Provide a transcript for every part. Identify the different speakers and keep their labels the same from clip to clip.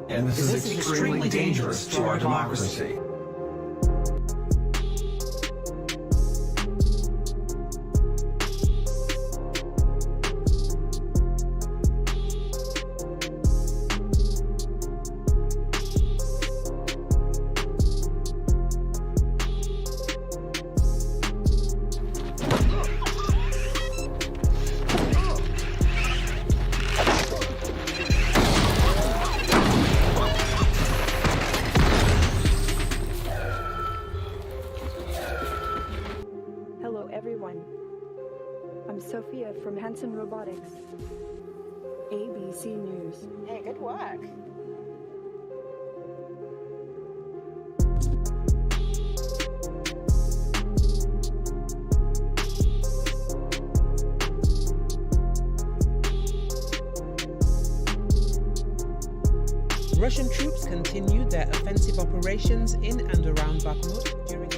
Speaker 1: And this is extremely dangerous to our democracy.
Speaker 2: Robotics. ABC News.
Speaker 3: Hey, good work.
Speaker 4: Russian troops continued their offensive operations in and around Bakhmut during...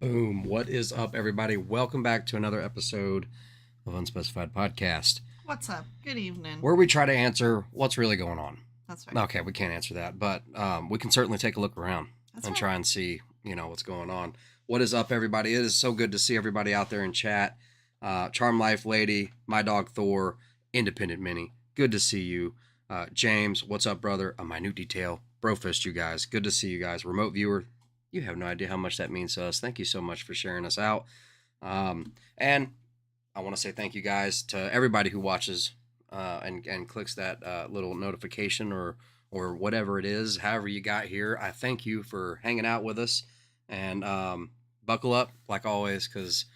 Speaker 5: Boom. What is up, everybody? Welcome back to another episode of Unspecified Podcast.
Speaker 3: What's up? Good evening.
Speaker 5: Where we try to answer what's really going on.
Speaker 3: That's right.
Speaker 5: Okay, we can't answer that, but we can certainly take a look around and try and see, what's going on. What is up, everybody? It is so good to see everybody out there in chat. Charm Life Lady, my dog Thor, Independent Mini. Good to see you. James, what's up, brother? A Minute Detail. Brofist, you guys. Good to see you guys. Remote viewer. You have no idea how much that means to us. Thank you so much for sharing us out. And I want to say thank you guys to everybody who watches and clicks that little notification or whatever it is, however you got here. I thank you for hanging out with us. And buckle up, like always, because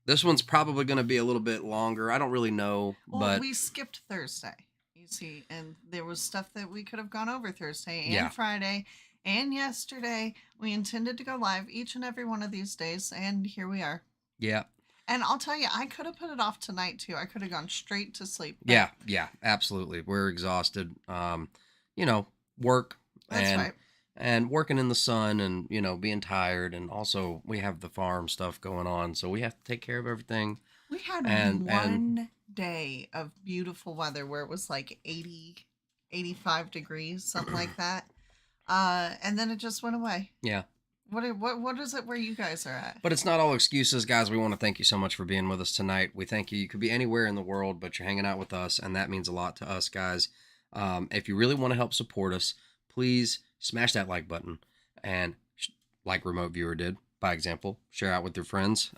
Speaker 5: this one's probably going to be a little bit longer. I don't really know.
Speaker 3: Well, we skipped Thursday, you see, and there was stuff that we could have gone over Thursday and Friday. And yesterday, we intended to go live each and every one of these days, and here we are.
Speaker 5: Yeah.
Speaker 3: And I'll tell you, I could have put it off tonight, too. I could have gone straight to sleep.
Speaker 5: Yeah, absolutely. We're exhausted. Work.
Speaker 3: That's right.
Speaker 5: And working in the sun and, being tired. And also, we have the farm stuff going on, so we have to take care of everything.
Speaker 3: We had one day of beautiful weather where it was like 80, 85 degrees, something like that. And then it just went away.
Speaker 5: Yeah.
Speaker 3: What is it where you guys are at?
Speaker 5: But it's not all excuses, guys. We want to thank you so much for being with us tonight. We thank you. You could be anywhere in the world, but you're hanging out with us, and that means a lot to us, guys. If you really want to help support us, please smash that like button. And like Remote Viewer did, by example. Share out with your friends.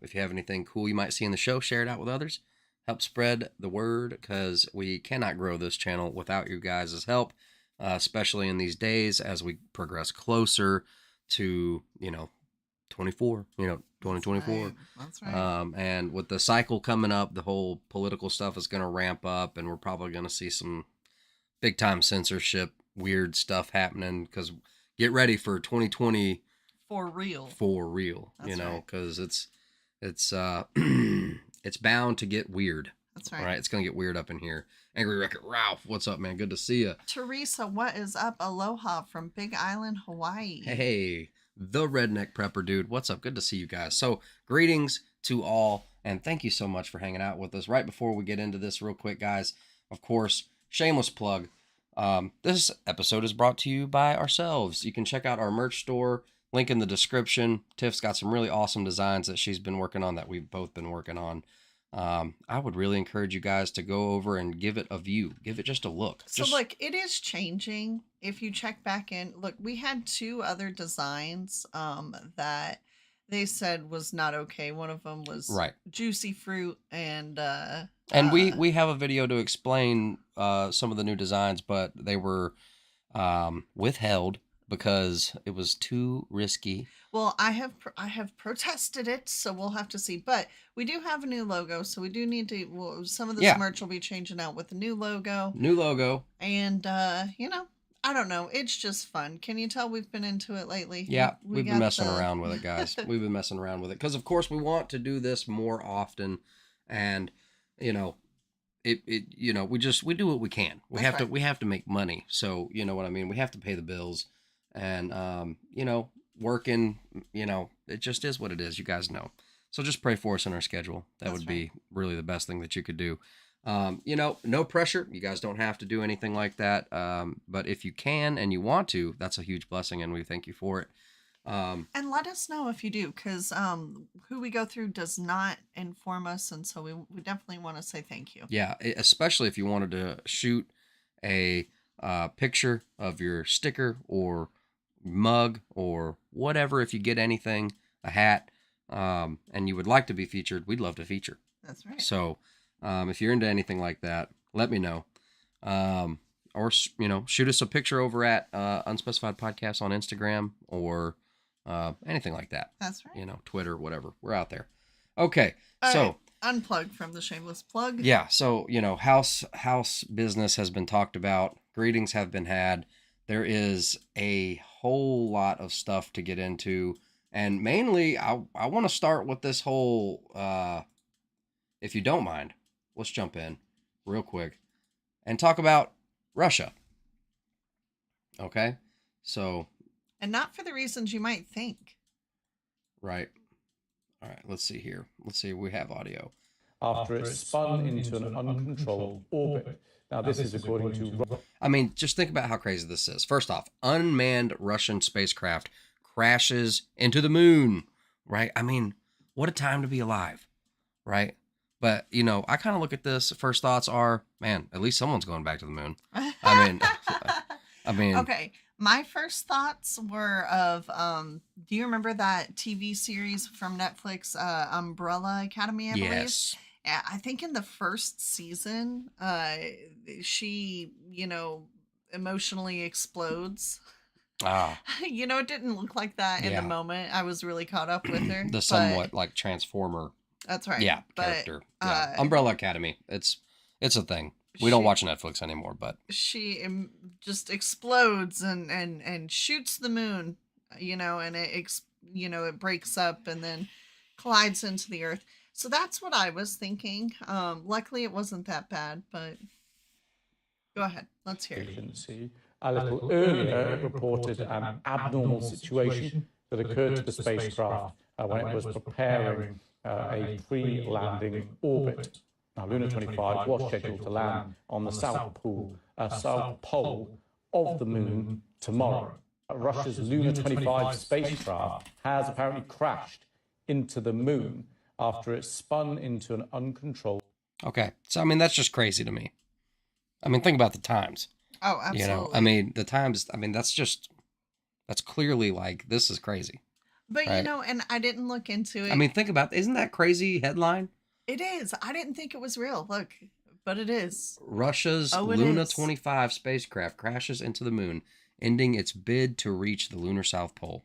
Speaker 5: If you have anything cool you might see in the show, share it out with others. Help spread the word, because we cannot grow this channel without you guys' help, especially in these days as we progress closer to, 2024.
Speaker 3: That's right.
Speaker 5: And with the cycle coming up, the whole political stuff is going to ramp up, and we're probably going to see some big time censorship, weird stuff happening, because get ready for 2020
Speaker 3: for real.
Speaker 5: That's right. Because it's it's bound to get weird.
Speaker 3: That's right.
Speaker 5: Right, it's gonna get weird up in here. Angry Wrecker Ralph, what's up, man? Good to see you.
Speaker 3: Teresa, what is up? Aloha from Big Island, Hawaii.
Speaker 5: Hey, the Redneck Prepper dude, what's up? Good to see you guys. So, greetings to all, and thank you so much for hanging out with us. Right before we get into this, real quick, guys. Of course, shameless plug. This episode is brought to you by ourselves. You can check out our merch store. Link in the description. Tiff's got some really awesome designs that she's been working on, that we've both been working on. I would really encourage you guys to go over and give it a view. Give it just a look.
Speaker 3: So look, it is changing. If you check back in, look, we had 2 other designs that they said was not okay. One of them was juicy fruit, and
Speaker 5: we have a video to explain some of the new designs, but they were withheld because it was too risky.
Speaker 3: Well, I have protested it, so we'll have to see. But we do have a new logo, so we do need to. Well, some of this merch will be changing out with the new logo. And I don't know. It's just fun. Can you tell we've been into it lately?
Speaker 5: Yeah, we've been messing around with it, guys. We've been messing around with it because, of course, we want to do this more often, and we do what we can. We have to make money. So you know what I mean. We have to pay the bills. And, working, it just is what it is. You guys know. So just pray for us in our schedule. That would be really the best thing that you could do. No pressure. You guys don't have to do anything like that. But if you can and you want to, that's a huge blessing, and we thank you for it.
Speaker 3: And let us know if you do, because who we go through does not inform us. And so we definitely want to say thank you.
Speaker 5: Yeah, especially if you wanted to shoot a picture of your sticker or mug or whatever. If you get anything, a hat, and you would like to be featured, we'd love to feature.
Speaker 3: That's right.
Speaker 5: So if you're into anything like that, let me know. Or shoot us a picture over at Unspecified Podcast on Instagram, or anything like that.
Speaker 3: That's right.
Speaker 5: Twitter, whatever. We're out there. Okay.
Speaker 3: So unplug from the shameless plug.
Speaker 5: Yeah. So, house business has been talked about. Greetings have been had. There is a whole lot of stuff to get into. And mainly, I want to start with this whole, if you don't mind, let's jump in real quick and talk about Russia. Okay? So.
Speaker 3: And not for the reasons you might think.
Speaker 5: Right. All right, let's see here. Let's see, we have audio.
Speaker 6: After it spun into an uncontrolled orbit. Now, this is according to...
Speaker 5: I mean, just think about how crazy this is. First off, unmanned Russian spacecraft crashes into the moon, right? I mean, what a time to be alive, right? But, I kind of look at this. First thoughts are, man, at least someone's going back to the moon. I mean... Okay,
Speaker 3: my first thoughts were of, do you remember that TV series from Netflix, Umbrella Academy, I believe?
Speaker 5: Yes.
Speaker 3: I think in the first season, she, emotionally explodes. It didn't look like that in the moment. I was really caught up with her.
Speaker 5: The somewhat like Transformer.
Speaker 3: That's right.
Speaker 5: Yeah, character. Yeah. Umbrella Academy. It's a thing. We don't watch Netflix anymore, but
Speaker 3: she just explodes and shoots the moon, and it breaks up and then collides into the earth. So that's what I was thinking. Luckily, it wasn't that bad, but go ahead. Let's hear it.
Speaker 6: A little earlier, it reported an abnormal situation that occurred to the spacecraft when it was preparing a pre-landing orbit. Now, Lunar 25 was scheduled to land on the south pole of the moon tomorrow. Russia's Lunar 25 spacecraft has apparently crashed into the moon after it spun into an uncontrolled...
Speaker 5: Okay. So, I mean, that's just crazy to me. I mean, think about the times.
Speaker 3: Oh, absolutely.
Speaker 5: I mean, the times, that's clearly like, this is crazy.
Speaker 3: But
Speaker 5: right?
Speaker 3: you know, and I didn't look into it.
Speaker 5: I mean, think about isn't that crazy headline?
Speaker 3: It is. I didn't think it was real. Look, but it is.
Speaker 5: Russia's
Speaker 3: Oh, it
Speaker 5: Luna
Speaker 3: is.
Speaker 5: 25 spacecraft crashes into the moon, ending its bid to reach the lunar South Pole.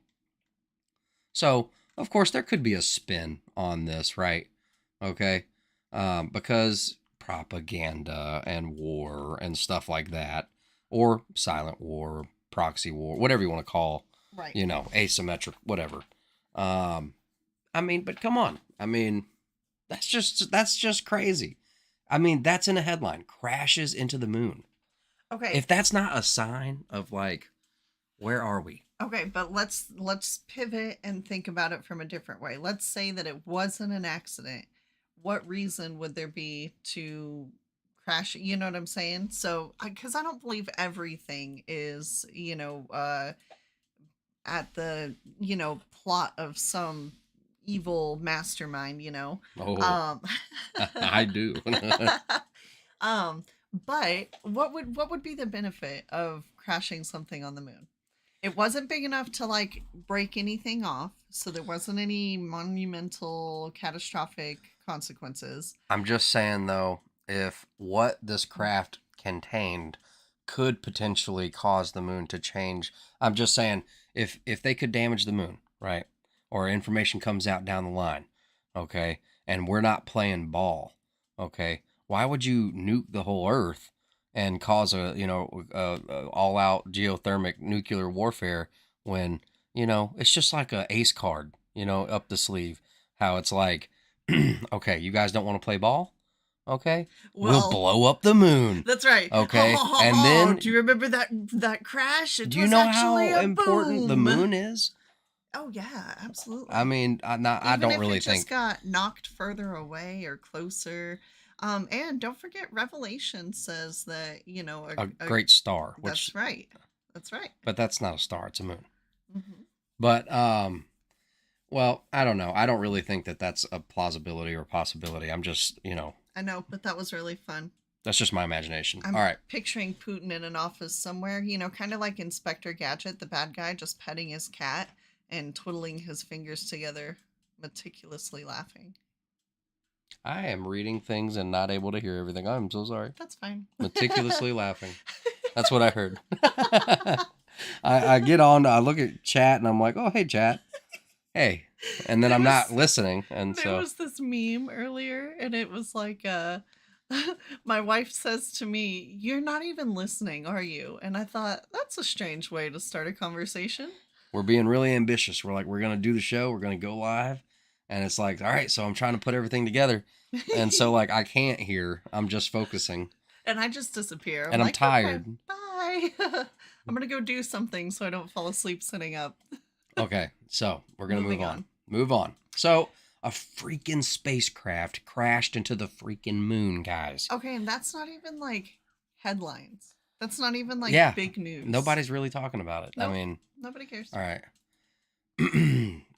Speaker 5: So, of course, there could be a spin on this, right? Okay. Because propaganda and war and stuff like that, or silent war, proxy war, whatever you want to call,
Speaker 3: Right.
Speaker 5: you know, asymmetric, whatever. I mean, but come on. I mean, that's just crazy. I mean, that's in a headline, crashes into the moon.
Speaker 3: Okay.
Speaker 5: If that's not a sign of like, where are we?
Speaker 3: Okay, but let's pivot and think about it from a different way. Let's say that it wasn't an accident. What reason would there be to crash? You know what I'm saying? So, because I don't believe everything is, you know, at the, you know, plot of some evil mastermind, you know.
Speaker 5: Oh, I do.
Speaker 3: But what would be the benefit of crashing something on the moon? It wasn't big enough to like break anything off, so there wasn't any monumental catastrophic consequences.
Speaker 5: I'm just saying though, if what this craft contained could potentially cause the moon to change, I'm just saying if they could damage the moon, right? Or information comes out down the line, okay? And we're not playing ball, okay? Why would you nuke the whole Earth and cause a all-out geothermic nuclear warfare when, you know, it's just like a ace card, you know, up the sleeve. How it's like, okay, you guys don't want to play ball? Okay, we'll blow up the moon.
Speaker 3: That's right.
Speaker 5: Okay, and then
Speaker 3: do you remember that crash?
Speaker 5: Do you know how important the moon is?
Speaker 3: Oh yeah, absolutely.
Speaker 5: I mean, I don't really think
Speaker 3: just got knocked further away or closer. And don't forget, Revelation says that, you know,
Speaker 5: a great star.
Speaker 3: That's right. That's right.
Speaker 5: But that's not a star; it's a moon.
Speaker 3: Mm-hmm.
Speaker 5: But well, I don't know. I don't really think that that's a plausibility or possibility. I'm just, you know.
Speaker 3: I know, but that was really fun.
Speaker 5: That's just my imagination.
Speaker 3: I'm
Speaker 5: all right.
Speaker 3: Picturing Putin in an office somewhere, you know, kind of like Inspector Gadget, the bad guy, just petting his cat and twiddling his fingers together, meticulously laughing.
Speaker 5: I am reading things and not able to hear everything. I'm so sorry.
Speaker 3: That's fine.
Speaker 5: Meticulously laughing. That's what I heard. I get on, I look at chat and I'm like, oh, hey, chat. Hey. And then I'm not listening. And
Speaker 3: there was this meme earlier and it was like, my wife says to me, you're not even listening, are you? And I thought, that's a strange way to start a conversation.
Speaker 5: We're being really ambitious. We're like, we're going to do the show. We're going to go live. And it's like, all right, so I'm trying to put everything together. And so like, I can't hear. I'm just focusing.
Speaker 3: And I just disappear.
Speaker 5: And I'm
Speaker 3: like,
Speaker 5: tired.
Speaker 3: Okay, bye. I'm going to go do something so I don't fall asleep sitting up.
Speaker 5: Okay, so we're going to move on. So a freaking spacecraft crashed into the freaking moon, guys.
Speaker 3: Okay, and that's not even like headlines. That's not even like big news.
Speaker 5: Nobody's really talking about it.
Speaker 3: Nope,
Speaker 5: I mean,
Speaker 3: nobody cares.
Speaker 5: All right.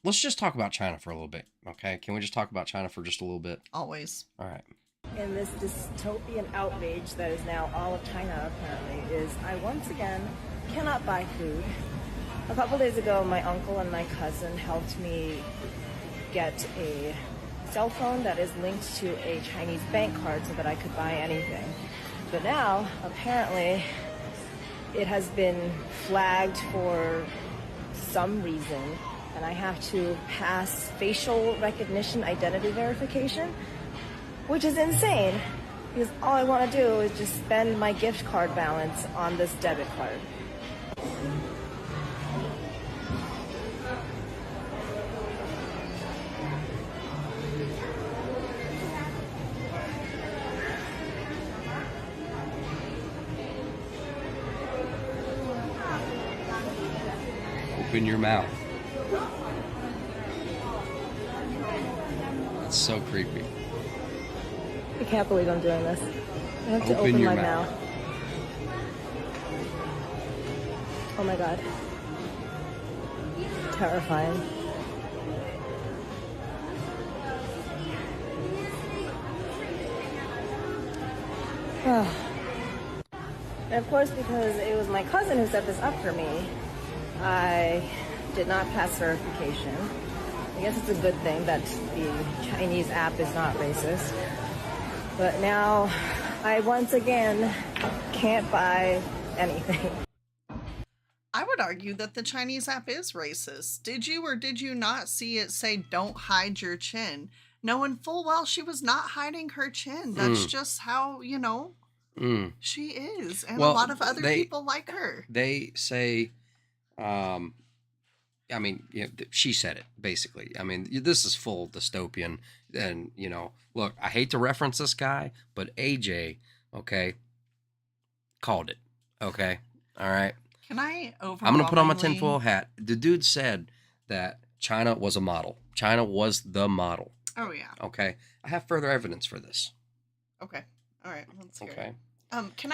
Speaker 5: Let's just talk about China for a little bit, okay? Can we just talk about China for just a little bit?
Speaker 3: Always.
Speaker 5: All right.
Speaker 7: And this dystopian outrage that is now all of China, apparently, is I once again cannot buy food. A couple days ago, my uncle and my cousin helped me get a cell phone that is linked to a Chinese bank card so that I could buy anything. But now, apparently, it has been flagged for some reason, and I have to pass facial recognition identity verification, which is insane, because all I want to do is just spend my gift card balance on this debit card.
Speaker 5: Open your mouth. That's so creepy.
Speaker 7: I can't believe I'm doing this. I have to open my mouth. Oh my god. Terrifying. And of course, because it was my cousin who set this up for me, I did not pass verification. I guess it's a good thing that the Chinese app is not racist. But now I once again can't buy anything.
Speaker 3: I would argue that the Chinese app is racist. Did you or did you not see it say, don't hide your chin? Knowing full well she was not hiding her chin. That's just how, she is. And a lot of other people like her.
Speaker 5: They say, she said it, basically. I mean, this is full dystopian. And, look, I hate to reference this guy, but AJ, okay, called it. Okay? All right?
Speaker 3: Can I
Speaker 5: I'm going to put on my tinfoil hat. The dude said that China was a model. China was the model.
Speaker 3: Oh, yeah.
Speaker 5: Okay? I have further evidence for this.
Speaker 3: Okay. All right. Let's hear
Speaker 5: Okay.
Speaker 3: it. Can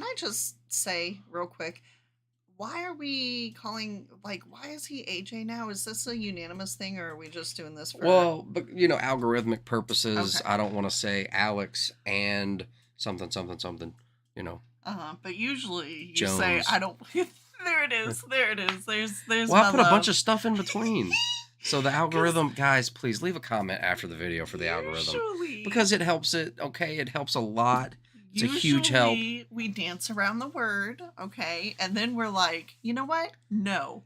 Speaker 3: I just say real quick, why are we calling, why is he AJ now? Is this a unanimous thing, or are we just doing this for...
Speaker 5: Well, but, algorithmic purposes,
Speaker 3: Okay.
Speaker 5: I don't want to say Alex and something,
Speaker 3: But usually you
Speaker 5: Jones.
Speaker 3: say, I don't... There it is. There's
Speaker 5: Well,
Speaker 3: my
Speaker 5: I put a
Speaker 3: love.
Speaker 5: bunch of stuff in between. So the algorithm, guys, please leave a comment after the video for the algorithm.
Speaker 3: Usually.
Speaker 5: Because it helps it, okay? It helps a lot. It's a huge help.
Speaker 3: We dance around the word, okay? And then we're like, you know what? No.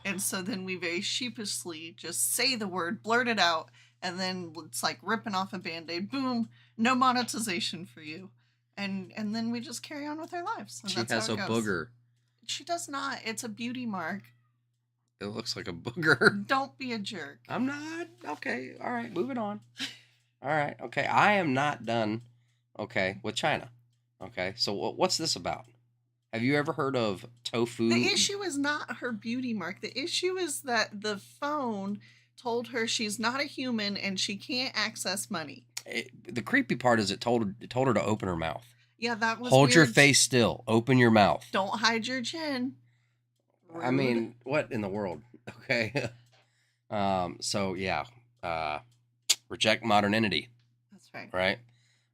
Speaker 3: And so then we very sheepishly just say the word, blurt it out, and then it's like ripping off a Band-Aid. Boom. No monetization for you. And then we just carry on with our lives. And
Speaker 5: She
Speaker 3: that's
Speaker 5: has
Speaker 3: how
Speaker 5: a
Speaker 3: it goes.
Speaker 5: booger.
Speaker 3: She does not. It's a beauty mark.
Speaker 5: It looks like a booger.
Speaker 3: Don't be a jerk.
Speaker 5: I'm not. Okay. All right. Moving on. All right. Okay. I am not done, okay, with China. Okay. So what's this about? Have you ever heard of tofu?
Speaker 3: The issue is not her beauty mark. The issue is that the phone told her she's not a human and she can't access money.
Speaker 5: The creepy part is it told her to open her mouth.
Speaker 3: Yeah, that was
Speaker 5: Hold your
Speaker 3: weird.
Speaker 5: face still. Open your mouth.
Speaker 3: Don't hide your chin. Rude.
Speaker 5: I mean, what in the world? Okay. Reject modernity.
Speaker 3: That's right.
Speaker 5: Right?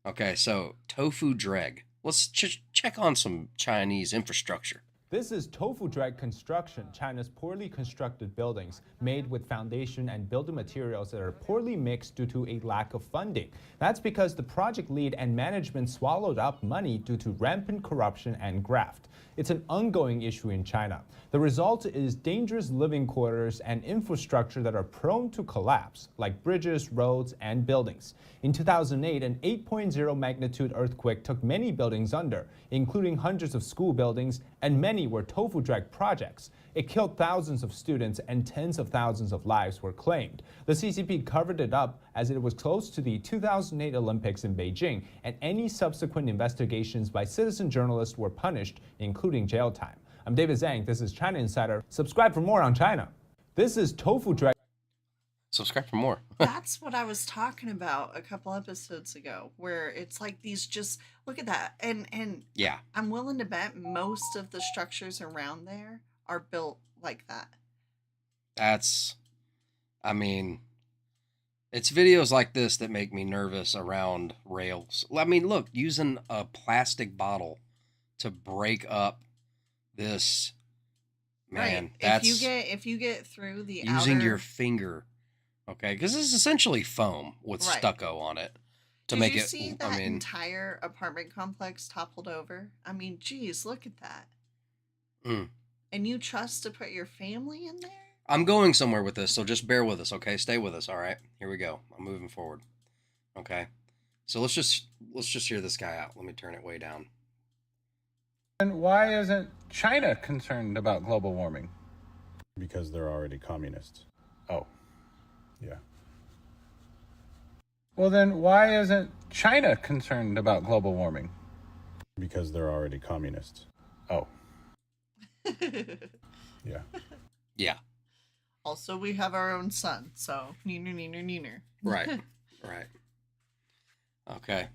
Speaker 5: Okay, so tofu dreg. Let's check on some Chinese infrastructure.
Speaker 8: This is tofu drag construction, China's poorly constructed buildings made with foundation and building materials that are poorly mixed due to a lack of funding. That's because the project lead and management swallowed up money due to rampant corruption and graft. It's an ongoing issue in China. The result is dangerous living quarters and infrastructure that are prone to collapse, like bridges, roads, and buildings. In 2008, an 8.0 magnitude earthquake took many buildings under, including hundreds of school buildings, and many were tofu drag projects. It killed thousands of students and tens of thousands of lives were claimed. The CCP covered it up as it was close to the 2008 Olympics in Beijing, and any subsequent investigations by citizen journalists were punished, including jail time. I'm David Zhang. This is China Insider. Subscribe for more on China. This is tofu drag.
Speaker 5: Subscribe for more.
Speaker 3: That's what I was talking about a couple episodes ago, where it's like these just look at that. And
Speaker 5: Yeah.
Speaker 3: I'm willing to bet most of the structures around there are built like that.
Speaker 5: It's videos like this that make me nervous around rails. I mean, look, using a plastic bottle to break up this, man,
Speaker 3: right.
Speaker 5: that's
Speaker 3: if you get through the
Speaker 5: using
Speaker 3: outer...
Speaker 5: your finger, okay? Because this is essentially foam with
Speaker 3: Right.
Speaker 5: stucco on it to
Speaker 3: Did
Speaker 5: make
Speaker 3: you
Speaker 5: it.
Speaker 3: see that entire apartment complex toppled over? I mean, geez, look at that.
Speaker 5: Mm.
Speaker 3: And you trust to put your family in there?
Speaker 5: I'm going somewhere with this, so just bear with us, okay? Stay with us, all right? Here we go. I'm moving forward, okay? So let's just hear this guy out. Let me turn it way down.
Speaker 9: And why isn't China concerned about global warming?
Speaker 10: Because they're already communists.
Speaker 9: Oh.
Speaker 10: Yeah.
Speaker 9: Well, then why isn't China concerned about global warming?
Speaker 10: Because they're already communists.
Speaker 9: Oh.
Speaker 10: Yeah.
Speaker 5: Yeah.
Speaker 3: Also, we have our own sun, so neener.
Speaker 5: Right. Right. Okay.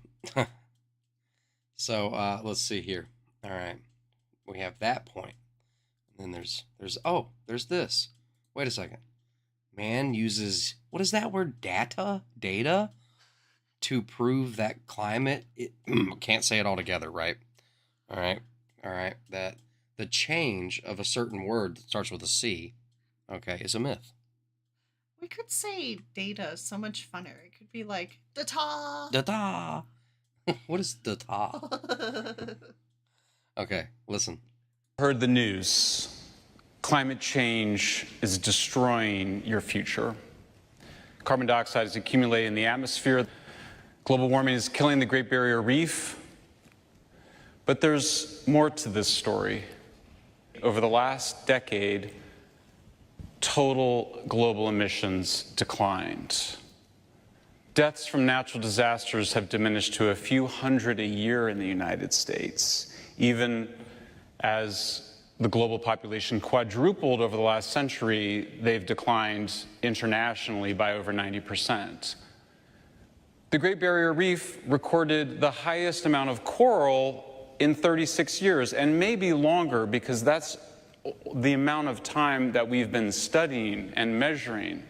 Speaker 5: So let's see here. All right. We have that point. And then there's this. Wait a second. Man uses, what is that word? Data to prove that climate, can't say it all together, right? All right. That the change of a certain word that starts with a C, okay, is a myth.
Speaker 3: We could say data so much funner. It could be like data.
Speaker 5: Da-da! What is da-da? Okay, listen.
Speaker 11: Heard the news. Climate change is destroying your future. Carbon dioxide is accumulating in the atmosphere. Global warming is killing the Great Barrier Reef. But there's more to this story. Over the last decade, total global emissions declined. Deaths from natural disasters have diminished to a few hundred a year in the United States, even as the global population quadrupled over the last century. They've declined internationally by over 90%. The Great Barrier Reef recorded the highest amount of coral in 36 years, and maybe longer, because that's the amount of time that we've been studying and measuring.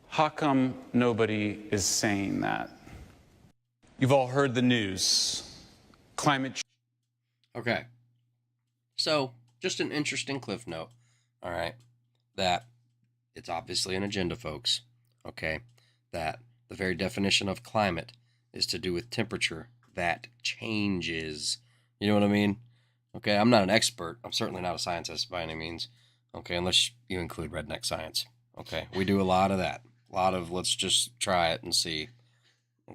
Speaker 11: How come nobody is saying that? You've all heard the news. Climate change.
Speaker 5: Okay. So, just an interesting cliff note, all right, that it's obviously an agenda, folks, okay, that the very definition of climate is to do with temperature that changes. You know what I mean? Okay, I'm not an expert. I'm certainly not a scientist by any means, okay, unless you include redneck science, okay? We do a lot of that, a lot of let's just try it and see,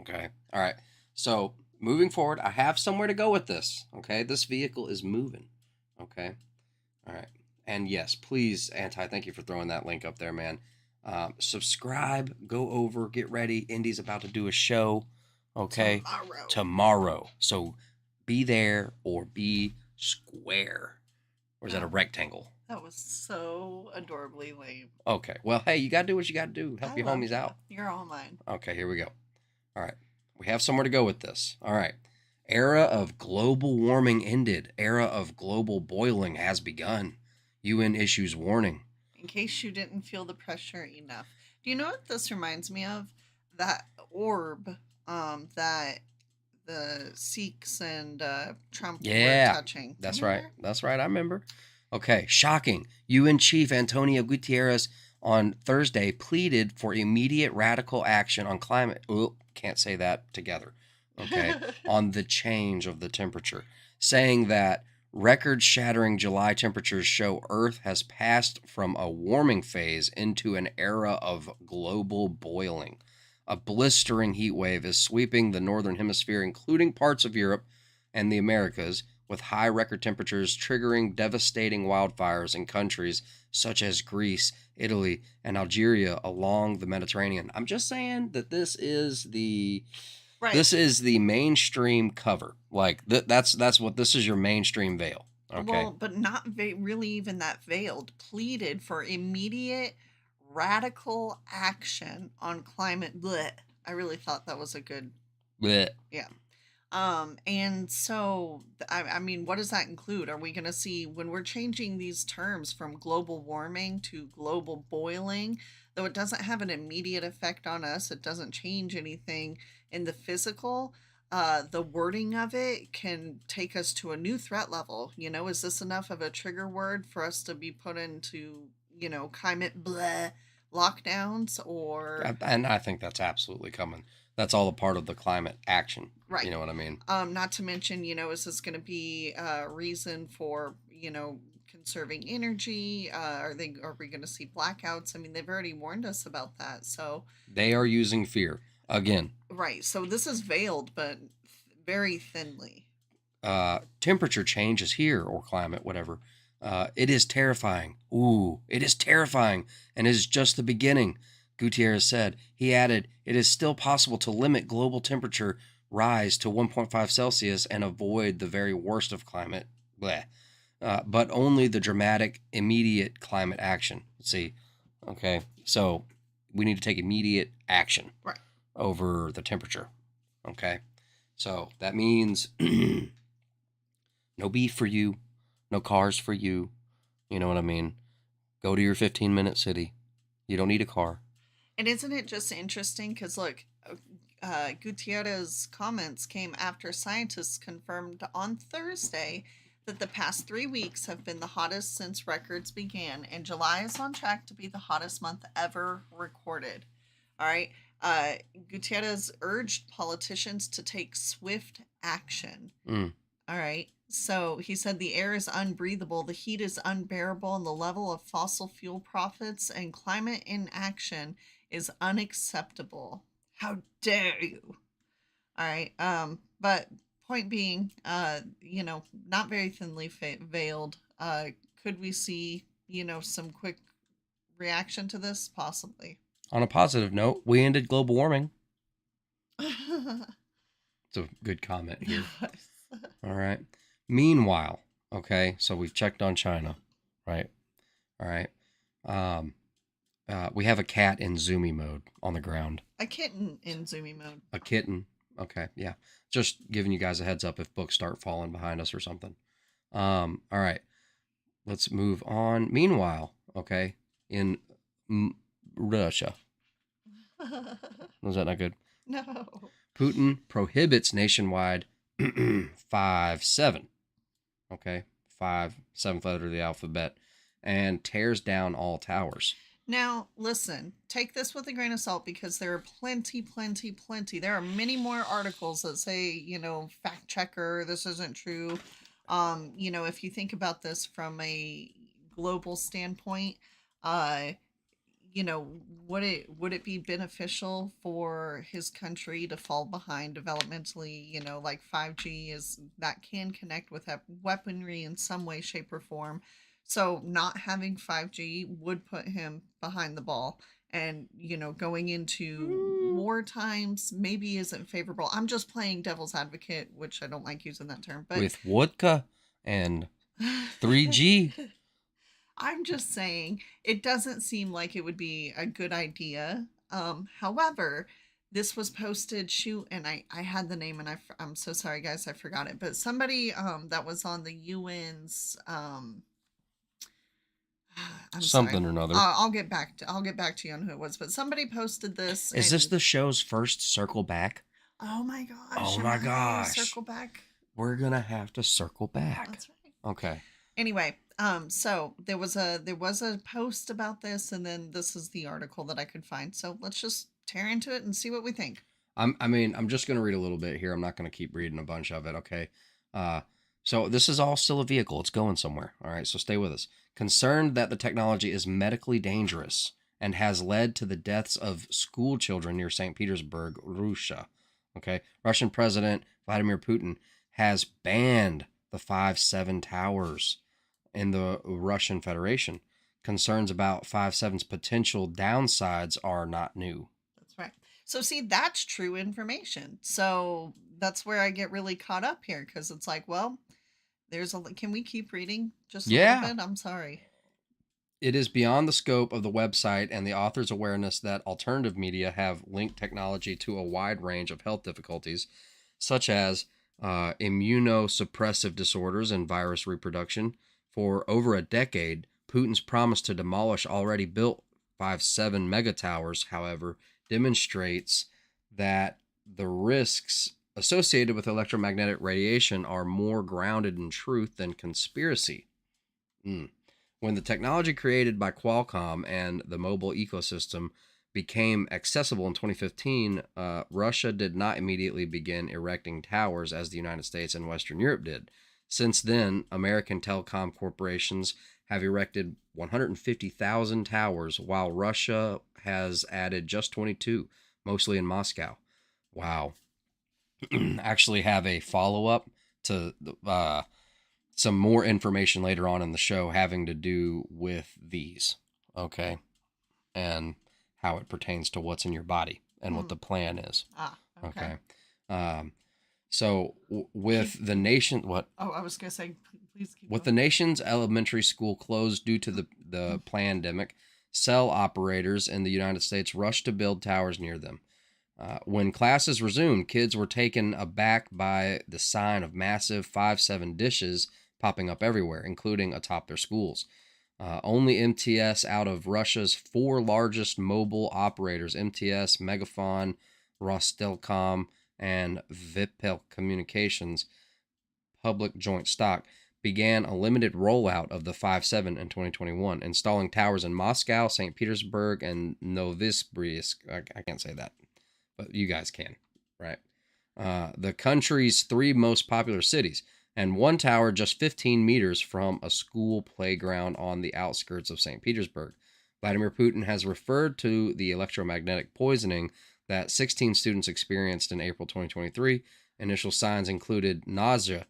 Speaker 5: okay? All right, so moving forward, I have somewhere to go with this, okay? This vehicle is moving, okay? All right. And yes, please, Anti, thank you for throwing that link up there, man. Subscribe, go over, get ready. Indy's about to do a show, okay? Tomorrow. So be there or be square. Or is that a rectangle?
Speaker 3: That was so adorably lame.
Speaker 5: Okay. Well, hey, you got to do what you got to do. Help your homies out.
Speaker 3: You're all mine.
Speaker 5: Okay, here we go. All right. We have somewhere to go with this. All right. Era of global warming ended. Era of global boiling has begun. UN issues warning.
Speaker 3: In case you didn't feel the pressure enough. Do you know what this reminds me of? That orb that the Sikhs and Trump were touching.
Speaker 5: That's right. That's right. I remember. Okay. Shocking. UN Chief Antonio Guterres on Thursday pleaded for immediate radical action on climate. Oh, can't say that together. Okay, on the change of the temperature, saying that record-shattering July temperatures show Earth has passed from a warming phase into an era of global boiling. A blistering heat wave is sweeping the northern hemisphere, including parts of Europe and the Americas, with high record temperatures triggering devastating wildfires in countries such as Greece, Italy, and Algeria along the Mediterranean. I'm just saying that this is the... Right. This is the mainstream cover. Like, that's what this is, your mainstream veil. Okay.
Speaker 3: Well, but not really even that veiled. Pleaded for immediate radical action on climate. Blech. I really thought that was a good...
Speaker 5: Blech.
Speaker 3: Yeah. And so, I mean, what does that include? Are we going to see, when we're changing these terms from global warming to global boiling, though it doesn't have an immediate effect on us, it doesn't change anything in the physical, the wording of it can take us to a new threat level. You know, is this enough of a trigger word for us to be put into, you know, climate bleh lockdowns or...
Speaker 5: And I think that's absolutely coming. That's all a part of the climate action.
Speaker 3: Right.
Speaker 5: You know what I mean?
Speaker 3: Not to mention, you know, is this going to be a reason for, you know, conserving energy? Are we going to see blackouts? I mean, they've already warned us about that. So
Speaker 5: they are using fear again.
Speaker 3: Right. So this is veiled, but very thinly.
Speaker 5: Temperature change is here, or climate, whatever. It is terrifying. Ooh, it is terrifying, and it is just the beginning, Gutierrez said. He added, it is still possible to limit global temperature rise to 1.5 Celsius and avoid the very worst of climate. Bleh. But only the dramatic, immediate climate action. See, okay, so we need to take immediate action over the temperature, okay? So that means no beef for you, no cars for you, you know what I mean? Go to your 15-minute city. You don't need a car.
Speaker 3: And isn't it just interesting? Because, look, Gutierrez's comments came after scientists confirmed on Thursday that the past 3 weeks have been the hottest since records began, and July is on track to be the hottest month ever recorded. All right. Gutierrez urged politicians to take swift action. All right. So he said the air is unbreathable, the heat is unbearable, and the level of fossil fuel profits and climate inaction is unacceptable. How dare you? All right. But point being, not very thinly veiled. Could we see, some quick reaction to this? Possibly.
Speaker 5: On a positive note, we ended global warming. It's a good comment here. All right. Meanwhile, okay, so we've checked on China, right? All right. We have a cat in zoomy mode on the ground.
Speaker 3: A kitten in zoomy mode.
Speaker 5: A kitten. Okay, yeah. Just giving you guys a heads up if books start falling behind us or something. All right. Let's move on. Meanwhile, okay, in Russia. Was that not good?
Speaker 3: No.
Speaker 5: Putin prohibits nationwide 5-7. Okay, 5, 7th letter of the alphabet, and tears down all towers.
Speaker 3: Now, listen, take this with a grain of salt because there are plenty. There are many more articles that say, fact checker, this isn't true. If you think about this from a global standpoint, would it be beneficial for his country to fall behind developmentally, like 5G that can connect with weaponry in some way, shape, or form. So not having 5G would put him behind the ball, and, going into war times maybe isn't favorable. I'm just playing devil's advocate, which I don't like using that term, but
Speaker 5: with vodka and 3G.
Speaker 3: I'm just saying it doesn't seem like it would be a good idea. However, this was posted, and I had the name, and I'm so sorry, guys, I forgot it. But somebody that was on the UN's
Speaker 5: something or another.
Speaker 3: I'll get back to you on who it was. But somebody posted this.
Speaker 5: Is this the show's first circle back?
Speaker 3: Oh my gosh!
Speaker 5: Oh my gosh!
Speaker 3: Circle back.
Speaker 5: We're gonna have to circle back.
Speaker 3: That's right.
Speaker 5: Okay.
Speaker 3: Anyway, so there was a post about this, and then this is the article that I could find. So let's just tear into it and see what we think.
Speaker 5: I'm just gonna read a little bit here. I'm not gonna keep reading a bunch of it. Okay. So this is all still a vehicle. It's going somewhere. All right. So stay with us. Concerned that the technology is medically dangerous and has led to the deaths of school children near St. Petersburg, Russia. Okay. Russian President Vladimir Putin has banned the 5-7 towers in the Russian Federation. Concerns about 5-7's potential downsides are not new.
Speaker 3: That's right. So see, that's true information. So that's where I get really caught up here, because it's like, well, can we keep reading just a little bit? I'm sorry.
Speaker 5: It is beyond the scope of the website and the author's awareness that alternative media have linked technology to a wide range of health difficulties, such as immunosuppressive disorders and virus reproduction. For over a decade, Putin's promise to demolish already built 5-7 mega towers, however, demonstrates that the risks associated with electromagnetic radiation are more grounded in truth than conspiracy. When the technology created by Qualcomm and the mobile ecosystem became accessible in 2015, Russia did not immediately begin erecting towers as the United States and Western Europe did. Since then, American telecom corporations have erected 150,000 towers, while Russia has added just 22, mostly in Moscow. Wow. Actually have a follow-up to some more information later on in the show having to do with these, okay? And how it pertains to what's in your body and what the plan is. Okay. So with the nation, what?
Speaker 3: Oh, I was going to say, please keep
Speaker 5: With
Speaker 3: going.
Speaker 5: the nation's elementary school closed due to the pandemic, cell operators in the United States rushed to build towers near them. When classes resumed, kids were taken aback by the sign of massive 5-7 dishes popping up everywhere, including atop their schools. Only MTS out of Russia's 4 largest mobile operators, MTS, Megafon, Rostelcom, and Vipel Communications, public joint stock, began a limited rollout of the 5-7 in 2021, installing towers in Moscow, St. Petersburg, and Novosibirsk. I can't say that, but you guys can, right? The country's 3 most popular cities, and one tower just 15 meters from a school playground on the outskirts of St. Petersburg. Vladimir Putin has referred to the electromagnetic poisoning that 16 students experienced in April 2023. Initial signs included nausea,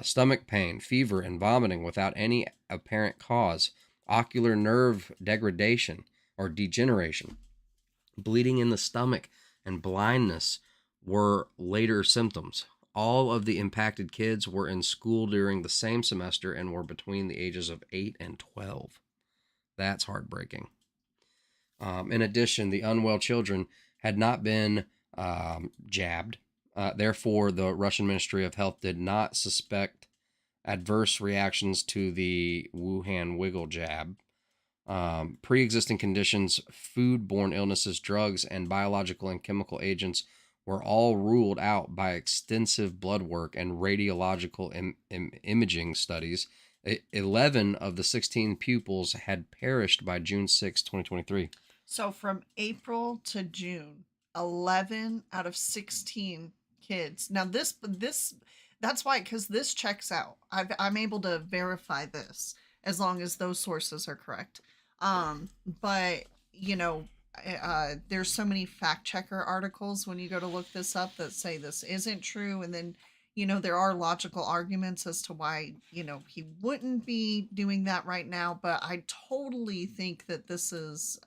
Speaker 5: stomach pain, fever, and vomiting without any apparent cause, ocular nerve degradation or degeneration, bleeding in the stomach, and blindness were later symptoms. All of the impacted kids were in school during the same semester and were between the ages of 8 and 12. That's heartbreaking. In addition, the unwell children had not been jabbed. Therefore, the Russian Ministry of Health did not suspect adverse reactions to the Wuhan wiggle jab. Pre-existing conditions, food-borne illnesses, drugs, and biological and chemical agents were all ruled out by extensive blood work and radiological imaging studies. 11 of the 16 pupils had perished by June 6, 2023.
Speaker 3: So from April to June, 11 out of 16 kids. Now that's why, because this checks out. I'm able to verify this as long as those sources are correct. But you know, there's so many fact checker articles when you go to look this up that say this isn't true, and then you know there are logical arguments as to why he wouldn't be doing that right now. But I totally think that this is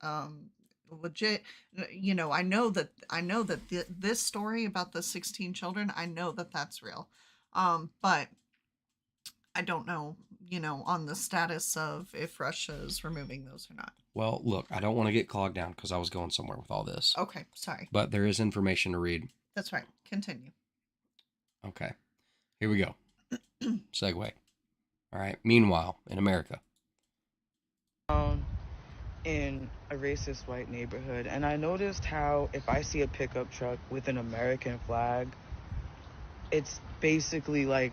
Speaker 3: legit. I know that this story about the 16 children, I know that that's real. But I don't know, on the status of if Russia is removing those or not.
Speaker 5: Well, look, I don't want to get clogged down because I was going somewhere with all this.
Speaker 3: Okay, sorry.
Speaker 5: But there is information to read.
Speaker 3: That's right. Continue.
Speaker 5: Okay. Here we go. Segue. All right. Meanwhile, in America.
Speaker 12: In a racist white neighborhood, and I noticed how if I see a pickup truck with an American flag, it's basically like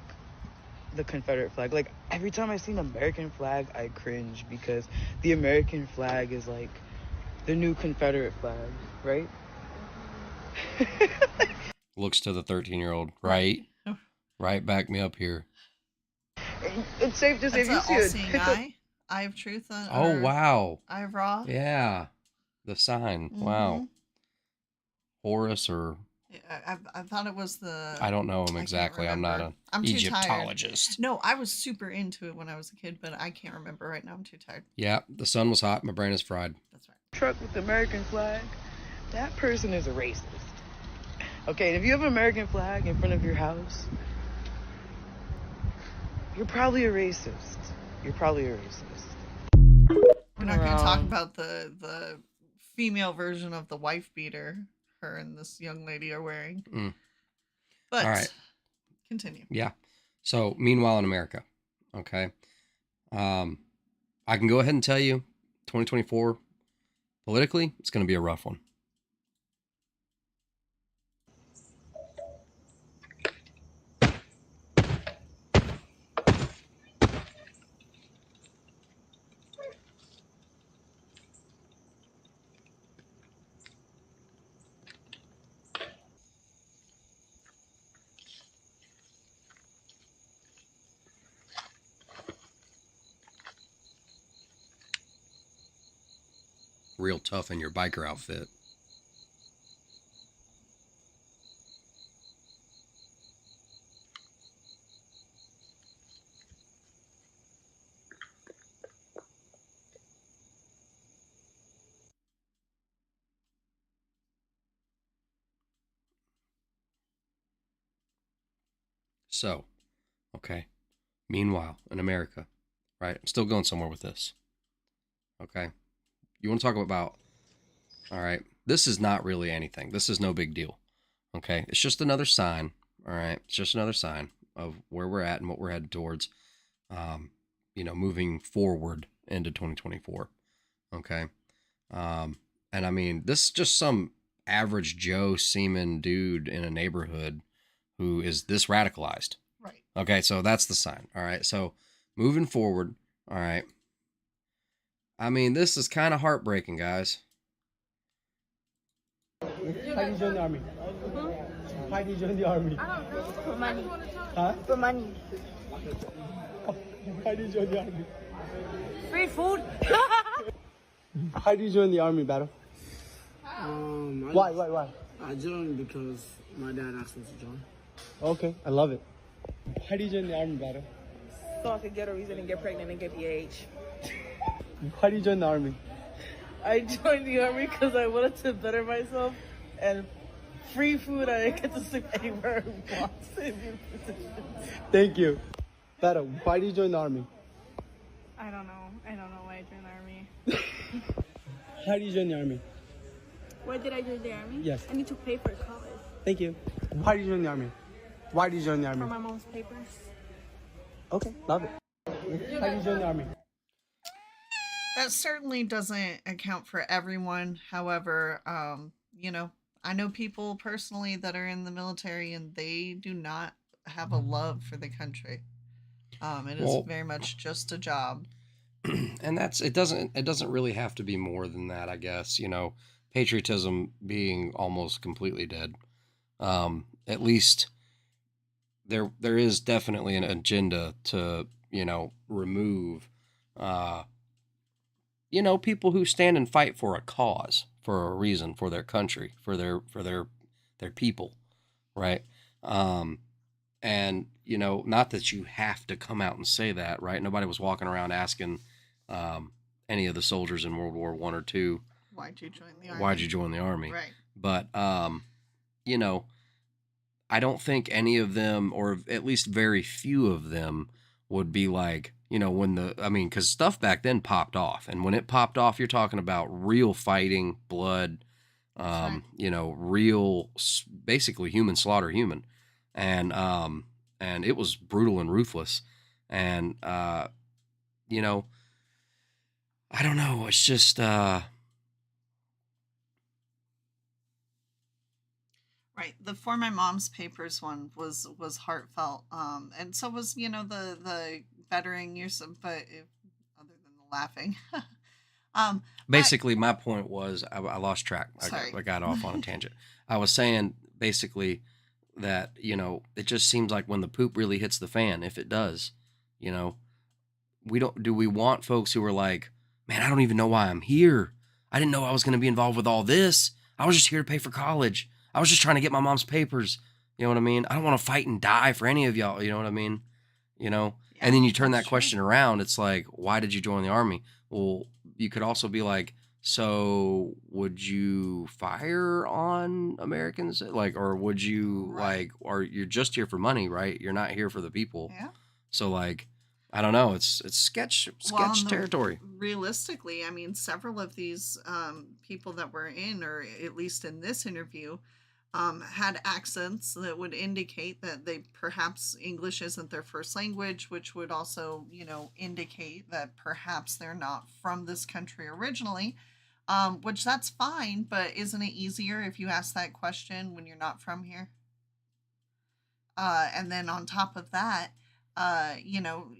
Speaker 12: the Confederate flag. Like every time I see an American flag, I cringe because the American flag is like the new Confederate flag, right?
Speaker 5: Looks to the 13-year-old, right? Right, back me up here.
Speaker 12: It's safe to say if you see a
Speaker 3: all-seeing
Speaker 12: pickup...
Speaker 3: eye. Eye of truth.
Speaker 5: Oh, wow.
Speaker 3: Eye of Ra.
Speaker 5: Yeah. The sign.
Speaker 3: Mm-hmm.
Speaker 5: Wow. Horus or...
Speaker 3: I thought it was the...
Speaker 5: I don't know him exactly. I'm not an Egyptologist.
Speaker 3: No, I was super into it when I was a kid, but I can't remember right now. I'm too tired.
Speaker 5: Yeah, the sun was hot. My brain is fried.
Speaker 3: That's right.
Speaker 12: Truck with the American flag, that person is a racist. Okay, and if you have an American flag in front of your house, you're probably a racist. You're probably a racist.
Speaker 3: We're not going to talk about the female version of the wife beater her and this young lady are wearing. But,
Speaker 5: all right.
Speaker 3: Continue.
Speaker 5: Yeah. So, meanwhile in America, okay, I can go ahead and tell you 2024, politically, it's going to be a rough one. Real tough in your biker outfit. So, okay. Meanwhile, in America, right? I'm still going somewhere with this. Okay. You want to talk about, all right, this is not really anything. This is no big deal. Okay. It's just another sign. All right. It's just another sign of where we're at and what we're headed towards, moving forward into 2024. Okay. And I mean, this is just some average Joe seaman dude in a neighborhood who is this radicalized.
Speaker 3: Right.
Speaker 5: Okay, so that's the sign. All right, so moving forward. All right. I mean, this is kind of heartbreaking, guys.
Speaker 13: Why did you join the army? Why did you join the army?
Speaker 14: I don't know. For money.
Speaker 13: Huh?
Speaker 14: For money.
Speaker 13: Why did you join the army?
Speaker 14: Free food.
Speaker 13: Why did you join the army, Battle? Why?
Speaker 15: I joined because my dad asked me to join.
Speaker 13: Okay, I love it. Why did you join the army, Battle?
Speaker 7: So I could get a reason and get pregnant and get PH.
Speaker 13: Why did you join the army?
Speaker 7: I joined the army because I wanted to better myself and free food. I get to sleep anywhere I want.
Speaker 13: Thank you. Battle, why did you join the army?
Speaker 14: I don't know. I don't know why I joined the army.
Speaker 13: How did you join the army?
Speaker 14: Why did I join the army?
Speaker 13: Yes.
Speaker 14: I need to pay for college.
Speaker 13: Thank you. Why did you join the army? Why did you join the army?
Speaker 14: For my mom's papers.
Speaker 13: Okay, love it. How did you join the army?
Speaker 3: That certainly doesn't account for everyone. However, you know, I know people personally that are in the military and they do not have a love for the country. It is very much just a job.
Speaker 5: And it doesn't really have to be more than that, I guess, you know, patriotism being almost completely dead. At least there is definitely an agenda to, you know, remove, you know, people who stand and fight for a cause, for a reason, for their country, for their people, right? And, you know, not that you have to come out and say that, right? Nobody was walking around asking any of the soldiers in World War I or II,
Speaker 3: why'd you join the army?
Speaker 5: Why'd you join the army?
Speaker 3: Right.
Speaker 5: But, you know, I don't think any of them, or at least very few of them, would be like, you know, because stuff back then popped off. And when it popped off, you're talking about real fighting, blood,
Speaker 3: Right.
Speaker 5: you know, real, basically human slaughter, and it was brutal and ruthless. And, you know, I don't know. It's just,
Speaker 3: Right. The For My Mom's Papers one was heartfelt. And so was, you know, the bettering yourself, but other than the laughing.
Speaker 5: basically, my point was, I lost track.
Speaker 3: Sorry.
Speaker 5: I got off on a tangent. I was saying basically that, you know, it just seems like when the poop really hits the fan, if it does, you know, do we want folks who are like, man, I don't even know why I'm here. I didn't know I was going to be involved with all this. I was just here to pay for college. I was just trying to get my mom's papers. You know what I mean? I don't want to fight and die for any of y'all. You know what I mean? You know? Yeah, and then you turn that question around. It's like, why did you join the army? Well, you could also be like, so would you fire on Americans? Like, or would you or you're just here for money, right? You're not here for the people.
Speaker 3: Yeah.
Speaker 5: So like, I don't know. It's sketch territory.
Speaker 3: Realistically, I mean, several of these people that were in, or at least in this interview, had accents that would indicate that they perhaps English isn't their first language, which would also, you know, indicate that perhaps they're not from this country originally, which that's fine, but isn't it easier if you ask that question when you're not from here? And then on top of that, you know,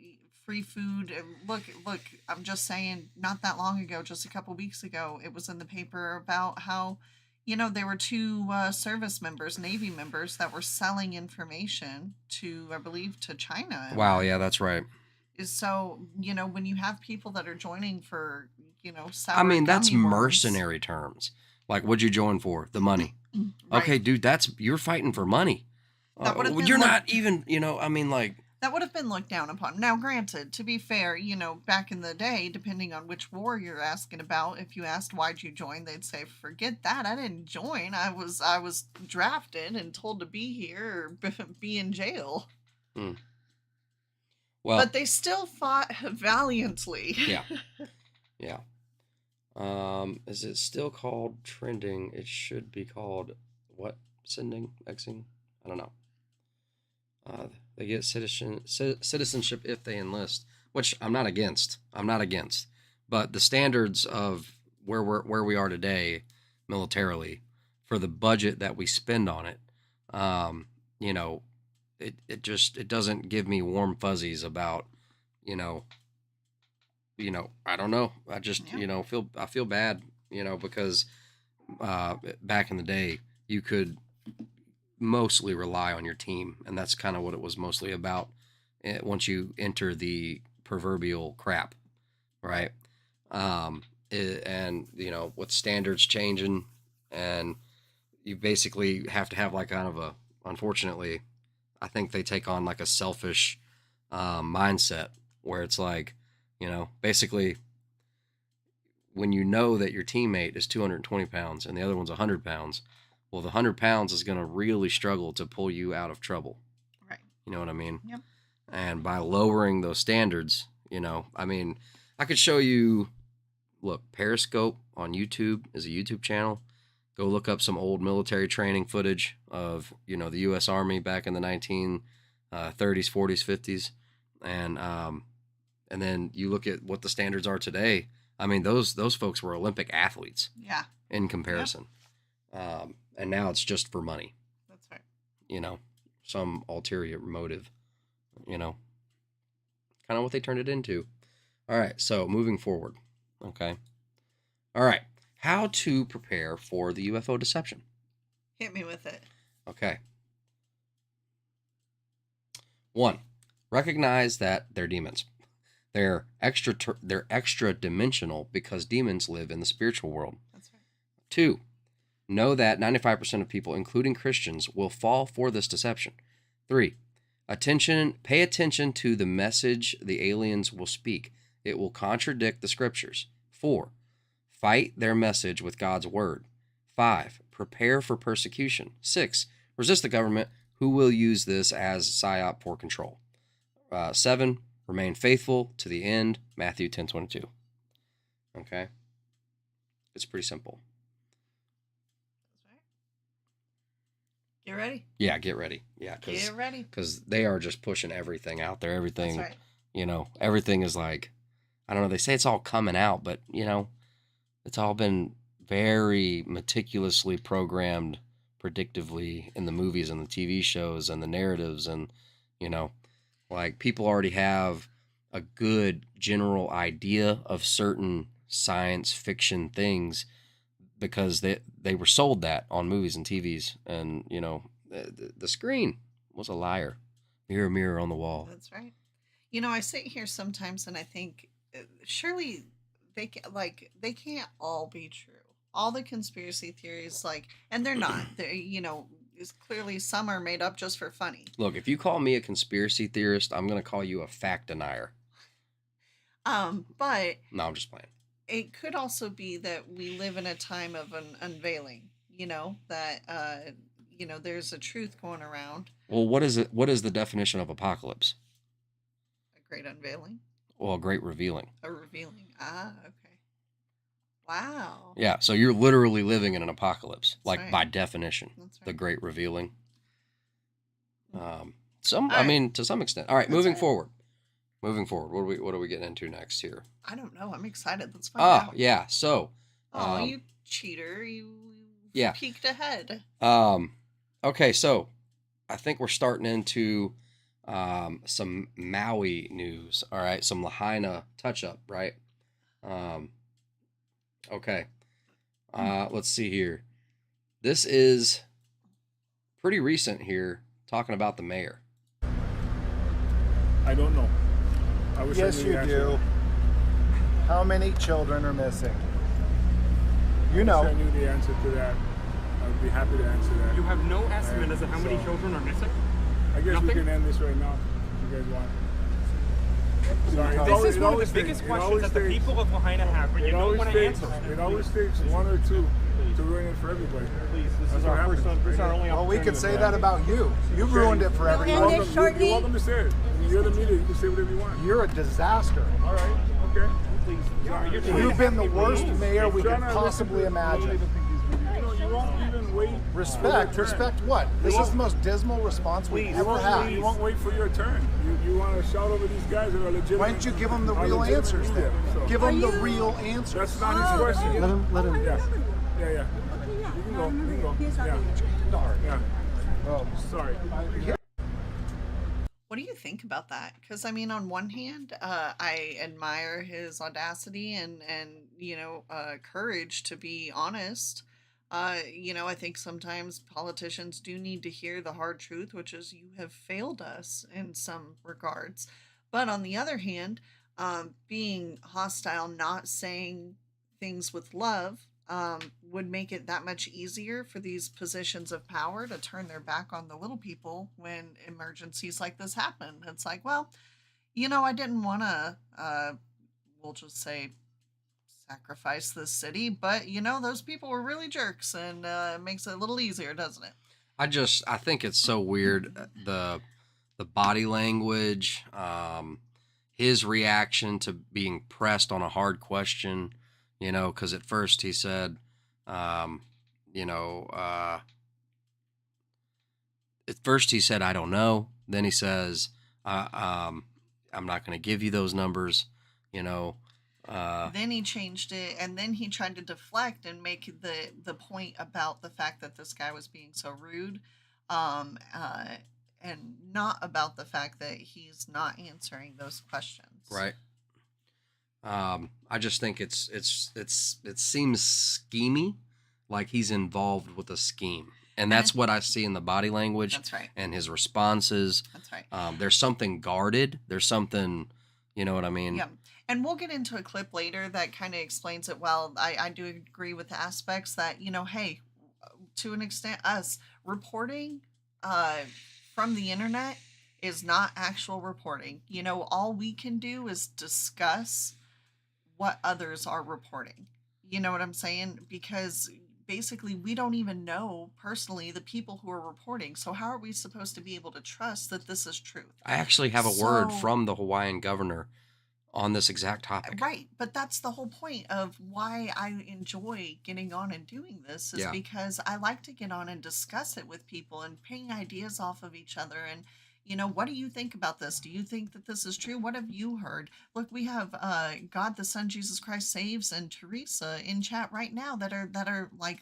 Speaker 3: free food. Look, I'm just saying, not that long ago, just a couple weeks ago, it was in the paper about how, you know, there were two service members, Navy members, that were selling information to, I believe, to China.
Speaker 5: Wow, yeah, that's right.
Speaker 3: So, you know, when you have people that are joining for, you know,
Speaker 5: I mean, that's
Speaker 3: gummy worms,
Speaker 5: mercenary terms. Like, what'd you join for? The money.
Speaker 3: Right.
Speaker 5: Okay, dude, you're fighting for money. You're not even, you know, I mean, like,
Speaker 3: that would have been looked down upon. Now, granted, to be fair, you know, back in the day, depending on which war you're asking about, if you asked why'd you join, they'd say, forget that. I didn't join. I was drafted and told to be here or be in jail.
Speaker 5: Hmm. Well,
Speaker 3: but they still fought valiantly.
Speaker 5: Yeah. Yeah. Is it still called trending? It should be called what? Sending? Xing? I don't know. They get citizenship if they enlist, which I'm not against. But the standards of where we are today, militarily, for the budget that we spend on it, you know, it doesn't give me warm fuzzies about, I don't know. I just, I feel bad, because back in the day you could mostly rely on your team, and that's kind of what it was mostly about. Once you enter the proverbial crap, right? And with standards changing, and you basically have to have like kind of unfortunately, I think they take on like a selfish mindset where it's like, basically when you know that your teammate is 220 pounds and the other one's 100 pounds, well, the 100 pounds is going to really struggle to pull you out of trouble.
Speaker 3: Right.
Speaker 5: You know what I mean?
Speaker 3: Yep.
Speaker 5: And by lowering those standards, I could show you, look, Periscope on YouTube is a YouTube channel. Go look up some old military training footage of, the U.S. Army back in the 1930s, 40s, 50s. And then you look at what the standards are today. I mean, those folks were Olympic athletes.
Speaker 3: Yeah.
Speaker 5: In comparison. Yep. And now it's just for money.
Speaker 3: That's right.
Speaker 5: Some ulterior motive, kind of what they turned it into. All right. So moving forward. Okay. All right. How to prepare for the UFO deception.
Speaker 3: Hit me with it.
Speaker 5: Okay. 1, recognize that they're demons. They're extra dimensional because demons live in the spiritual world.
Speaker 3: That's right.
Speaker 5: 2, know that 95% of people, including Christians, will fall for this deception. 3, pay attention to the message the aliens will speak. It will contradict the scriptures. 4, fight their message with God's word. 5, prepare for persecution. 6, resist the government who will use this as psyop for control. 7, remain faithful to the end. Matthew 10:22. Okay? It's pretty simple.
Speaker 3: That's right. Get ready.
Speaker 5: Yeah, get ready. Yeah,
Speaker 3: get ready.
Speaker 5: Because they are just pushing everything out there. Everything,
Speaker 3: That's right.
Speaker 5: Everything is like, I don't know, they say it's all coming out, but, it's all been very meticulously programmed predictively in the movies and the TV shows and the narratives. And, like people already have a good general idea of certain science fiction things because they were sold that on movies and TVs. And, the screen was a liar. Mirror, mirror on the wall.
Speaker 3: That's right. I sit here sometimes and I think surely they can't all be true. All the conspiracy theories, and they're not. Is clearly some are made up just for funny.
Speaker 5: Look, if you call me a conspiracy theorist, I'm going to call you a fact denier.
Speaker 3: But
Speaker 5: no, I'm just playing.
Speaker 3: It could also be that we live in a time of an unveiling. That there's a truth going around.
Speaker 5: Well, what is it? What is the definition of apocalypse?
Speaker 3: A great unveiling.
Speaker 5: Well, a great revealing.
Speaker 3: A revealing. Ah, okay. Wow.
Speaker 5: Yeah, so you're literally living in an apocalypse,
Speaker 3: That's right.
Speaker 5: by definition.
Speaker 3: That's right.
Speaker 5: The great revealing. To some extent. All right, moving forward. Moving forward. What are we getting into next here?
Speaker 3: I don't know. I'm excited. Let's find out.
Speaker 5: Yeah. So.
Speaker 3: You cheater! You peeked ahead.
Speaker 5: Okay, so I think we're starting into some Maui news. All right, some Lahaina touch up, right? Okay. Let's see here. This is pretty recent here, talking about the mayor.
Speaker 16: I don't know. I wish
Speaker 17: yes,
Speaker 16: I knew
Speaker 17: you
Speaker 16: the
Speaker 17: do.
Speaker 16: answer.
Speaker 17: How many children are missing?
Speaker 16: I wish I knew the answer to that. I would be happy to answer that.
Speaker 18: You have no estimate as to how many children are missing?
Speaker 16: I guess
Speaker 18: Nothing?
Speaker 16: we can end this right now if you guys want. Sorry,
Speaker 18: This is one of the biggest questions that the people of Lahaina have, but you don't want to answer.
Speaker 16: It always takes one or two to ruin it for everybody.
Speaker 18: Please, this
Speaker 16: That's
Speaker 18: is
Speaker 16: what
Speaker 18: our first
Speaker 16: happens.
Speaker 18: this is our only
Speaker 17: Well, we
Speaker 18: opportunity.
Speaker 17: could say that about you. You ruined it for everyone.
Speaker 16: You're welcome to say it. You're the media. You can say whatever you want.
Speaker 17: You're a disaster.
Speaker 16: All right. Okay.
Speaker 18: Please.
Speaker 17: You've been the worst mayor we could possibly imagine.
Speaker 16: You won't even wait.
Speaker 17: Respect? Respect what? This is the most dismal response we've ever had.
Speaker 16: You won't wait for your turn. You want to shout over these guys that are legitimate.
Speaker 17: Why don't you give them the real answers then? Give them the real answers.
Speaker 16: That's not his question.
Speaker 17: Let him.
Speaker 16: Yeah. You can go. Yeah. Oh, sorry.
Speaker 3: What do you think about that? Because I mean, on one hand, I admire his audacity and courage to be honest. I think sometimes politicians do need to hear the hard truth, which is you have failed us in some regards. But on the other hand, being hostile, not saying things with love, would make it that much easier for these positions of power to turn their back on the little people when emergencies like this happen. It's like, well, I didn't want to, we'll just say, sacrifice this city, but those people were really jerks, and it makes it a little easier, doesn't it?
Speaker 5: I think it's so weird, the body language, his reaction to being pressed on a hard question, because at first he said, I don't know. Then he says, I'm not going to give you those numbers,
Speaker 3: Then he changed it, and then he tried to deflect and make the point about the fact that this guy was being so rude, and not about the fact that he's not answering those questions.
Speaker 5: Right. I just think it seems schemy, like he's involved with a scheme. And that's what I see in the body language.
Speaker 3: That's right.
Speaker 5: And his responses.
Speaker 3: That's right.
Speaker 5: There's something guarded. There's something, you know what I mean?
Speaker 3: Yeah. And we'll get into a clip later that kind of explains it well. I do agree with the aspects that, hey, to an extent, us reporting from the internet is not actual reporting. All we can do is discuss what others are reporting. You know what I'm saying? Because basically we don't even know personally the people who are reporting. So how are we supposed to be able to trust that this is truth?
Speaker 5: I actually have a word from the Hawaiian governor on this exact topic.
Speaker 3: Right. But that's the whole point of why I enjoy getting on and doing this is because I like to get on and discuss it with people and ping ideas off of each other. And, what do you think about this? Do you think that this is true? What have you heard? Look, we have God, the Son, Jesus Christ Saves, and Teresa in chat right now that are like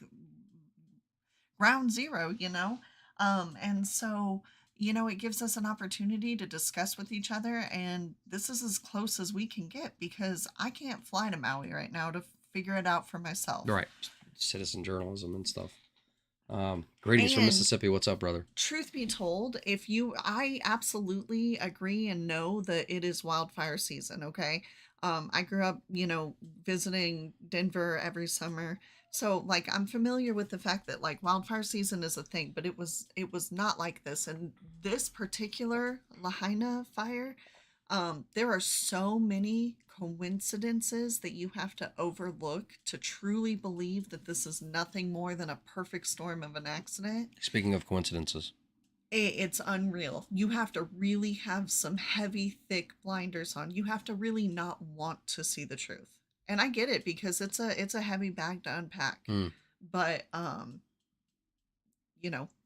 Speaker 3: ground zero, and so it gives us an opportunity to discuss with each other, and this is as close as we can get because I can't fly to Maui right now to figure it out for myself.
Speaker 5: Right. Citizen journalism and stuff. Greetings from Mississippi. What's up, brother?
Speaker 3: Truth be told, I absolutely agree and know that it is wildfire season, okay? I grew up, visiting Denver every summer. So I'm familiar with the fact that wildfire season is a thing, but it was not like this. And this particular Lahaina fire, there are so many coincidences that you have to overlook to truly believe that this is nothing more than a perfect storm of an accident.
Speaker 5: Speaking of coincidences,
Speaker 3: it's unreal. You have to really have some heavy, thick blinders on. You have to really not want to see the truth. And I get it because it's a heavy bag to unpack. But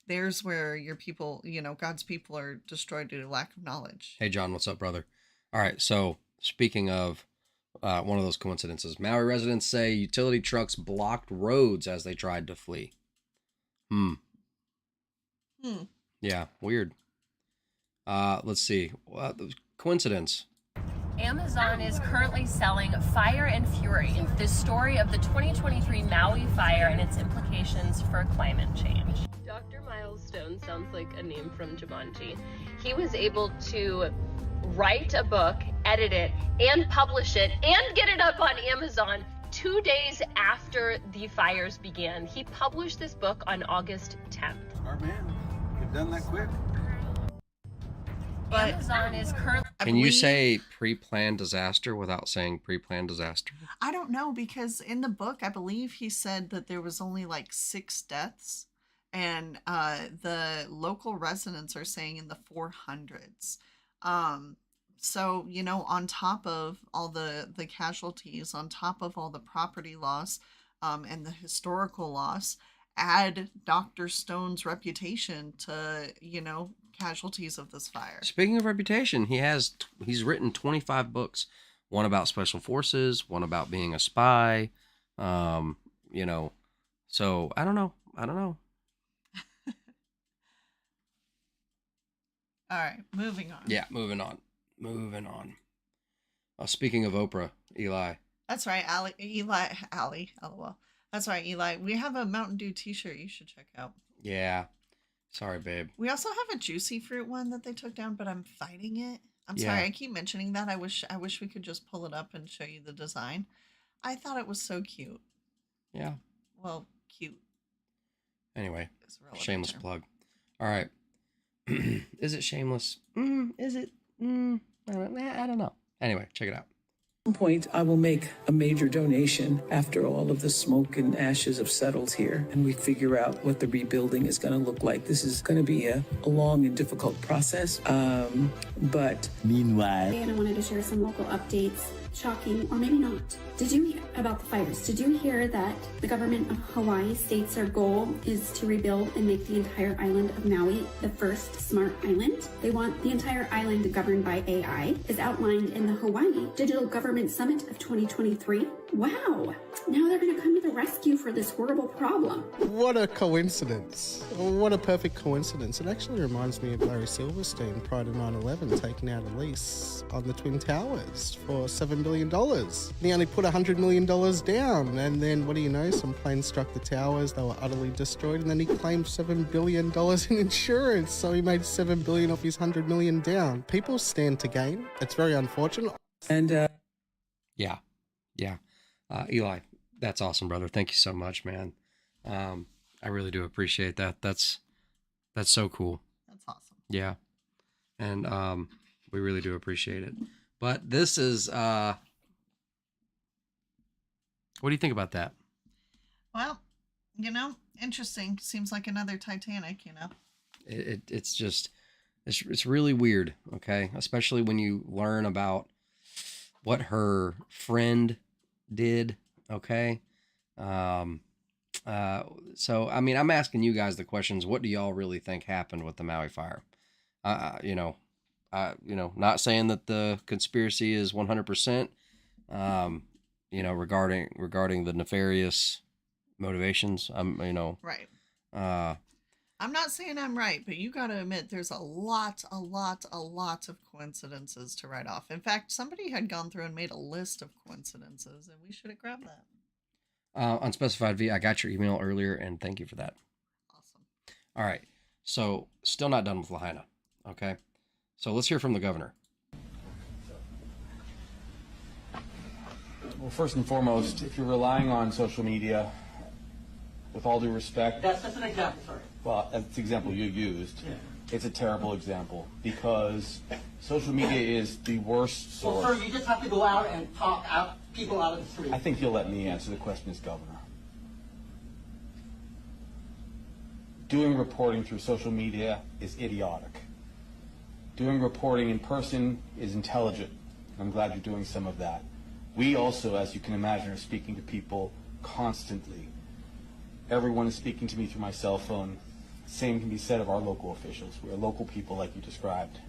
Speaker 3: there's where your people, God's people are destroyed due to lack of knowledge.
Speaker 5: Hey John, what's up, brother? All right, so speaking of one of those coincidences, Maui residents say utility trucks blocked roads as they tried to flee. Yeah, weird. Let's see. Coincidence.
Speaker 19: Amazon is currently selling Fire and Fury, the story of the 2023 Maui fire and its implications for climate change. Dr. Milestone sounds like a name from Jumanji. He was able to write a book, edit it, and publish it, and get it up on Amazon 2 days after the fires began. He published this book on August 10th.
Speaker 20: Smart man. You've done that quick.
Speaker 3: But
Speaker 19: Amazon is currently...
Speaker 5: Can you say pre-planned disaster without saying pre-planned disaster?
Speaker 3: I don't know, because in the book, I believe he said that there was only 6 deaths, and the local residents are saying in the 400s. So, on top of all the casualties, on top of all the property loss, and the historical loss, add Dr. Stone's reputation to, casualties of this fire.
Speaker 5: Speaking of reputation, he's written 25 books, one about special forces, one about being a spy, so I don't know.
Speaker 3: All right, moving on.
Speaker 5: Yeah, moving on. Speaking of Oprah, Eli.
Speaker 3: That's right, Allie, LOL. That's right, Eli. We have a Mountain Dew t-shirt you should check out.
Speaker 5: Yeah. Sorry, babe.
Speaker 3: We also have a Juicy Fruit one that they took down, but I'm fighting it. I'm sorry, I keep mentioning that. I wish we could just pull it up and show you the design. I thought it was so cute.
Speaker 5: Yeah.
Speaker 3: Well, cute.
Speaker 5: Anyway, shameless plug. All right. Is it shameless? Is it? I don't know. Anyway, check it out.
Speaker 21: At some point, I will make a major donation after all of the smoke and ashes have settled here, and we figure out what the rebuilding is going to look like. This is going to be a long and difficult process, but meanwhile...
Speaker 22: And I wanted to share some local updates, shocking or maybe not. Did you hear about the fires? Did you hear that the government of Hawaii states their goal is to rebuild and make the entire island of Maui the first smart island? They want the entire island governed by AI, as outlined in the Hawaii Digital Government Summit of 2023. Wow! Now they're going to come to the rescue for this horrible problem.
Speaker 13: What a coincidence. What a perfect coincidence. It actually reminds me of Larry Silverstein prior to 9/11 taking out a lease on the Twin Towers for $7 billion. He only put $100 million down, and then what do you know, some planes struck the towers, they were utterly destroyed, and then he claimed $7 billion in insurance, so he made $7 billion off his $100 million down. People stand to gain. It's very unfortunate.
Speaker 21: And
Speaker 5: yeah. Eli, that's awesome, brother. Thank you so much, man. I really do appreciate that. That's so cool.
Speaker 3: That's awesome.
Speaker 5: Yeah. And we really do appreciate it. But this is what do you think about that?
Speaker 3: Well, interesting. Seems like another Titanic,
Speaker 5: It's just it's really weird, okay? Especially when you learn about what her friend did, okay? So I mean, I'm asking you guys the questions. What do y'all really think happened with the Maui fire? Not saying that the conspiracy is 100%, regarding the nefarious motivations.
Speaker 3: Right. I'm not saying I'm right, but you got to admit there's a lot of coincidences to write off. In fact, somebody had gone through and made a list of coincidences, and we should have grabbed that.
Speaker 5: Unspecified V, I got your email earlier, and thank you for that.
Speaker 3: Awesome.
Speaker 5: All right. So, still not done with Lahaina. Okay. So, let's hear from the governor.
Speaker 23: Well, first and foremost, if you're relying on social media, with all due respect...
Speaker 15: That's an example, sorry.
Speaker 23: Well, that's the example you used.
Speaker 15: Yeah.
Speaker 23: It's a terrible example because social media is the worst source.
Speaker 15: Well, sir, you just have to go out and talk people out of the street.
Speaker 23: I think you'll let me answer the question as governor. Doing reporting through social media is idiotic. Doing reporting in person is intelligent. I'm glad you're doing some of that. We also, as you can imagine, are speaking to people constantly. Everyone is speaking to me through my cell phone. Same can be said of our local officials. We're local people like you described.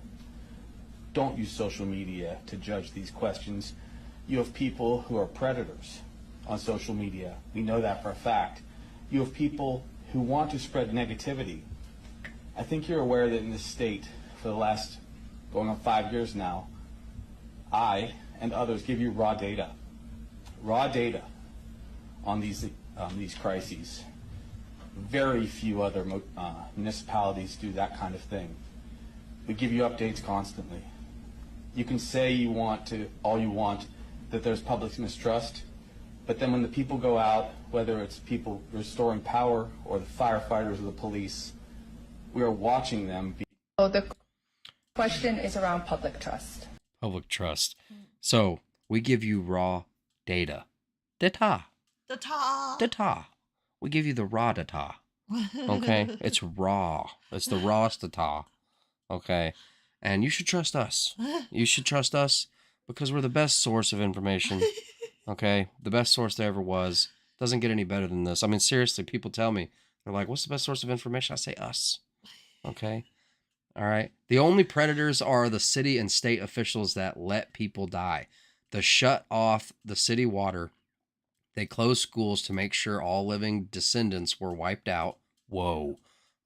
Speaker 23: Don't use social media to judge these questions. You have people who are predators on social media. We know that for a fact. You have people who want to spread negativity. I think you're aware that in this state, for the last going on 5 years now, I and others give you raw data on these crises. Very few other municipalities do that kind of thing. We give you updates constantly. You can say you want all you want, that there's public mistrust, but then when the people go out, whether it's people restoring power or the firefighters or the police, we are watching them.
Speaker 24: The question is around public trust.
Speaker 5: Public trust. So we give you raw data. Data. We give you the raw data. Okay? It's raw. It's the rawest data. Okay? And you should trust us. You should trust us because we're the best source of information. Okay? The best source there ever was. Doesn't get any better than this. I mean, seriously, people tell me, they're like, what's the best source of information? I say us. Okay? All right? The only predators are the city and state officials that let people die. They shut off the city water. They closed schools to make sure all living descendants were wiped out. Whoa.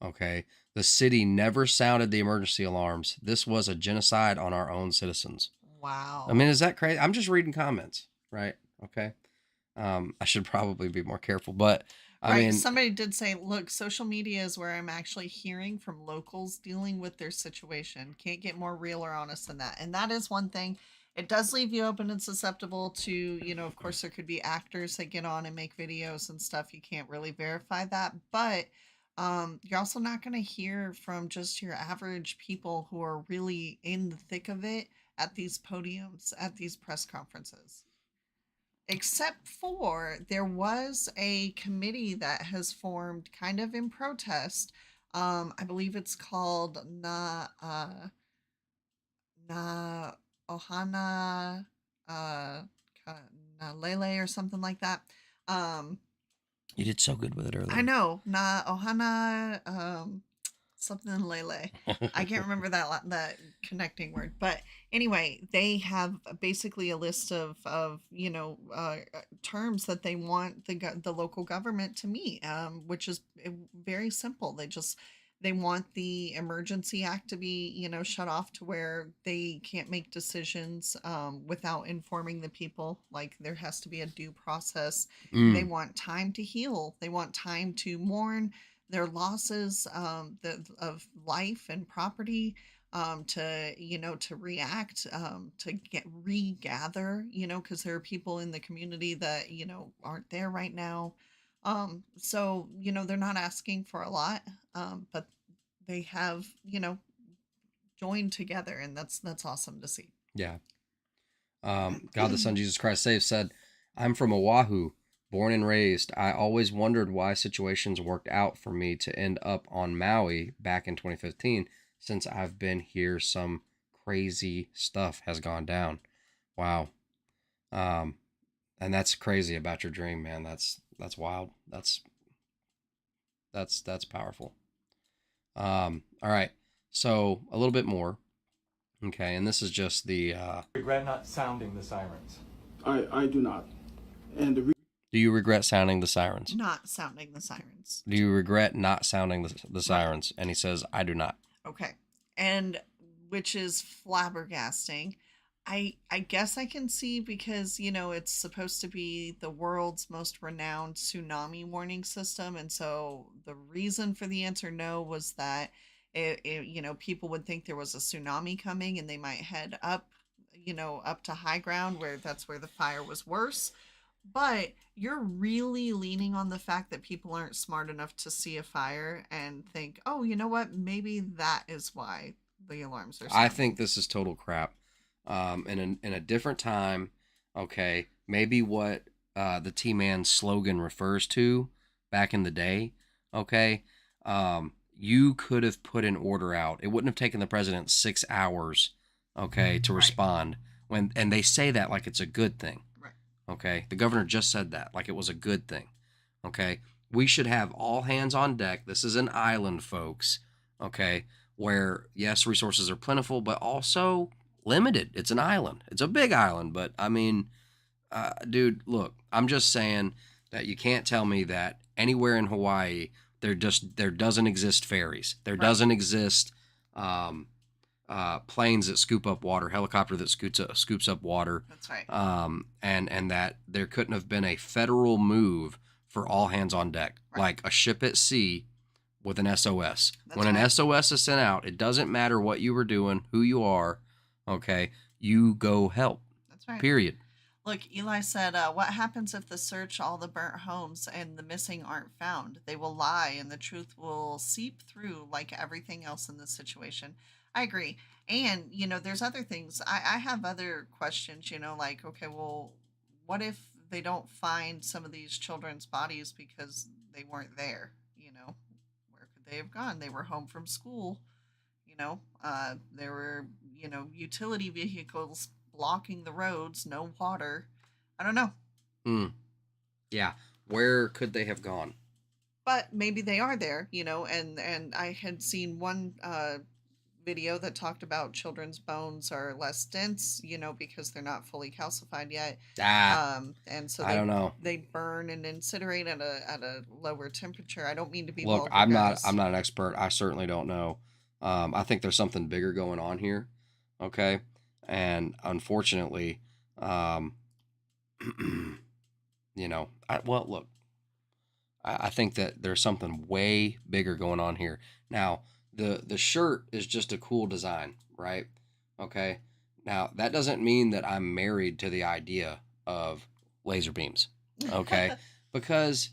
Speaker 5: Okay. The city never sounded the emergency alarms. This was a genocide on our own citizens.
Speaker 3: Wow.
Speaker 5: I mean, is that crazy? I'm just reading comments, right? Okay. I should probably be more careful, but I mean,
Speaker 3: somebody did say, look, social media is where I'm actually hearing from locals dealing with their situation. Can't get more real or honest than that. And that is one thing. It does leave you open and susceptible to, you know, of course, there could be actors that get on and make videos and stuff. You can't really verify that. But you're also not going to hear from just your average people who are really in the thick of it at these podiums, at these press conferences. Except for there was a committee that has formed kind of in protest. I believe it's called Na Ohana Na Lele or something like that.
Speaker 5: you did so good with it earlier.
Speaker 3: I know. Na Ohana something Lele. I can't remember that connecting word, but anyway, they have basically a list of you know terms that they want the local government to meet, which is very simple. They want the emergency act to be, you know, shut off to where they can't make decisions without informing the people. Like there has to be a due process. They want time to heal. They want time to mourn their losses of life and property, to, you know, to react, to regather, you know, because there are people in the community that, you know, aren't there right now. So, you know, they're not asking for a lot, but they have, you know, joined together, and that's awesome to see.
Speaker 5: Yeah. God the Son, Jesus Christ Saves said, I'm from Oahu, born and raised. I always wondered why situations worked out for me to end up on Maui back in 2015. Since I've been here, some crazy stuff has gone down. Wow. And that's crazy about your dream, man. That's wild. That's powerful. All right. So a little bit more. Okay. And this is just the,
Speaker 1: regret not sounding the sirens.
Speaker 2: I do not. And
Speaker 5: do you regret sounding the sirens?
Speaker 3: Not sounding the sirens.
Speaker 5: Do you regret not sounding the sirens? And he says, I do not.
Speaker 3: Okay. And which is flabbergasting. I guess I can see because, you know, it's supposed to be the world's most renowned tsunami warning system. And so the reason for the answer no was that, you know, people would think there was a tsunami coming and they might head up, you know, up to high ground where that's where the fire was worse. But you're really leaning on the fact that people aren't smart enough to see a fire and think, oh, you know what? Maybe that is why the alarms are sounding.
Speaker 5: I think this is total crap. In a different time, okay, maybe what the T-Man slogan refers to back in the day, okay, you could have put an order out. It wouldn't have taken the president 6 hours, okay, to respond. And they say that like it's a good thing. Okay, the governor just said that like it was a good thing. Okay, we should have all hands on deck. This is an island, folks. Okay, where yes, resources are plentiful, but also limited. It's an island. It's a big island, but I mean, dude, look, I'm just saying that you can't tell me that anywhere in Hawaii there doesn't exist ferries. There doesn't exist planes that scoop up water, helicopter that scoops up water.
Speaker 3: That's right.
Speaker 5: And that there couldn't have been a federal move for all hands on deck, like a ship at sea with an SOS. When an SOS is sent out, it doesn't matter what you were doing, who you are, okay, you go help.
Speaker 3: That's right.
Speaker 5: Period.
Speaker 3: Look, Eli said, what happens if they search all the burnt homes and the missing aren't found? They will lie and the truth will seep through like everything else in this situation. I agree. And, you know, there's other things. I have other questions, you know, like, okay, well, what if they don't find some of these children's bodies because they weren't there? You know, where could they have gone? They were home from school, you know, there were, you know, utility vehicles blocking the roads, no water. I don't know.
Speaker 5: Yeah. Where could they have gone?
Speaker 3: But maybe they are there, you know, and I had seen one video that talked about children's bones are less dense, you know, because they're not fully calcified yet. And so
Speaker 5: I don't know.
Speaker 3: They burn and incinerate at a lower temperature. I don't mean to be
Speaker 5: Look,
Speaker 3: vulgar,
Speaker 5: I'm
Speaker 3: guys.
Speaker 5: not an expert. I certainly don't know. I think there's something bigger going on here. Okay. And unfortunately, you know, look, I think that there's something way bigger going on here. Now, the shirt is just a cool design, right? Okay. Now, that doesn't mean that I'm married to the idea of laser beams. Okay. Because,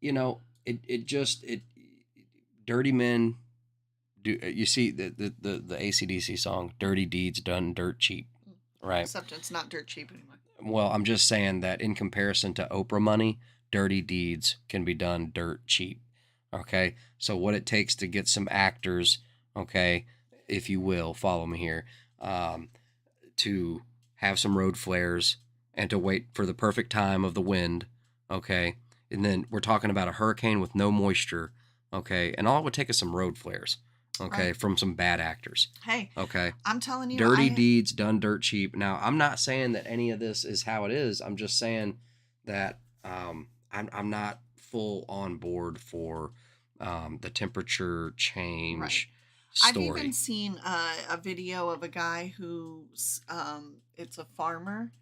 Speaker 5: you know, it dirty men do, you see the AC/DC song, Dirty Deeds Done Dirt Cheap, right?
Speaker 3: Except it's not dirt cheap anymore.
Speaker 5: Well, I'm just saying that in comparison to Oprah money, dirty deeds can be done dirt cheap. Okay. So what it takes to get some actors, okay, if you will, follow me here, to have some road flares and to wait for the perfect time of the wind. Okay. And then we're talking about a hurricane with no moisture. Okay. And all it would take is some road flares. Okay.
Speaker 3: Right.
Speaker 5: From some bad actors.
Speaker 3: Hey,
Speaker 5: okay.
Speaker 3: I'm telling you,
Speaker 5: Dirty deeds done dirt cheap. Now, I'm not saying that any of this is how it is. I'm just saying that I'm not full on board for the temperature change story.
Speaker 3: I've even seen a video of a guy who's it's a farmer,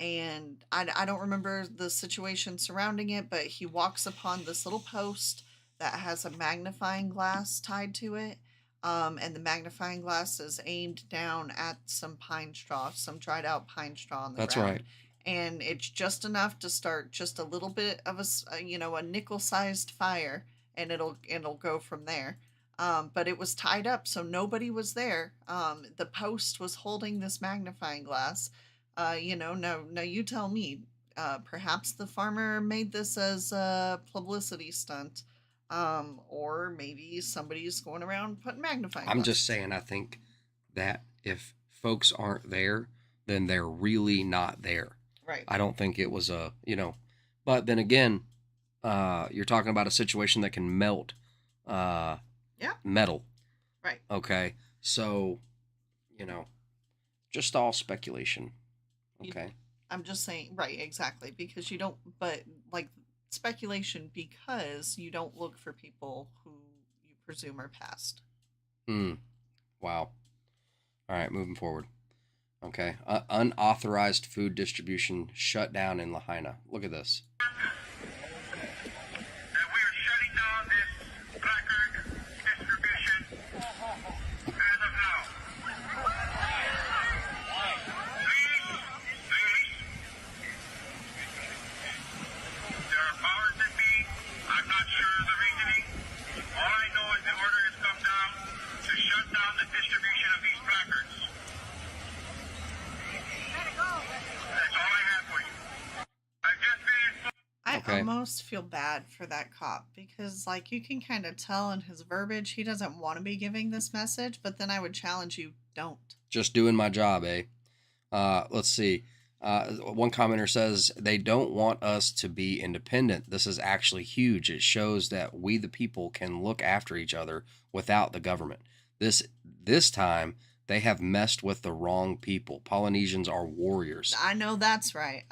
Speaker 3: and I don't remember the situation surrounding it, but he walks upon this little post that has a magnifying glass tied to it. And the magnifying glass is aimed down at some pine straw, some dried out pine straw on the
Speaker 5: That's
Speaker 3: ground.
Speaker 5: right.
Speaker 3: And it's just enough to start just a little bit of a nickel-sized fire, and it'll go from there. But it was tied up, so nobody was there. The post was holding this magnifying glass. Now you tell me. Perhaps the farmer made this as a publicity stunt. Or maybe somebody's going around putting magnifying glass.
Speaker 5: I'm just saying, I think that if folks aren't there, then they're really not there.
Speaker 3: Right.
Speaker 5: I don't think it was but then again, you're talking about a situation that can melt metal.
Speaker 3: Right.
Speaker 5: Okay. So, just all speculation. Okay.
Speaker 3: I'm just saying, right, exactly. Because you don't, but like speculation, because you don't look for people who you presume are passed.
Speaker 5: Wow. All right, moving forward. Okay. Unauthorized food distribution shut down in Lahaina. Look at this.
Speaker 3: I almost feel bad for that cop because, like, you can kind of tell in his verbiage he doesn't want to be giving this message, but then I would challenge you, don't.
Speaker 5: Just doing my job, eh? Let's see. One commenter says, they don't want us to be independent. This is actually huge. It shows that we, the people, can look after each other without the government. This time, they have messed with the wrong people. Polynesians are warriors.
Speaker 3: I know that's right.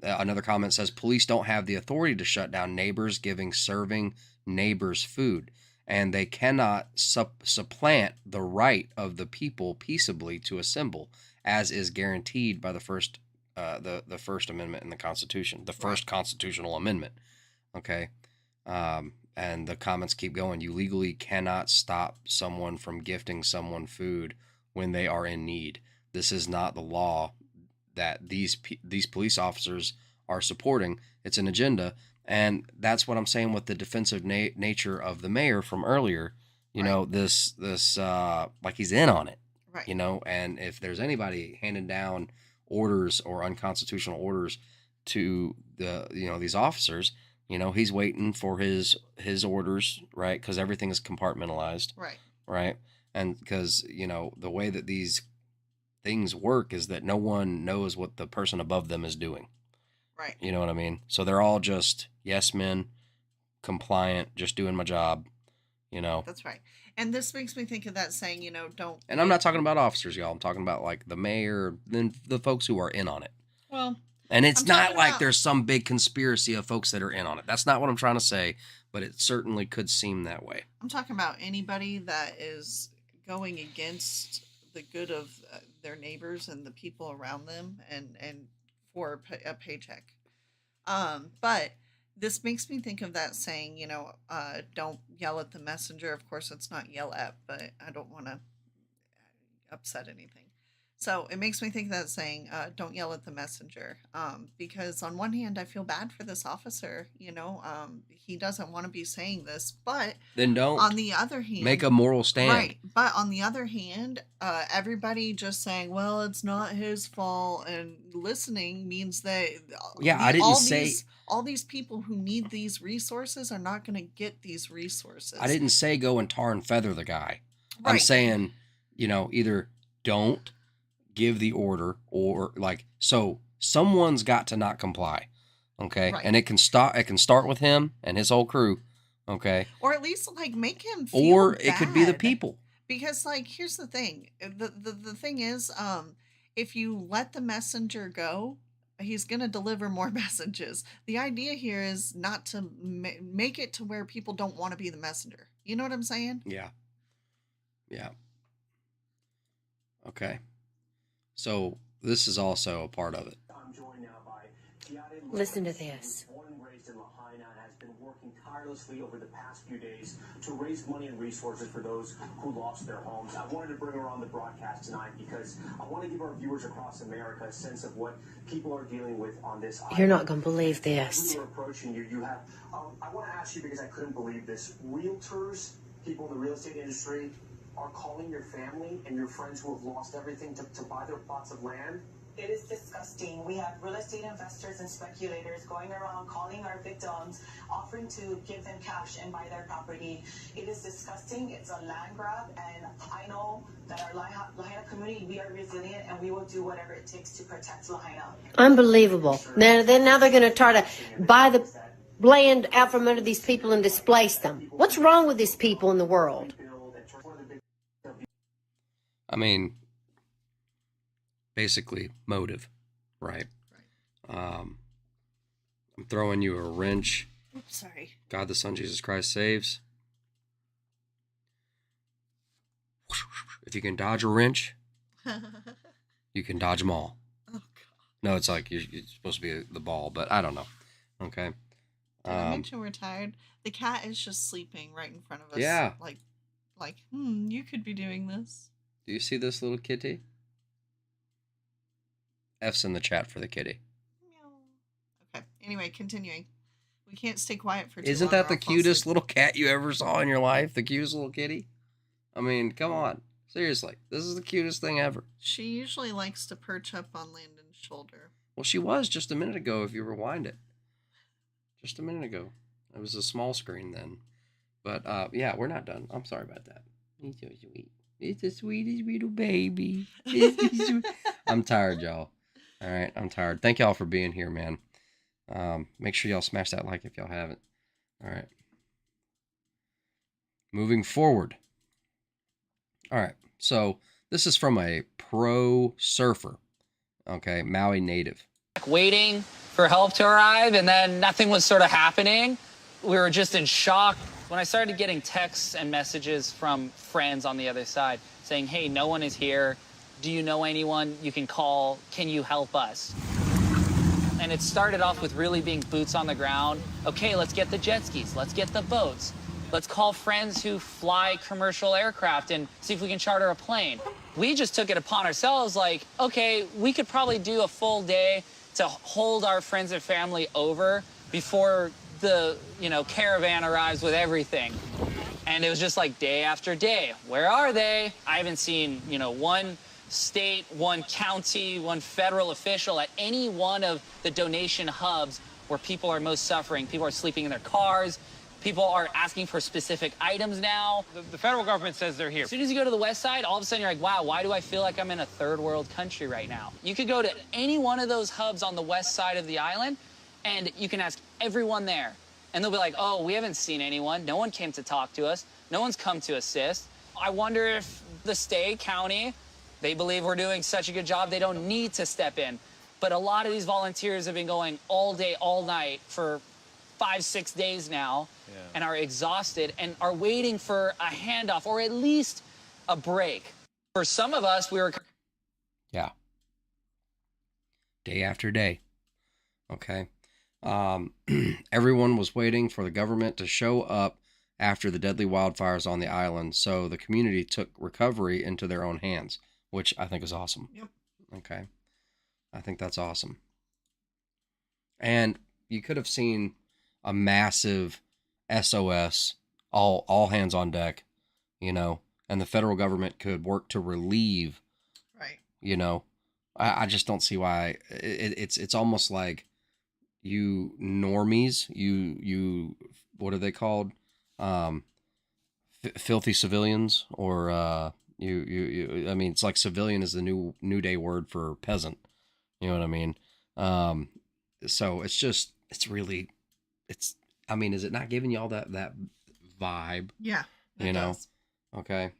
Speaker 5: Another comment says, police don't have the authority to shut down neighbors serving neighbors food, and they cannot supplant the right of the people peaceably to assemble, as is guaranteed by the First Amendment in the Constitution, the first constitutional amendment. Okay. And the comments keep going. You legally cannot stop someone from gifting someone food when they are in need. This is not the law that these police officers are supporting. It's an agenda, and that's what I'm saying with the defensive nature of the mayor from earlier. You know, this like he's in on it.
Speaker 3: Right.
Speaker 5: And if there's anybody handing down orders or unconstitutional orders to these officers, he's waiting for his orders, right? Because everything is compartmentalized.
Speaker 3: Right.
Speaker 5: Right. And because, the way that these things work is that no one knows what the person above them is doing.
Speaker 3: Right.
Speaker 5: You know what I mean? So they're all just yes men, compliant, just doing my job, you know.
Speaker 3: That's right. And this makes me think of that saying, don't.
Speaker 5: And I'm not talking about officers, y'all. I'm talking about like the mayor, then the folks who are in on it.
Speaker 3: Well,
Speaker 5: and it's not like there's some big conspiracy of folks that are in on it. That's not what I'm trying to say, but it certainly could seem that way.
Speaker 3: I'm talking about anybody that is going against the good of their neighbors and the people around them and for a paycheck. But this makes me think of that saying, don't yell at the messenger. Of course, it's not yell at, but I don't want to upset anything. So it makes me think of that saying, don't yell at the messenger. Because on one hand, I feel bad for this officer. He doesn't want to be saying this, but
Speaker 5: then don't.
Speaker 3: On the other hand,
Speaker 5: make a moral stand.
Speaker 3: Right. But on the other hand, everybody just saying, well, it's not his fault, and listening means that
Speaker 5: I didn't say
Speaker 3: all these people who need these resources are not going to get these resources.
Speaker 5: I didn't say go and tar and feather the guy.
Speaker 3: Right.
Speaker 5: I'm saying, either don't give the order or so someone's got to not comply. Okay. Right. And it can start with him and his whole crew. Okay.
Speaker 3: Or at least make him feel bad.
Speaker 5: It could be the people.
Speaker 3: Because here's the thing. The thing is, if you let the messenger go, he's going to deliver more messages. The idea here is not to make it to where people don't want to be the messenger. You know what I'm saying?
Speaker 5: Yeah. Yeah. Okay. So this is also a part of it.
Speaker 4: Listen to this.
Speaker 6: Born and raised in Lahaina, has been working tirelessly over the past few days to raise money and resources for those who lost their homes. I wanted to bring her on the broadcast tonight because I want to give our viewers across America a sense of what people are dealing with on this island.
Speaker 4: You're not going to believe this.
Speaker 6: We were approaching you. You have. I want to ask you because I couldn't believe this. Realtors, people in the real estate industry, are calling your family and your friends who have lost everything to buy their plots of land.
Speaker 8: It is disgusting. We have real estate investors and speculators going around calling our victims, offering to give them cash and buy their property. It is disgusting. It's a land grab, and I know that our Lahaina community, we are resilient, and we will do whatever it takes to protect Lahaina.
Speaker 4: Unbelievable. Now they're going to try to buy the land out from under these people and displace them. What's wrong with these people in the world?
Speaker 5: I mean, basically motive, right? I'm throwing you a wrench.
Speaker 3: Oops, sorry. God,
Speaker 5: the Son, Jesus Christ saves. If you can dodge a wrench, you can dodge them all. Oh, God. No, it's like you're supposed to be the ball, but I don't know. Okay.
Speaker 3: Did I mention we're tired? The cat is just sleeping right in front of us.
Speaker 5: Yeah.
Speaker 3: You could be doing this.
Speaker 5: Do you see this little kitty? F's in the chat for the kitty.
Speaker 3: Okay. Anyway, continuing. We can't stay quiet for too
Speaker 5: long. Isn't that the cutest little cat you ever saw in your life? The cutest little kitty? I mean, come on. Seriously. This is the cutest thing ever.
Speaker 3: She usually likes to perch up on Landon's shoulder.
Speaker 5: Well, she was just a minute ago if you rewind it. Just a minute ago. It was a small screen then. But, yeah, we're not done. I'm sorry about that. He's so sweet. It's the sweetest little baby. I'm tired, y'all. All right, I'm tired. Thank y'all for being here, man. Make sure y'all smash that like if y'all haven't. All right. Moving forward. All right, so this is from a pro surfer. Okay, Maui native.
Speaker 9: Waiting for help to arrive, and then nothing was sort of happening. We were just in shock. When I started getting texts and messages from friends on the other side saying, hey, no one is here. Do you know anyone you can call? Can you help us? And it started off with really being boots on the ground. Okay, let's get the jet skis. Let's get the boats. Let's call friends who fly commercial aircraft and see if we can charter a plane. We just took it upon ourselves like, okay, we could probably do a full day to hold our friends and family over before the caravan arrives with everything. And it was just like day after day. Where are they? I haven't seen, one state, one county, one federal official at any one of the donation hubs where people are most suffering. People are sleeping in their cars. People are asking for specific items now.
Speaker 18: The federal government says they're here.
Speaker 9: As soon as you go to the west side, all of a sudden you're like, wow, why do I feel like I'm in a third world country right now? You could go to any one of those hubs on the west side of the island, and you can ask everyone there. And they'll be like, oh, we haven't seen anyone. No one came to talk to us. No one's come to assist. I wonder if the state, county, they believe we're doing such a good job, they don't need to step in. But a lot of these volunteers have been going all day, all night for 5-6 days now, and are exhausted and are waiting for a handoff or at least a break. For some of us, we were...
Speaker 5: Yeah. Day after day. Okay. Everyone was waiting for the government to show up after the deadly wildfires on the island, so the community took recovery into their own hands, which I think is awesome.
Speaker 3: Yep.
Speaker 5: Okay. I think that's awesome. And you could have seen a massive SOS, all hands on deck, you know, and the federal government could work to relieve,
Speaker 3: right?
Speaker 5: You know, I just don't see why. It's almost like you normies, you what are they called? Filthy civilians, or you I mean, it's like civilian is the new day word for peasant. You know what I mean? So I mean, is it not giving you all that vibe?
Speaker 3: Yeah.
Speaker 5: You know? Does. Okay.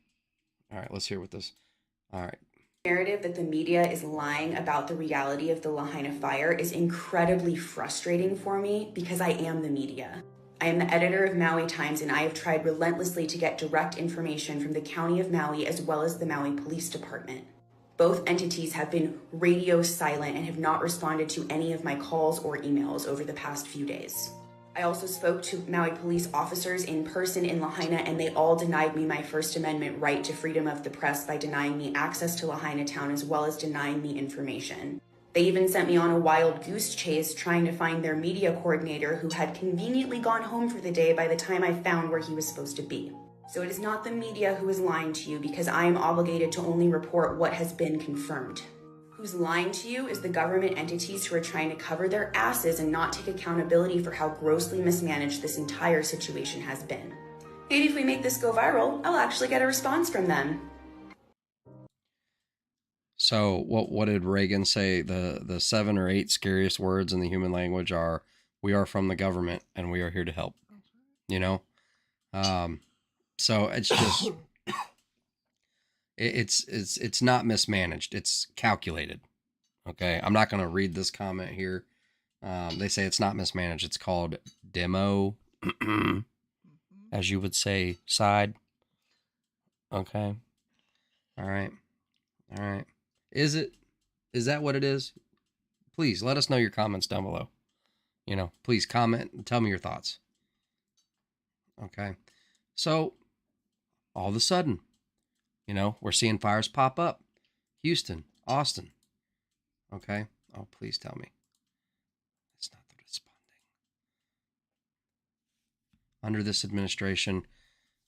Speaker 5: All right, let's hear what this. All right.
Speaker 7: Narrative that the media is lying about the reality of the Lahaina fire is incredibly frustrating for me because I am the media. I am the editor of Maui Times, and I have tried relentlessly to get direct information from the County of Maui as well as the Maui Police Department. Both entities have been radio silent and have not responded to any of my calls or emails over the past few days. I also spoke to Maui police officers in person in Lahaina, and they all denied me my First Amendment right to freedom of the press by denying me access to Lahaina town as well as denying me information. They even sent me on a wild goose chase trying to find their media coordinator, who had conveniently gone home for the day by the time I found where he was supposed to be. So it is not the media who is lying to you, because I am obligated to only report what has been confirmed. Who's lying to you is the government entities who are trying to cover their asses and not take accountability for how grossly mismanaged this entire situation has been. Maybe if we make this go viral, I'll actually get a response from them.
Speaker 5: So what did Reagan say? The 7 or 8 scariest words in the human language are, "We are from the government and we are here to help." You know? So it's just it's not mismanaged. It's calculated. Okay. I'm not going to read this comment here. They say it's not mismanaged. It's called demo, as you would say, side. Okay. All right. All right. Is that what it is? Please let us know your comments down below. You know, please comment and tell me your thoughts. Okay. So all of a sudden, you know, we're seeing fires pop up. Houston, Austin. Okay. Oh, please tell me. It's not the responding. Under this administration,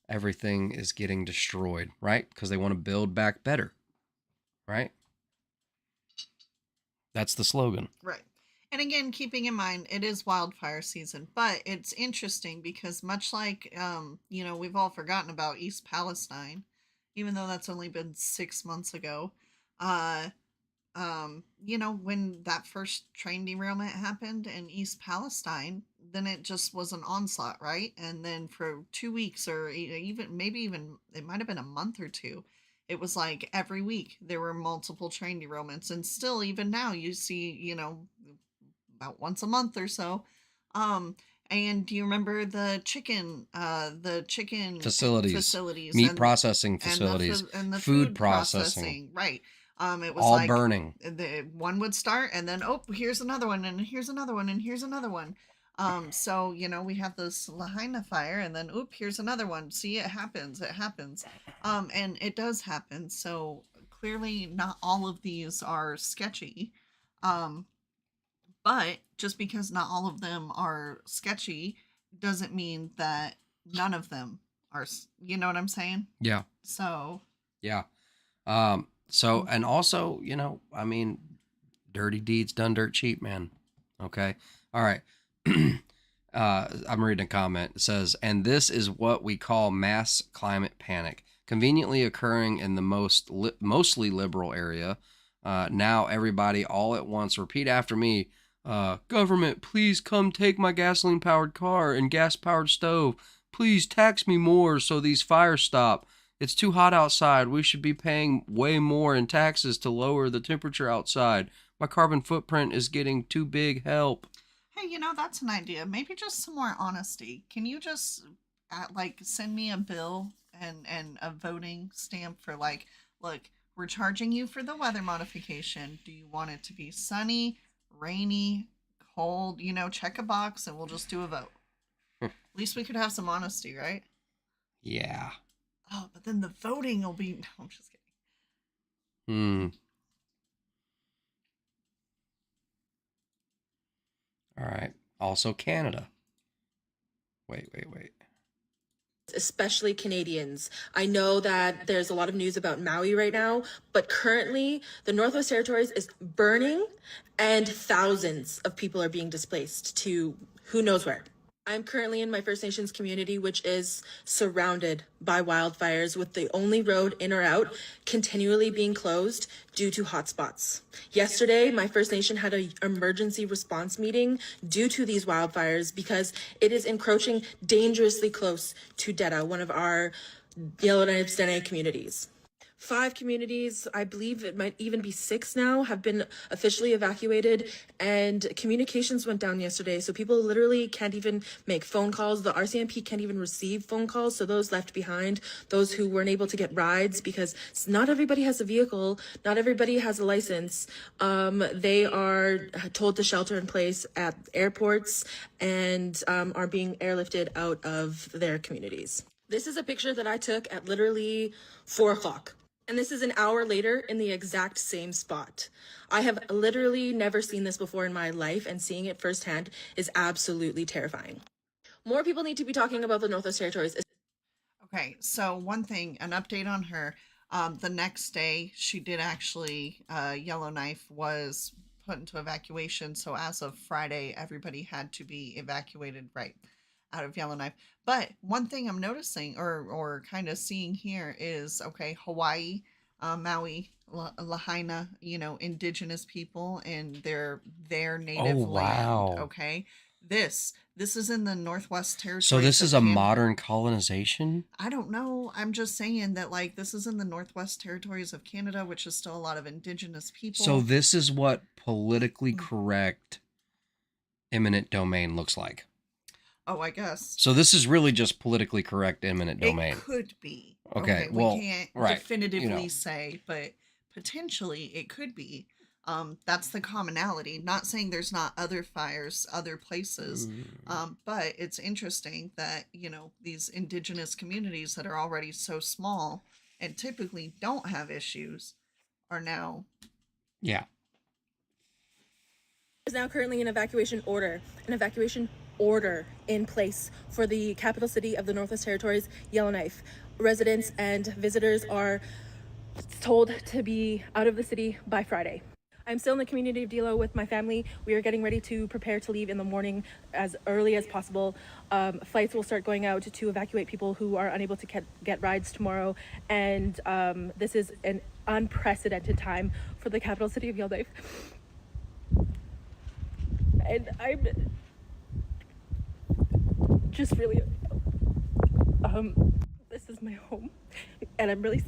Speaker 5: everything is getting destroyed, right? Because they want to build back better, right? That's the slogan.
Speaker 3: Right. And again, keeping in mind, it is wildfire season, but it's interesting because much like, you know, we've all forgotten about East Palestine, even though that's only been 6 months ago. You know, when that first train derailment happened in East Palestine, then it just was an onslaught, right? And then for 2 weeks, or maybe even it might have been a month or two, it was like every week there were multiple train derailments. And still, even now, you see, you know, about once a month or so. And do you remember the chicken facilities,
Speaker 5: meat processing facilities,
Speaker 3: and the
Speaker 5: food processing,
Speaker 3: right? It was
Speaker 5: all
Speaker 3: like
Speaker 5: burning.
Speaker 3: The one would start, and then here's another one, and here's another one, and here's another one. So you know, we have this Lahaina fire, and then here's another one. See, it happens, and it does happen. So clearly, not all of these are sketchy. But just because not all of them are sketchy doesn't mean that none of them are, you know what I'm saying?
Speaker 5: Yeah.
Speaker 3: So.
Speaker 5: Yeah. So, and also, you know, I mean, dirty deeds done dirt cheap, man. Okay. All right. I'm reading a comment. It says, and this is what we call mass climate panic, conveniently occurring in the mostly liberal area. Now everybody all at once repeat after me. Government, please come take my gasoline-powered car and gas-powered stove. please tax me more so these fires stop. It's too hot outside. We should be paying way more in taxes to lower the temperature outside. My carbon footprint is getting too big. Help.
Speaker 3: Hey, you know, that's an idea. Maybe just some more honesty. Can you just, like, send me a bill and a voting stamp for, like, look, we're charging you for the weather modification. Do you want it to be sunny, rainy, cold? You know, check a box and we'll just do a vote. At least we could have some honesty, right?
Speaker 5: Yeah.
Speaker 3: Oh, but then the voting will be... No, I'm just kidding.
Speaker 5: All right. Also Canada. Wait.
Speaker 10: Especially Canadians. I know that there's a lot of news about Maui right now, but currently the Northwest Territories is burning and thousands of people are being displaced to who knows where. I'm currently in my First Nations community, which is surrounded by wildfires, with the only road in or out continually being closed due to hotspots. Yesterday, my First Nation had an emergency response meeting due to these wildfires because it is encroaching dangerously close to Deta, one of our Yellowknives Dene communities. 5 communities, I believe it might even be 6 now, have been officially evacuated, and communications went down yesterday. So people literally can't even make phone calls. The RCMP can't even receive phone calls. So those left behind, those who weren't able to get rides, because not everybody has a vehicle, not everybody has a license. They are told to shelter in place at airports and are being airlifted out of their communities. This is a picture that I took at literally 4 o'clock. And this is an hour later in the exact same spot. I have literally never seen this before in my life, and seeing it firsthand is absolutely terrifying. More people need to be talking about the Northwest Territories.
Speaker 3: Okay, so one thing, an update on her. The next day, she did actually, Yellowknife was put into evacuation. So as of Friday, everybody had to be evacuated right out of Yellowknife. But one thing I'm noticing or kind of seeing here is, okay, Hawaii, Maui, Lahaina, you know, indigenous people and their native land. Okay. This is in the Northwest Territories.
Speaker 5: So this is a modern colonization?
Speaker 3: I don't know. I'm just saying that, like, this is in the Northwest Territories of Canada, which is still a lot of indigenous people.
Speaker 5: So this is what politically correct eminent domain looks like.
Speaker 3: Oh, I guess.
Speaker 5: So this is really just politically correct eminent domain.
Speaker 3: It could be.
Speaker 5: Okay, well,
Speaker 3: we can't definitively say, but potentially it could be. That's the commonality. Not saying there's not other fires, other places, but it's interesting that, you know, these indigenous communities that are already so small and typically don't have issues are now.
Speaker 5: Yeah.
Speaker 10: There's now currently an evacuation order in place for the capital city of the Northwest Territories, Yellowknife. Residents and visitors are told to be out of the city by Friday. I'm still in the community of Dilo with my family. We are getting ready to prepare to leave in the morning as early as possible. Flights will start going out to evacuate people who are unable to get rides tomorrow. And this is an unprecedented time for the capital city of Yellowknife. And I'm just really, this is my home, and I'm really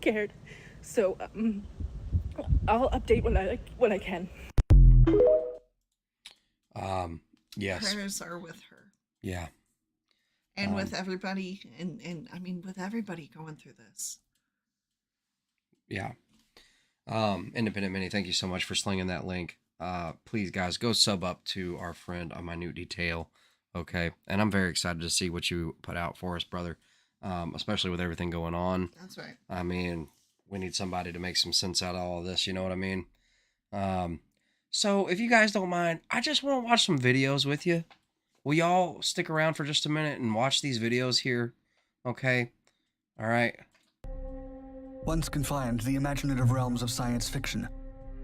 Speaker 10: scared. So I'll update when I can.
Speaker 5: Yes.
Speaker 3: Prayers are with her.
Speaker 5: Yeah.
Speaker 3: And with everybody, and I mean, with everybody going through this.
Speaker 5: Yeah. Independent Mini, thank you so much for slinging that link. Please, guys, go sub up to our friend on Minute Detail. Okay. And I'm very excited to see what you put out for us, brother. Especially with everything going on.
Speaker 3: That's right.
Speaker 5: I mean, we need somebody to make some sense out of all of this. You know what I mean? So if you guys don't mind, I just want to watch some videos with you. Will y'all stick around for just a minute and watch these videos here? Okay. All right.
Speaker 11: Once confined to the imaginative realms of science fiction,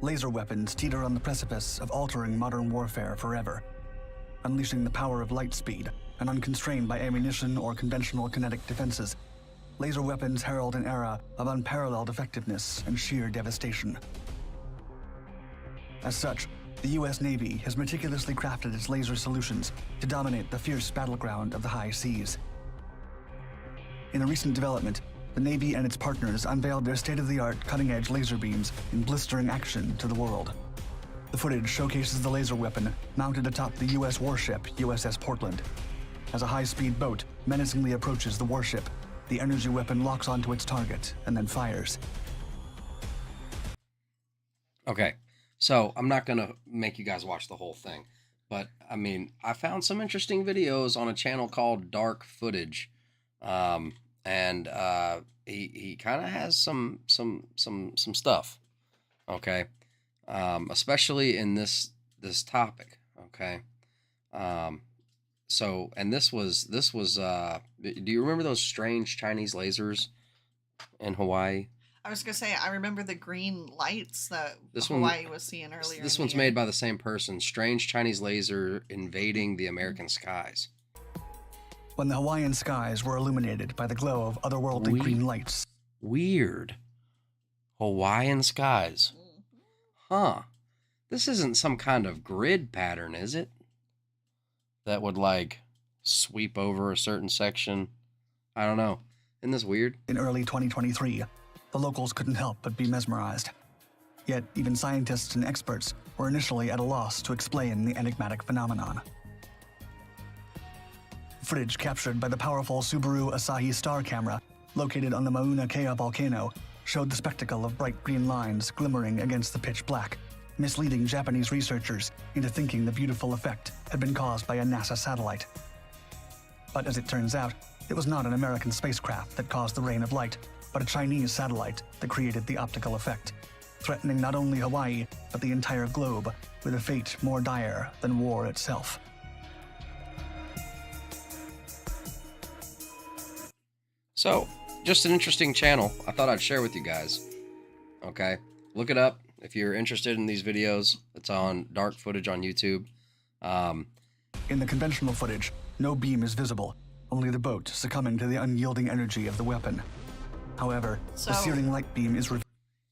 Speaker 11: laser weapons teeter on the precipice of altering modern warfare forever, unleashing the power of light speed and unconstrained by ammunition or conventional kinetic defenses. Laser weapons herald an era of unparalleled effectiveness and sheer devastation. As such, the U.S. Navy has meticulously crafted its laser solutions to dominate the fierce battleground of the high seas. In a recent development, the Navy and its partners unveiled their state-of-the-art cutting-edge laser beams in blistering action to the world. The footage showcases the laser weapon mounted atop the U.S. warship USS Portland. As a high-speed boat menacingly approaches the warship, the energy weapon locks onto its target and then fires.
Speaker 5: Okay, so I'm not going to make you guys watch the whole thing, but I mean, I found some interesting videos on a channel called Dark Footage, and he kind of has some stuff, okay, especially in this topic, okay. So, and this was do you remember those strange Chinese lasers in Hawaii?
Speaker 3: I was gonna say, I remember the green lights that
Speaker 5: This
Speaker 3: Hawaii was seeing earlier.
Speaker 5: This one's made by the same person. Strange Chinese laser invading the American skies.
Speaker 11: When the Hawaiian skies were illuminated by the glow of otherworldly green lights.
Speaker 5: Weird. Hawaiian skies. Huh. This isn't some kind of grid pattern, is it? That would, like, sweep over a certain section. I don't know. Isn't this weird?
Speaker 11: In early 2023, the locals couldn't help but be mesmerized. Yet, even scientists and experts were initially at a loss to explain the enigmatic phenomenon. Footage captured by the powerful Subaru Asahi Star camera, located on the Mauna Kea volcano, showed the spectacle of bright green lines glimmering against the pitch black, misleading Japanese researchers into thinking the beautiful effect had been caused by a NASA satellite. But as it turns out, it was not an American spacecraft that caused the rain of light, but a Chinese satellite that created the optical effect, threatening not only Hawaii, but the entire globe with a fate more dire than war itself.
Speaker 5: So, just an interesting channel I thought I'd share with you guys. Okay, look it up if you're interested in these videos. It's on Dark Footage on YouTube.
Speaker 11: In the conventional footage, no beam is visible, only the boat succumbing to the unyielding energy of the weapon. However, the searing light beam is revealed.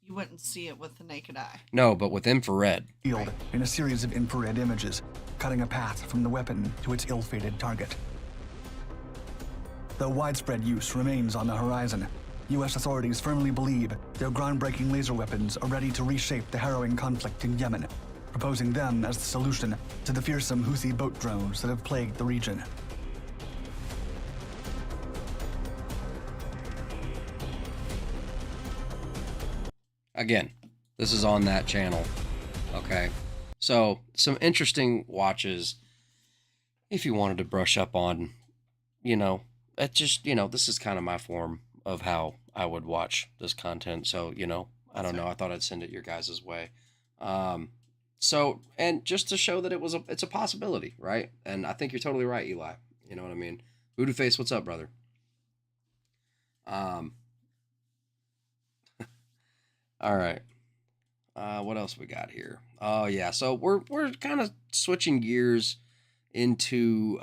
Speaker 3: You wouldn't see it with the naked eye.
Speaker 5: No, but with infrared.
Speaker 11: In a series of infrared images, cutting a path from the weapon to its ill-fated target. Though widespread use remains on the horizon, U.S. authorities firmly believe their groundbreaking laser weapons are ready to reshape the harrowing conflict in Yemen, proposing them as the solution to the fearsome Houthi boat drones that have plagued the region.
Speaker 5: Again, this is on that channel. Okay, so some interesting watches if you wanted to brush up on, you know, it just, you know, this is kind of my form of how I would watch this content. So, you know, I don't know. I thought I'd send it your guys' way. So, and just to show that it's a possibility, right? And I think you're totally right, Eli. You know what I mean? Voodoo Face, what's up, brother? All right. What else we got here? Oh yeah. So we're kind of switching gears into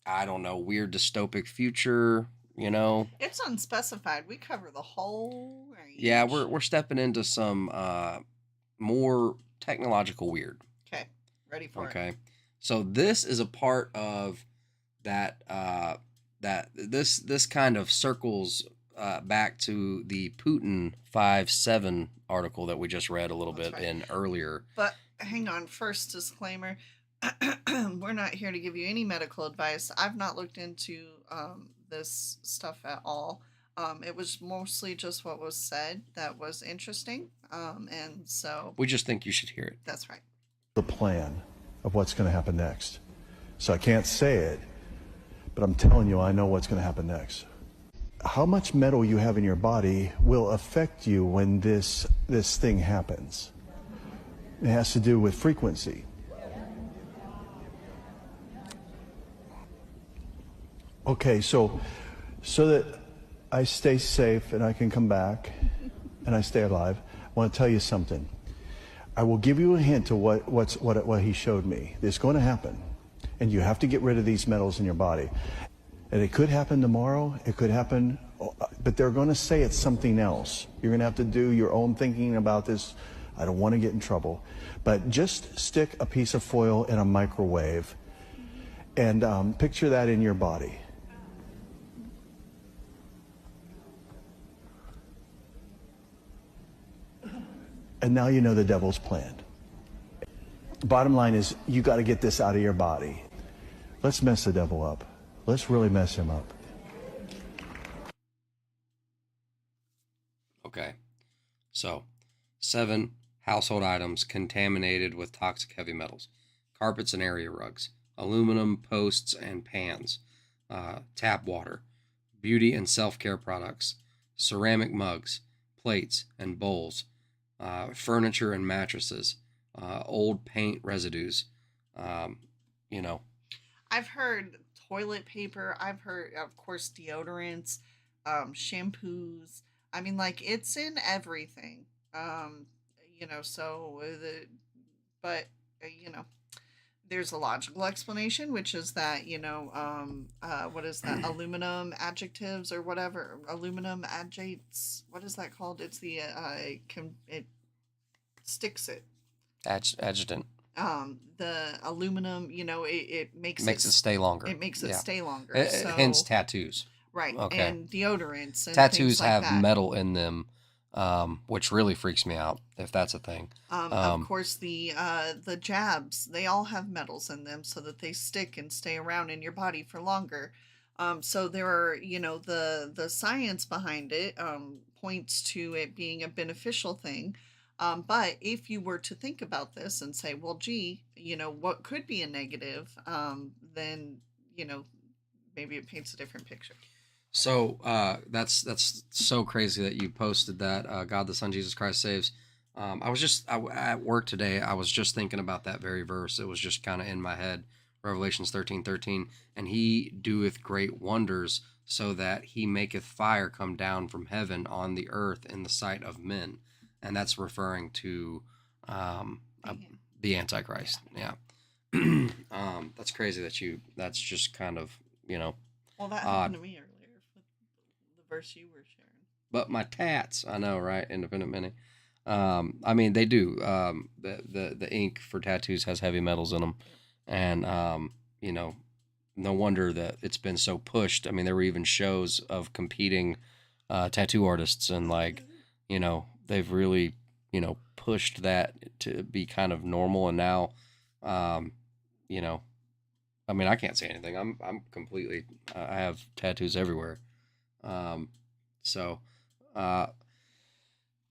Speaker 5: I don't know, weird dystopic future, you know.
Speaker 3: It's unspecified. We cover the whole range.
Speaker 5: Yeah, we're stepping into some more technological weird.
Speaker 3: Okay. Ready for it.
Speaker 5: Okay. So this is a part of that this kind of circles back to the Putin 5/7 article that we just read a little bit in earlier.
Speaker 3: But hang on, first disclaimer. We're not here to give you any medical advice. I've not looked into this stuff at all. It was mostly just what was said that was interesting. And so
Speaker 5: we just think you should hear it.
Speaker 3: That's right.
Speaker 12: The plan of what's going to happen next. So I can't say it, but I'm telling you, I know what's going to happen next. How much metal you have in your body will affect you when this thing happens. It has to do with frequency. Okay, so that I stay safe and I can come back and I stay alive, I want to tell you something. I will give you a hint to what he showed me. It's going to happen, and you have to get rid of these metals in your body. And it could happen tomorrow, it could happen, but they're going to say it's something else. You're going to have to do your own thinking about this. I don't want to get in trouble. But just stick a piece of foil in a microwave and picture that in your body. And now you know the devil's plan. Bottom line is, you got to get this out of your body. Let's mess the devil up. Let's really mess him up.
Speaker 5: Okay. So, 7 household items contaminated with toxic heavy metals. Carpets and area rugs. Aluminum posts and pans. Tap water. Beauty and self-care products. Ceramic mugs. Plates and bowls. Furniture and mattresses. Old paint residues. You know.
Speaker 3: I've heard toilet paper. I've heard, of course, deodorants, shampoos. I mean, like, it's in everything. You know, so you know, there's a logical explanation, which is that, you know, what is that? Aluminum adjectives or whatever. Aluminum adjates. What is that called? It's the, it sticks it.
Speaker 5: Adjutant.
Speaker 3: The aluminum, you know, it makes
Speaker 5: it stay longer.
Speaker 3: It makes it stay longer.
Speaker 5: Hence tattoos.
Speaker 3: Right.
Speaker 5: Okay.
Speaker 3: And deodorants. And
Speaker 5: tattoos
Speaker 3: things like
Speaker 5: have
Speaker 3: that.
Speaker 5: metal in them, which really freaks me out if that's a thing.
Speaker 3: Of course, the jabs, they all have metals in them so that they stick and stay around in your body for longer. So there are, you know, the science behind it points to it being a beneficial thing. But if you were to think about this and say, well, gee, you know, what could be a negative, then, you know, maybe it paints a different picture.
Speaker 5: So that's so crazy that you posted that. God, the Son, Jesus Christ saves. I was at work today. I was just thinking about that very verse. It was just kind of in my head. Revelations 13:13. And he doeth great wonders, so that he maketh fire come down from heaven on the earth in the sight of men. And that's referring to the Antichrist. Yeah. That's crazy that's just kind of, you know,
Speaker 3: well, that
Speaker 5: odd.
Speaker 3: happened to me earlier with the verse you were sharing.
Speaker 5: But my tats, I know, right? Independent Minnie. I mean, they do. The ink for tattoos has heavy metals in them. And, you know, no wonder that it's been so pushed. I mean, there were even shows of competing tattoo artists, and, like, you know, they've really, you know, pushed that to be kind of normal. And now, you know, I mean, I can't say anything. I'm completely, I have tattoos everywhere. So,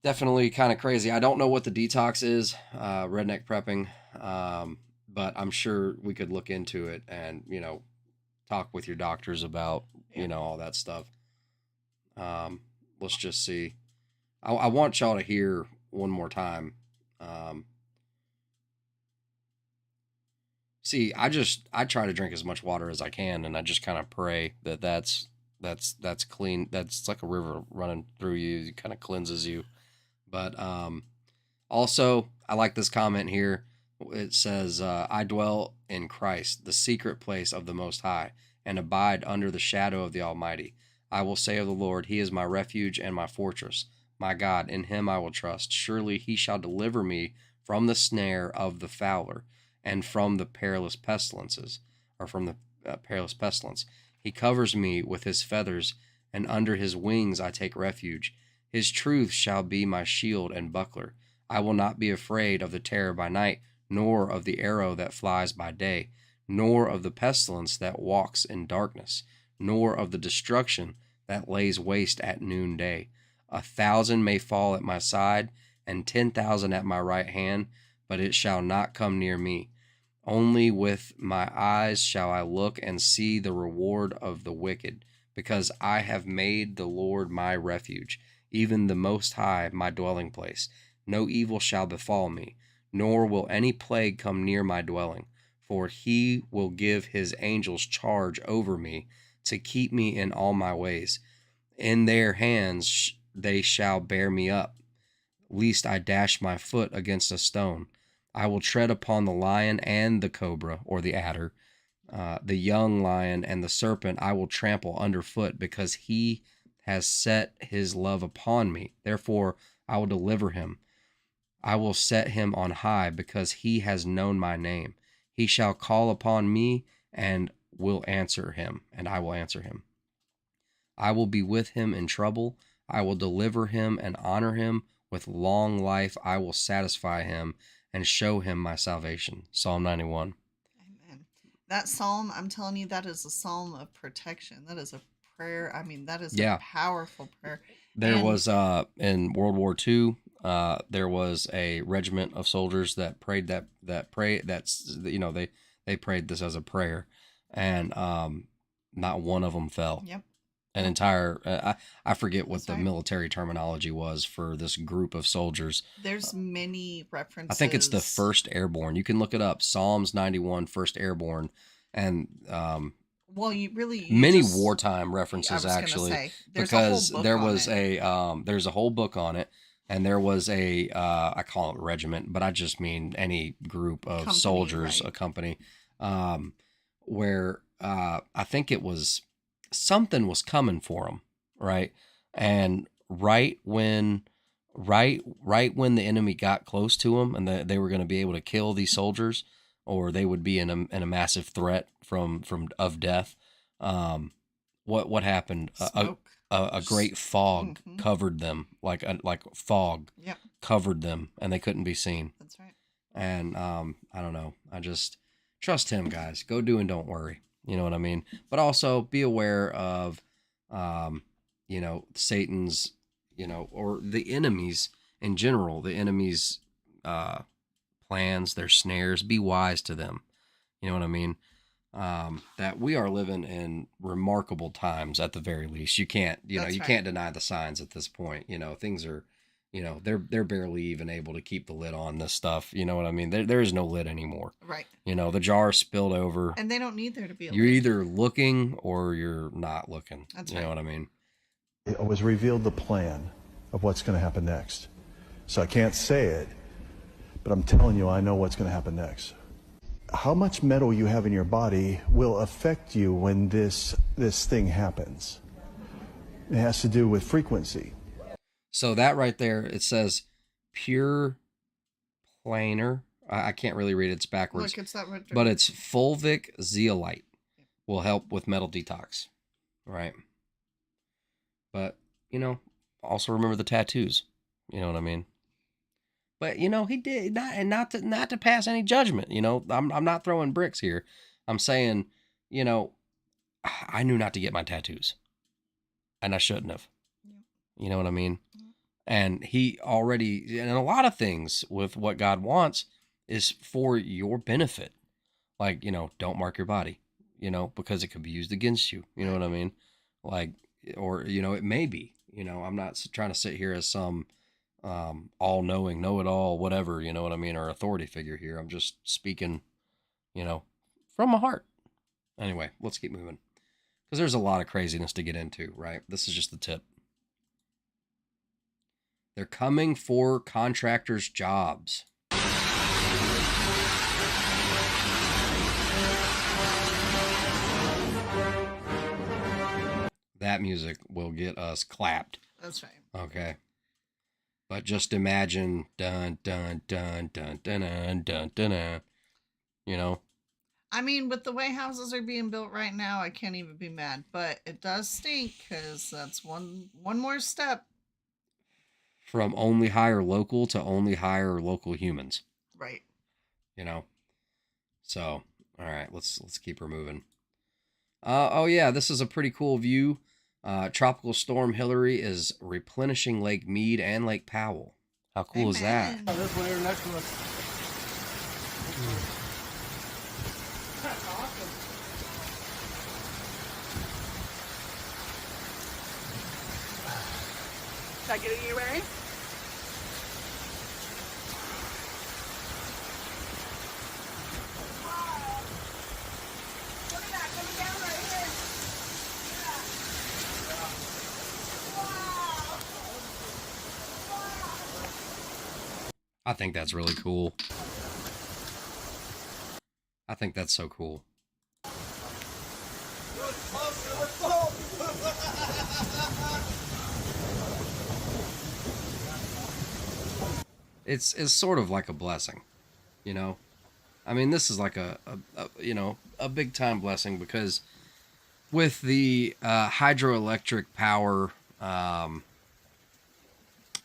Speaker 5: definitely kind of crazy. I don't know what the detox is, redneck prepping. But I'm sure we could look into it and, you know, talk with your doctors about, you know, all that stuff. Let's just see. I want y'all to hear one more time. See, I try to drink as much water as I can, and I just kind of pray that that's clean. That's like a river running through you. It kind of cleanses you. But also, I like this comment here. It says, I dwell in Christ, the secret place of the Most High, and abide under the shadow of the Almighty. I will say of the Lord, he is my refuge and my fortress. My God, in him I will trust. Surely he shall deliver me from the snare of the fowler, and from the perilous pestilences, or from the perilous pestilence. He covers me with his feathers, and under his wings I take refuge. His truth shall be my shield and buckler. I will not be afraid of the terror by night, nor of the arrow that flies by day, nor of the pestilence that walks in darkness, nor of the destruction that lays waste at noonday. 1,000 may fall at my side, and 10,000 at my right hand, but it shall not come near me. Only with my eyes shall I look and see the reward of the wicked, because I have made the Lord my refuge, even the Most High my dwelling place. No evil shall befall me, nor will any plague come near my dwelling. For he will give his angels charge over me, to keep me in all my ways. In their hands they shall bear me up, lest I dash my foot against a stone. I will tread upon the lion and the cobra, or the adder, the young lion and the serpent I will trample underfoot, because he has set his love upon me. Therefore I will deliver him. I will set him on high, because he has known my name. He shall call upon me, and will answer him, and I will answer him. I will be with him in trouble. I will deliver him and honor him. With long life, I will satisfy him and show him my salvation. Psalm 91.
Speaker 3: Amen. That psalm, I'm telling you, that is a psalm of protection. That is a prayer. I mean, that is a powerful prayer.
Speaker 5: There was in World War II, there was a regiment of soldiers that prayed they prayed this as a prayer, and not one of them fell.
Speaker 3: Yep.
Speaker 5: An entire I forget what the military terminology was for this group of soldiers.
Speaker 3: There's many references.
Speaker 5: I think it's the 1st Airborne. You can look it up. Psalms 91, 1st Airborne, and
Speaker 3: well, you
Speaker 5: many
Speaker 3: just,
Speaker 5: wartime references actually,
Speaker 3: because
Speaker 5: there's a whole book on it, and there was I call it regiment, but I just mean any group of soldiers, right. A company, where I think it was something was coming for them, right? And right when the enemy got close to them, and they were going to be able to kill these soldiers, or they would be in a massive threat of death. What happened? A great fog covered them, like fog covered them, and they couldn't be seen.
Speaker 3: That's right.
Speaker 5: And I don't know. I just trust him, guys. Go do and don't worry. You know what I mean? But also be aware of, Satan's, or the enemies in general, the enemies' plans, their snares. Be wise to them. You know what I mean? That we are living in remarkable times at the very least. You can't, you can't deny the signs at this point. Things are, they're barely even able to keep the lid on this stuff. You know what I mean? There is no lid anymore.
Speaker 3: Right.
Speaker 5: The jar spilled over.
Speaker 3: And they don't need there to be a
Speaker 5: You're
Speaker 3: lid.
Speaker 5: either looking or you're not looking.
Speaker 3: That's
Speaker 5: right. You know what I mean?
Speaker 12: It was revealed the plan of what's going to happen next. So I can't say it, but I'm telling you, I know what's going to happen next. How much metal you have in your body will affect you when this thing happens. It has to do with frequency.
Speaker 5: So that right there, it says pure planar. I can't really read it. It's backwards.
Speaker 3: Look, it's that right there.
Speaker 5: But it's fulvic zeolite will help with metal detox. Right. But, also remember the tattoos. You know what I mean? But, he did not to pass any judgment. I'm not throwing bricks here. I'm saying, I knew not to get my tattoos, and I shouldn't have. You know what I mean? And he already, and a lot of things with what God wants is for your benefit. Like, don't mark your body, because it could be used against you. You know what I mean? Like, or, it may be, I'm not trying to sit here as some all-knowing, know-it-all, whatever, you know what I mean, or authority figure here. I'm just speaking, from my heart. Anyway, let's keep moving. Because there's a lot of craziness to get into, right? This is just the tip. They're coming for contractors' jobs. That music will get us clapped.
Speaker 3: That's right.
Speaker 5: Okay. But just imagine, dun, dun, dun, dun, dun, dun, dun, dun, dun,
Speaker 3: I mean, with the way houses are being built right now, I can't even be mad. But it does stink, because that's one more step.
Speaker 5: From only hire local to only hire local humans.
Speaker 3: Right.
Speaker 5: So, all right, let's keep her moving. Oh yeah, this is a pretty cool view. Tropical Storm Hillary is replenishing Lake Mead and Lake Powell. How cool is that?
Speaker 15: This one here next to us.
Speaker 3: That's awesome. Should I get it in your way?
Speaker 5: I think that's really cool. I think that's so cool. It's sort of like a blessing, I mean, this is like a big time blessing, because with the hydroelectric power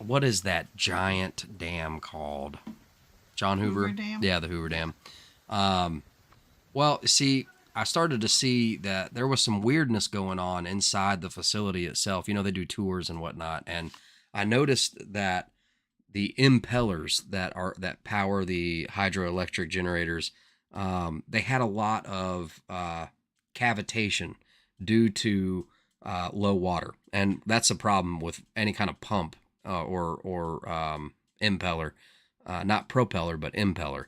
Speaker 5: what is that giant dam called? John Hoover?
Speaker 3: Dam?
Speaker 5: Yeah, the Hoover Dam. Well, see, I started to see that there was some weirdness going on inside the facility itself. You know, they do tours and whatnot, and I noticed that the impellers that power the hydroelectric generators, they had a lot of cavitation due to low water, and that's a problem with any kind of pump or impeller, not propeller but impeller,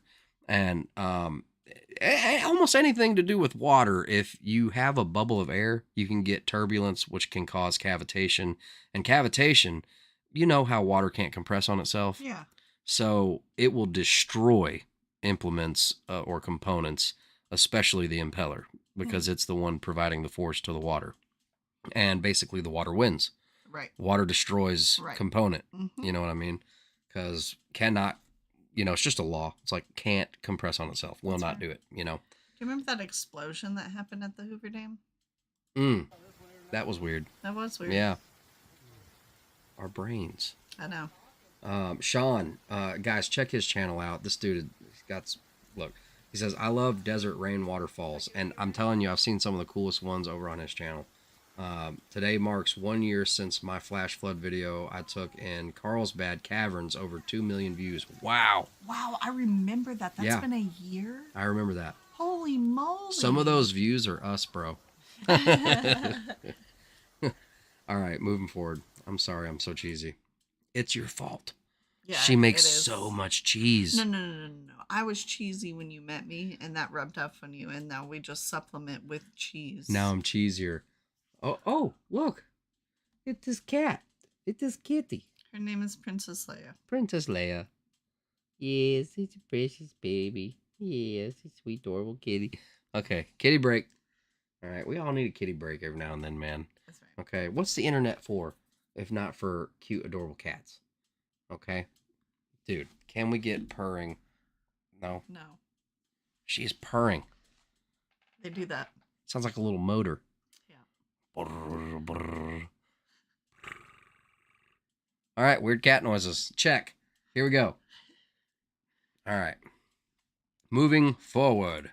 Speaker 5: and almost anything to do with water. If you have a bubble of air, you can get turbulence, which can cause cavitation, and cavitation, you know how water can't compress on itself.
Speaker 3: Yeah.
Speaker 5: So it will destroy implements or components, especially the impeller, because it's the one providing the force to the water. And basically the water wins.
Speaker 3: Right.
Speaker 5: Water destroys component.
Speaker 3: Mm-hmm.
Speaker 5: You know what I mean? Because cannot, it's just a law. It's like can't compress on itself. Will not do it,
Speaker 3: Do you remember that explosion that happened at the Hoover Dam?
Speaker 5: That was weird.
Speaker 3: That was weird.
Speaker 5: Yeah. Our brains.
Speaker 3: I know.
Speaker 5: Sean, guys, check his channel out. This dude, look, he says, I love desert rain waterfalls. And I'm telling you, I've seen some of the coolest ones over on his channel. Today marks 1 year since my flash flood video I took in Carlsbad Caverns, over 2 million views. Wow.
Speaker 3: Wow, I remember that. That's been a year?
Speaker 5: I remember that.
Speaker 3: Holy moly.
Speaker 5: Some of those views are us, bro. All right, moving forward. I'm sorry, I'm so cheesy. It's your fault.
Speaker 3: Yeah,
Speaker 5: she makes so much cheese.
Speaker 3: No. I was cheesy when you met me, and that rubbed off on you, and now we just supplement with cheese.
Speaker 5: Now I'm cheesier. Oh, look. It's this cat. It's this kitty.
Speaker 3: Her name is Princess Leia.
Speaker 5: Princess Leia. Yes, it's a precious baby. Yes, it's a sweet, adorable kitty. Okay, kitty break. All right, we all need a kitty break every now and then, man.
Speaker 3: That's right.
Speaker 5: Okay, what's the internet for, if not for cute, adorable cats? Okay? Dude, can we get purring? No?
Speaker 3: No.
Speaker 5: She's purring.
Speaker 3: They do that.
Speaker 5: Sounds like a little motor.
Speaker 3: Yeah.
Speaker 5: Brr, brr. All right, weird cat noises. Check. Here we go. All right. Moving forward.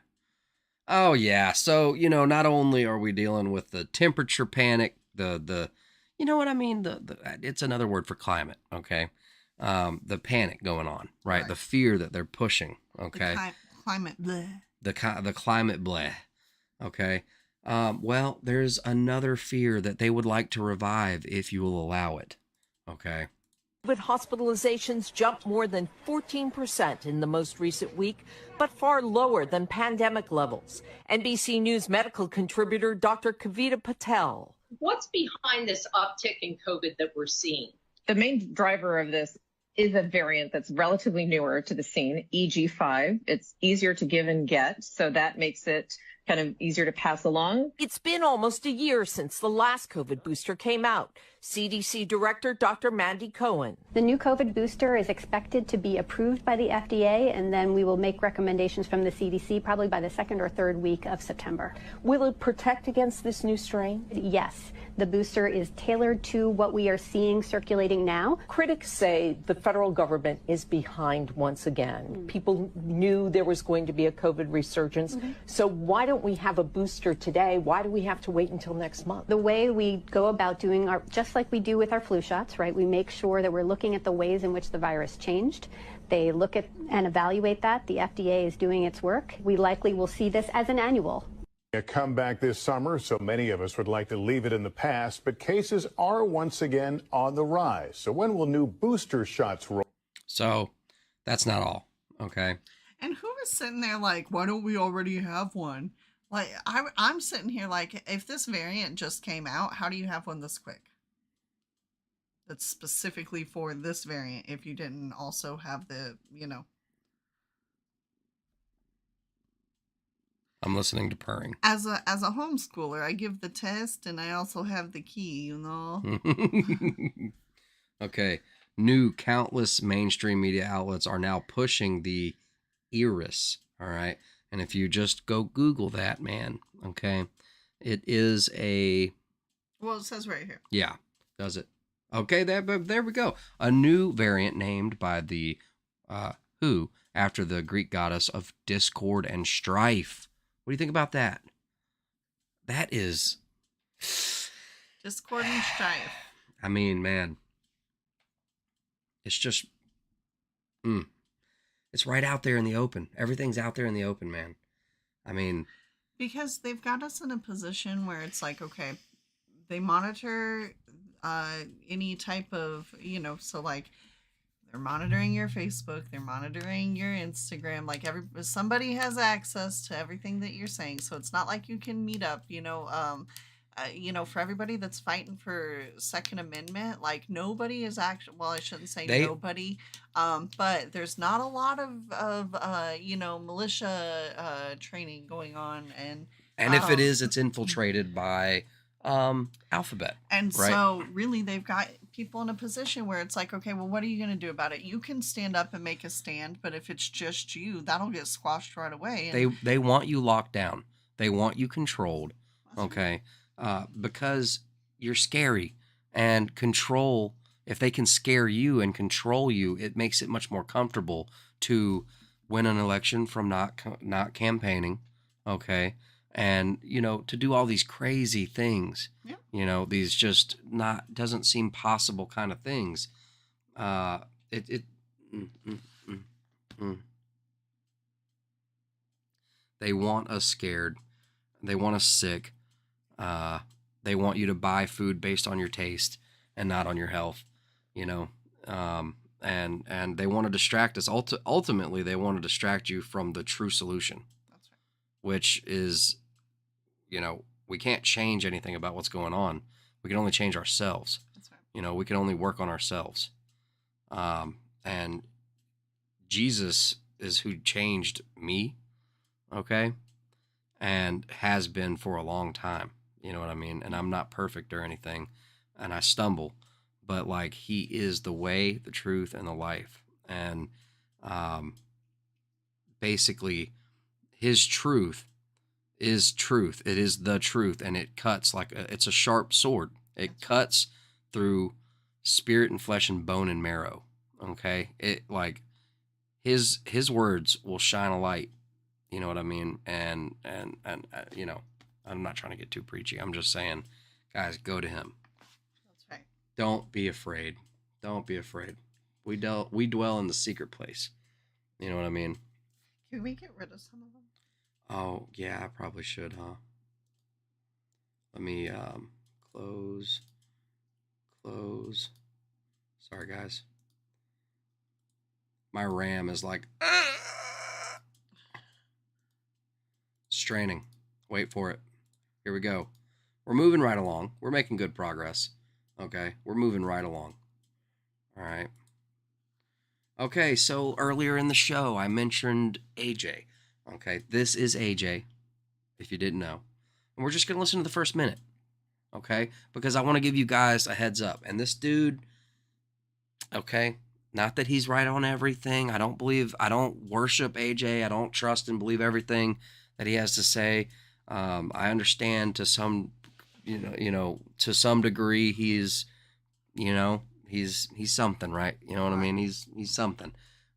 Speaker 5: Oh, yeah. So, not only are we dealing with the temperature panic, the you know what I mean? It's another word for climate, okay? The panic going on, right? The fear that they're pushing, okay?
Speaker 3: The climate bleh.
Speaker 5: The climate bleh, okay? Well, there's another fear that they would like to revive if you will allow it, okay?
Speaker 14: COVID hospitalizations jumped more than 14% in the most recent week, but far lower than pandemic levels. NBC News medical contributor Dr. Kavita Patel.
Speaker 16: What's behind this uptick in COVID that we're seeing?
Speaker 17: The main driver of this is a variant that's relatively newer to the scene, EG5. It's easier to give and get, so that makes it kind of easier to pass along.
Speaker 14: It's been almost a year since the last COVID booster came out. CDC Director Dr. Mandy Cohen.
Speaker 20: The new COVID booster is expected to be approved by the FDA, and then we will make recommendations from the CDC probably by the second or third week of September.
Speaker 14: Will it protect against this new strain?
Speaker 20: Yes. The booster is tailored to what we are seeing circulating now.
Speaker 14: Critics say the federal government is behind once again. People knew there was going to be a COVID resurgence. So why don't we have a booster today? Why do we have to wait until next month?
Speaker 20: The way we go about doing just like we do with our flu shots, right? We make sure that we're looking at the ways in which the virus changed. They look at and evaluate that. The FDA is doing its work. We likely will see this as an annual.
Speaker 25: A comeback this summer, so many of us would like to leave it in the past, but cases are once again on the rise. So when will new booster shots roll?
Speaker 5: So that's not all, okay?
Speaker 3: And who is sitting there like, why don't we already have one? Like, I'm sitting here like, if this variant just came out, how do you have one this quick? That's specifically for this variant if you didn't also have the,
Speaker 5: I'm listening to purring.
Speaker 3: As a homeschooler, I give the test and I also have the key,
Speaker 5: Okay. New countless mainstream media outlets are now pushing the iris, all right? And if you just go Google that, man, okay? It is a...
Speaker 3: Well, it says right here.
Speaker 5: Yeah, does it? Okay, there we go. A new variant named by the WHO after the Greek goddess of discord and strife. What do you think about that? That is...
Speaker 3: Discord and strife.
Speaker 5: I mean, man. It's just... It's right out there in the open. Everything's out there in the open, man. I mean...
Speaker 3: Because they've got us in a position where it's like, okay, they monitor any type of, so like they're monitoring your Facebook, they're monitoring your Instagram, like somebody has access to everything that you're saying. So it's not like you can meet up, for everybody that's fighting for Second Amendment, like nobody is actually, well, I shouldn't say nobody, but there's not a lot of militia training going on. And
Speaker 5: if it is, it's infiltrated by Alphabet.
Speaker 3: And
Speaker 5: right?
Speaker 3: So really they've got people in a position where it's like, okay, well, what are you going to do about it? You can stand up and make a stand, but if it's just you, that'll get squashed right away. And
Speaker 5: they want you locked down. They want you controlled. Okay. Because you're scary, and control, if they can scare you and control you, it makes it much more comfortable to win an election from not campaigning. Okay. And, to do all these crazy things, these just doesn't seem possible kind of things. They want us scared. They want us sick. They want you to buy food based on your taste and not on your health, and they want to distract us. Ultimately, they want to distract you from the true solution. That's right. Which is, we can't change anything about what's going on. We can only change ourselves. That's right. We can only work on ourselves. And Jesus is who changed me. Okay. And has been for a long time. You know what I mean? And I'm not perfect or anything, and I stumble, but like he is the way, the truth, and the life. And basically his truth is truth. It is the truth, and it cuts it's a sharp sword. It cuts through spirit and flesh and bone and marrow. Okay? It his words will shine a light. You know what I mean? And I'm not trying to get too preachy. I'm just saying, guys, go to him.
Speaker 3: That's right.
Speaker 5: Don't be afraid. Don't be afraid. We dwell in the secret place. You know what I mean?
Speaker 3: Can we get rid of some of them?
Speaker 5: Oh, yeah, I probably should, huh? Let me close. Sorry, guys. My RAM is straining. Wait for it. Here we go. We're moving right along. We're making good progress. Okay, we're moving right along. All right. Okay, so earlier in the show, I mentioned AJ. Okay, this is AJ, if you didn't know. And we're just going to listen to the first minute. Okay, because I want to give you guys a heads up. And this dude, okay, not that he's right on everything. I don't worship AJ. I don't trust and believe everything that he has to say. I understand to some, to some degree, he's something, right? You know what I mean? He's something.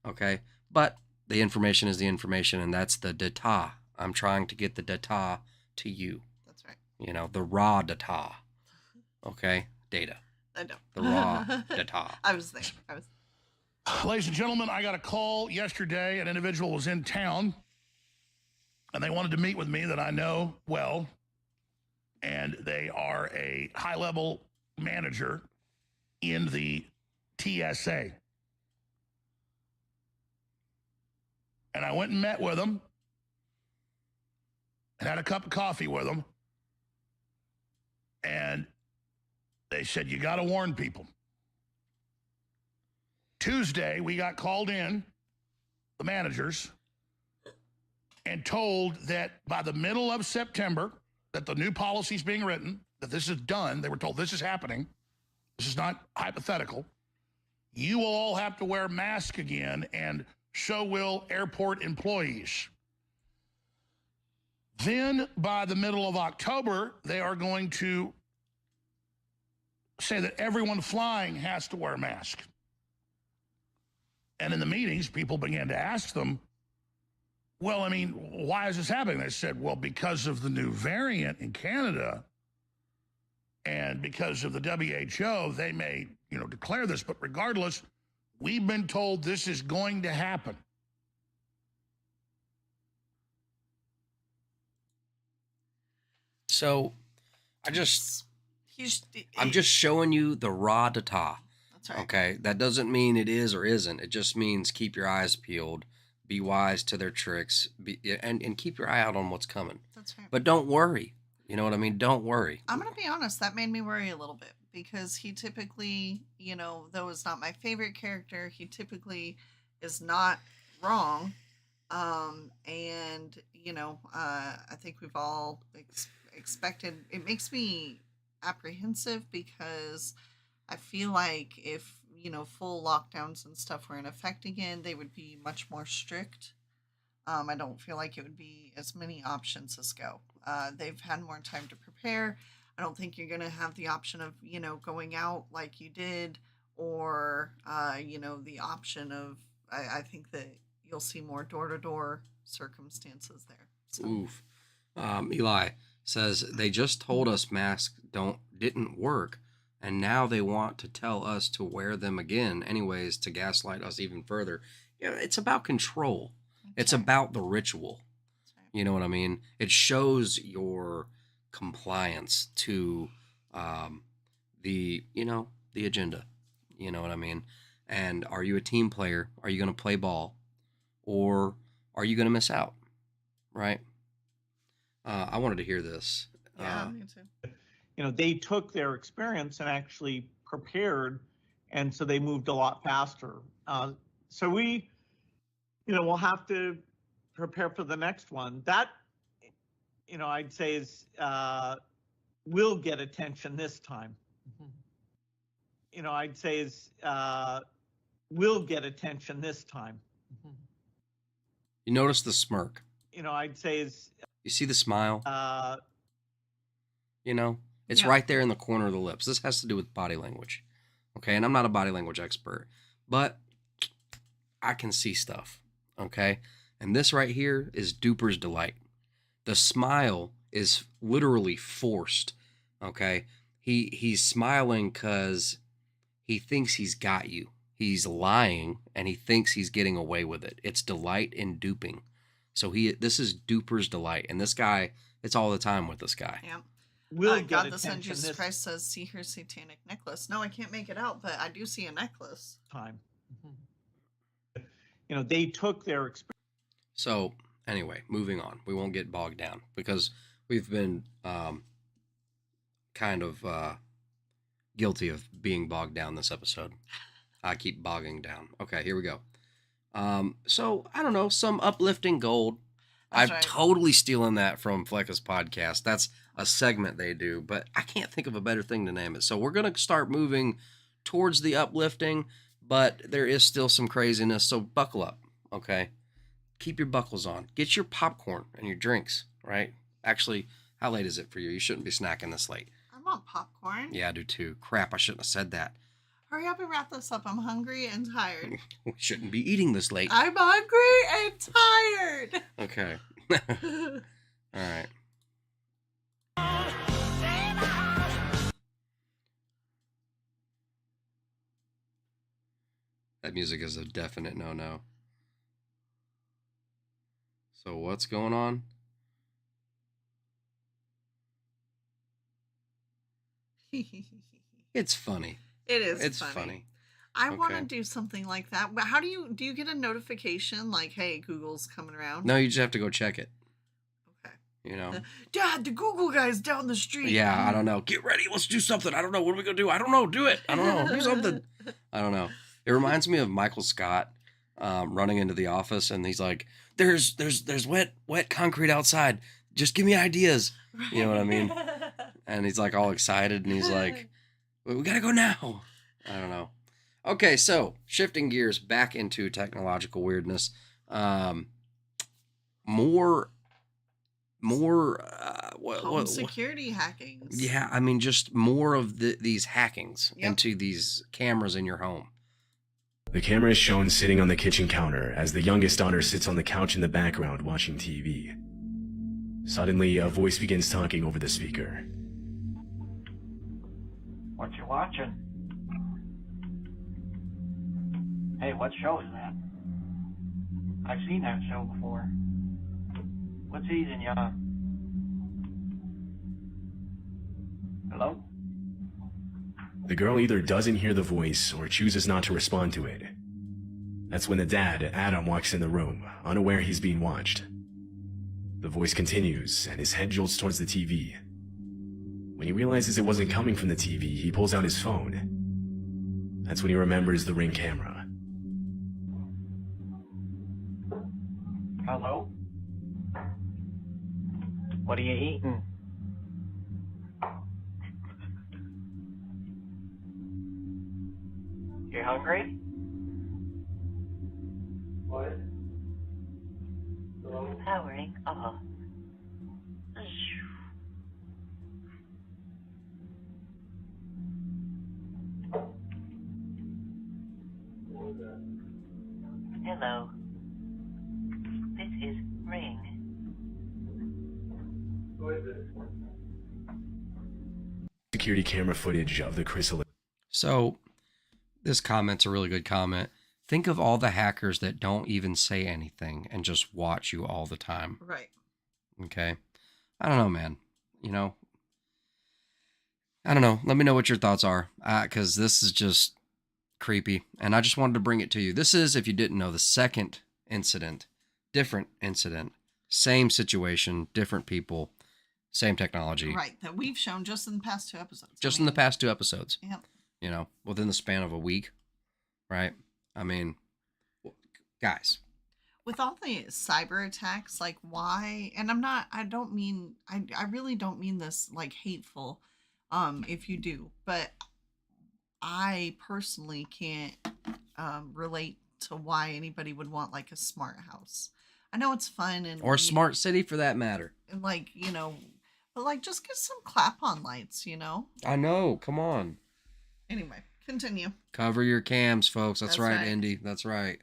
Speaker 5: Okay. But the information is the information, and that's the data. I'm trying to get the data to you.
Speaker 3: That's right.
Speaker 5: The raw data. Okay. Data.
Speaker 3: I know.
Speaker 5: The raw data.
Speaker 3: I was there.
Speaker 13: Ladies and gentlemen, I got a call yesterday. An individual was in town, and they wanted to meet with me that I know well, and they are a high-level manager in the TSA. And I went and met with them and had a cup of coffee with them, and they said, you got to warn people. Tuesday, we got called in, the managers, and told that by the middle of September, that the new policy is being written, that this is done. They were told this is happening. This is not hypothetical. You will all have to wear masks again, and so will airport employees. Then by the middle of October, they are going to say that everyone flying has to wear a mask. And in the meetings, people began to ask them, well, I mean, why is this happening? They said, well, because of the new variant in Canada and because of the WHO, they may, declare this. But regardless, we've been told this is going to happen.
Speaker 5: So I'm just showing you the raw data.
Speaker 3: That's right.
Speaker 5: Okay. That doesn't mean it is or isn't. It just means keep your eyes peeled. Be wise to their tricks, and keep your eye out on what's coming.
Speaker 3: That's right.
Speaker 5: But don't worry. You know what I mean? Don't worry.
Speaker 3: I'm going to be honest. That made me worry a little bit because he typically, though is not my favorite character, he typically is not wrong. And, I think we've all expected. It makes me apprehensive because I feel like if full lockdowns and stuff were in effect again, they would be much more strict. I don't feel like it would be as many options as go. They've had more time to prepare. I don't think you're going to have the option of, going out like you did or, the option of, I think that you'll see more door-to-door circumstances there. So.
Speaker 5: Oof. Eli says, they just told us masks didn't work. And now they want to tell us to wear them again anyways to gaslight us even further. It's about control. It's about the ritual. You know what I mean? It shows your compliance to the agenda. You know what I mean? And are you a team player? Are you going to play ball? Or are you going to miss out? Right? I wanted to hear this.
Speaker 3: Yeah, me too.
Speaker 18: They took their experience and actually prepared, and so they moved a lot faster. So we, we'll have to prepare for the next one. That, I'd say is will get attention this time. I'd say is will get attention this time.
Speaker 5: You notice the smirk.
Speaker 18: I'd say is.
Speaker 5: You see the smile. It's right there in the corner of the lips. This has to do with body language. Okay. And I'm not a body language expert, but I can see stuff. Okay. And this right here is Duper's delight. The smile is literally forced. Okay. He's smiling because he thinks he's got you. He's lying and he thinks he's getting away with it. It's delight in duping. So this is Duper's delight. And this guy, it's all the time with this guy.
Speaker 3: Yeah.
Speaker 18: God the
Speaker 3: Son Jesus Christ says, see her satanic necklace. No, I can't make it out, but I do see a necklace.
Speaker 18: Time. They took their experience.
Speaker 5: So anyway, moving on. We won't get bogged down because we've been kind of guilty of being bogged down this episode. I keep bogging down. Okay, here we go. So I don't know, some uplifting gold. I'm totally stealing that from Flecka's podcast. That's a segment they do, but I can't think of a better thing to name it. So we're going to start moving towards the uplifting, but there is still some craziness. So buckle up. Okay. Keep your buckles on. Get your popcorn and your drinks, right? Actually, how late is it for you? You shouldn't be snacking this late.
Speaker 3: I want popcorn.
Speaker 5: Yeah, I do too. Crap, I shouldn't have said that.
Speaker 3: Hurry up and wrap this up. I'm hungry and tired.
Speaker 5: We shouldn't be eating this late.
Speaker 3: I'm hungry and tired.
Speaker 5: Okay. All right. That music is a definite no-no. So what's going on? It's funny.
Speaker 3: It is.
Speaker 5: It's funny.
Speaker 3: I want to do something like that. But how do you get a notification like, hey, Google's coming around?
Speaker 5: No, you just have to go check it.
Speaker 3: Okay. Dad, the Google guy's down the street.
Speaker 5: Yeah, I don't know. Get ready. Let's do something. I don't know. What are we going to do? I don't know. Do it. I don't know. Do something. I don't know. It reminds me of Michael Scott running into the office and he's like, there's wet concrete outside. Just give me ideas. You know what I mean? And he's like all excited and he's like, we got to go now. I don't know. Okay, so shifting gears back into technological weirdness. More more
Speaker 3: Home security hackings.
Speaker 5: Yeah, I mean, just more of these hackings
Speaker 3: Yep.
Speaker 5: into these cameras in your home.
Speaker 19: The camera is shown sitting on the kitchen counter as the youngest daughter sits on the couch in the background watching TV. Suddenly, a voice begins talking over the speaker.
Speaker 21: What you watching? Hey, what show is that? I've seen that show before. What season you on? Hello?
Speaker 19: The girl either doesn't hear the voice or chooses not to respond to it. That's when the dad, Adam, walks in the room, unaware he's being watched. The voice continues, and his head jolts towards the TV. When he realizes it wasn't coming from the TV, he pulls out his phone. That's when he remembers the Ring camera.
Speaker 21: Hello? What are you eating? You hungry? What? Powering off. Hello. This is Ring. Who is it?
Speaker 19: Security camera footage of the chrysalis.
Speaker 5: So, this comment's a really good comment. Think of all the hackers that don't even say anything and just watch you all the time.
Speaker 3: Right.
Speaker 5: Okay. I don't know, man. You know, I don't know. Let me know what your thoughts are, because this is just creepy. And I just wanted to bring it to you. This is, if you didn't know, the second incident, different incident, same situation, different people, same technology.
Speaker 3: Right. That we've shown just in the past 2 episodes.
Speaker 5: Just in the past 2 episodes.
Speaker 3: Yeah.
Speaker 5: You know, within the span of a week. Right. I mean, guys.
Speaker 3: With all the cyber attacks, like why, and I really don't mean this like hateful, if you do, but I personally can't relate to why anybody would want like a smart house. I know it's fun
Speaker 5: or a smart city for that matter.
Speaker 3: And like, you know, but like just get some clap-on lights, you know?
Speaker 5: I know. Come on.
Speaker 3: Anyway, continue.
Speaker 5: Cover your cams, folks. That's right,
Speaker 3: right,
Speaker 5: Indy. That's right.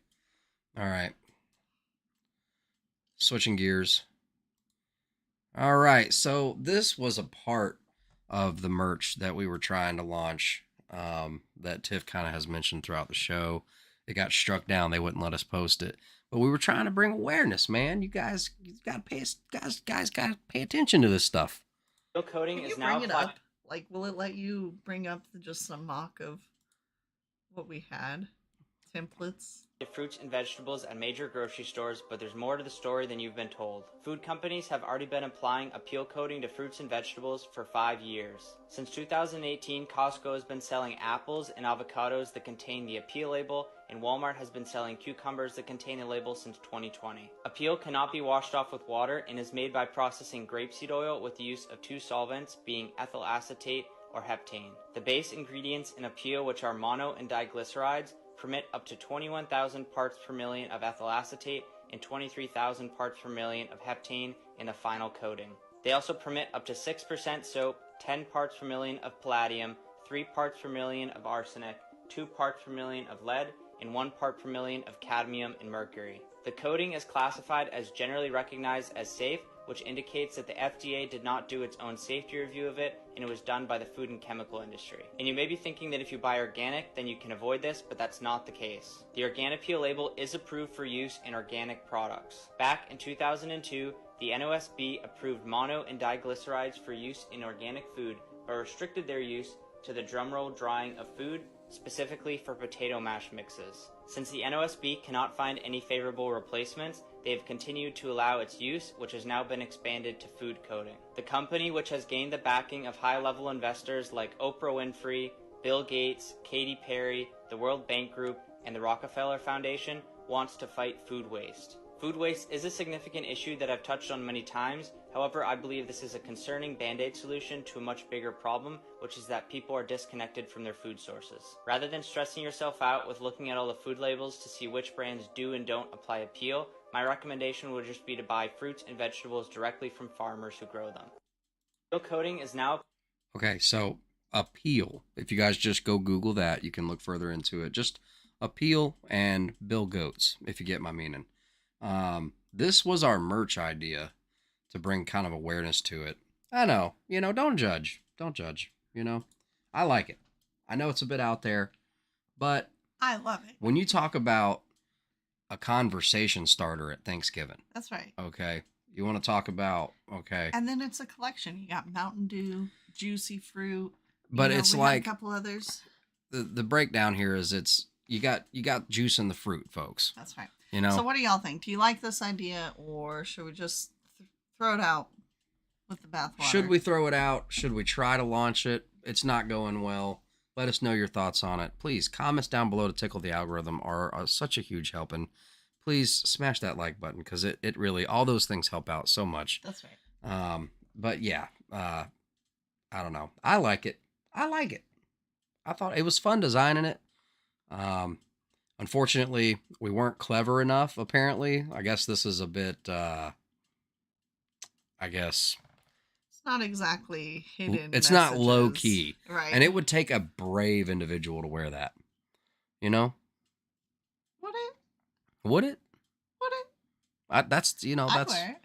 Speaker 5: All right. Switching gears. All right. So this was a part of the merch that we were trying to launch that Tiff kind of has mentioned throughout the show. It got struck down. They wouldn't let us post it. But we were trying to bring awareness, man. You guys got to pay attention to this stuff.
Speaker 22: Steel coating
Speaker 3: Can
Speaker 22: is
Speaker 3: you
Speaker 22: now
Speaker 3: bring it
Speaker 22: applied.
Speaker 3: up? Like, will it let you bring up just a mock of what we had? Templates?
Speaker 22: Fruits and vegetables at major grocery stores, but there's more to the story than you've been told. Food companies have already been applying a peel coating to fruits and vegetables for 5 years. Since 2018, Costco has been selling apples and avocados that contain the Appeal label, and Walmart has been selling cucumbers that contain the label since 2020. Appeal cannot be washed off with water and is made by processing grapeseed oil with the use of 2 solvents, being ethyl acetate or heptane. The base ingredients in Appeal, which are mono and diglycerides, permit up to 21,000 parts per million of ethyl acetate and 23,000 parts per million of heptane in the final coating. They also permit up to 6% soap, 10 parts per million of palladium, 3 parts per million of arsenic, 2 parts per million of lead, and 1 part per million of cadmium and mercury. The coating is classified as generally recognized as safe, which indicates that the FDA did not do its own safety review of it, and it was done by the food and chemical industry. And you may be thinking that if you buy organic, then you can avoid this, but that's not the case. The Organic Peel label is approved for use in organic products. Back in 2002, the NOSB approved mono and diglycerides for use in organic food, but restricted their use to the drumroll drying of food, specifically for potato mash mixes. Since the NOSB cannot find any favorable replacements, they have continued to allow its use, which has now been expanded to food coating. The company, which has gained the backing of high-level investors like Oprah Winfrey, Bill Gates, Katy Perry, the World Bank Group, and the Rockefeller Foundation, wants to fight food waste. Food waste is a significant issue that I've touched on many times. However, I believe this is a concerning band-aid solution to a much bigger problem, which is that people are disconnected from their food sources. Rather than stressing yourself out with looking at all the food labels to see which brands do and don't apply Appeal, My recommendation would just be to buy fruits and vegetables directly from farmers who grow them. Appeal coating is now...
Speaker 5: Okay, so appeal. If you guys just go Google that, you can look further into it. Just appeal and Bill Goats, if you get my meaning. This was our merch idea to bring kind of awareness to it. I know, don't judge. Don't judge, I like it. I know it's a bit out there, but
Speaker 3: I love it.
Speaker 5: When you talk about a conversation starter at Thanksgiving.
Speaker 3: That's right.
Speaker 5: Okay. You want to talk about, okay.
Speaker 3: And then it's a collection. You got Mountain Dew, Juicy Fruit.
Speaker 5: But it's like
Speaker 3: a couple others.
Speaker 5: The breakdown here is you got juice in the fruit, folks.
Speaker 3: That's right.
Speaker 5: So
Speaker 3: what do y'all think? Do you like this idea, or should we just throw it out with the bathwater?
Speaker 5: Should we throw it out? Should we try to launch it? It's not going well. Let us know your thoughts on it. Please, comments down below to tickle the algorithm are such a huge help. And please smash that like button because it really, all those things help out so much.
Speaker 3: That's right.
Speaker 5: But yeah, I don't know. I like it. I thought it was fun designing it. Unfortunately, we weren't clever enough, apparently. I guess this is a bit,
Speaker 3: It's not exactly hidden.
Speaker 5: It's not low key.
Speaker 3: Right.
Speaker 5: And it would take a brave individual to wear that.
Speaker 3: Would it?
Speaker 5: Would it?
Speaker 3: Would it?
Speaker 5: That's.
Speaker 3: I'd wear it.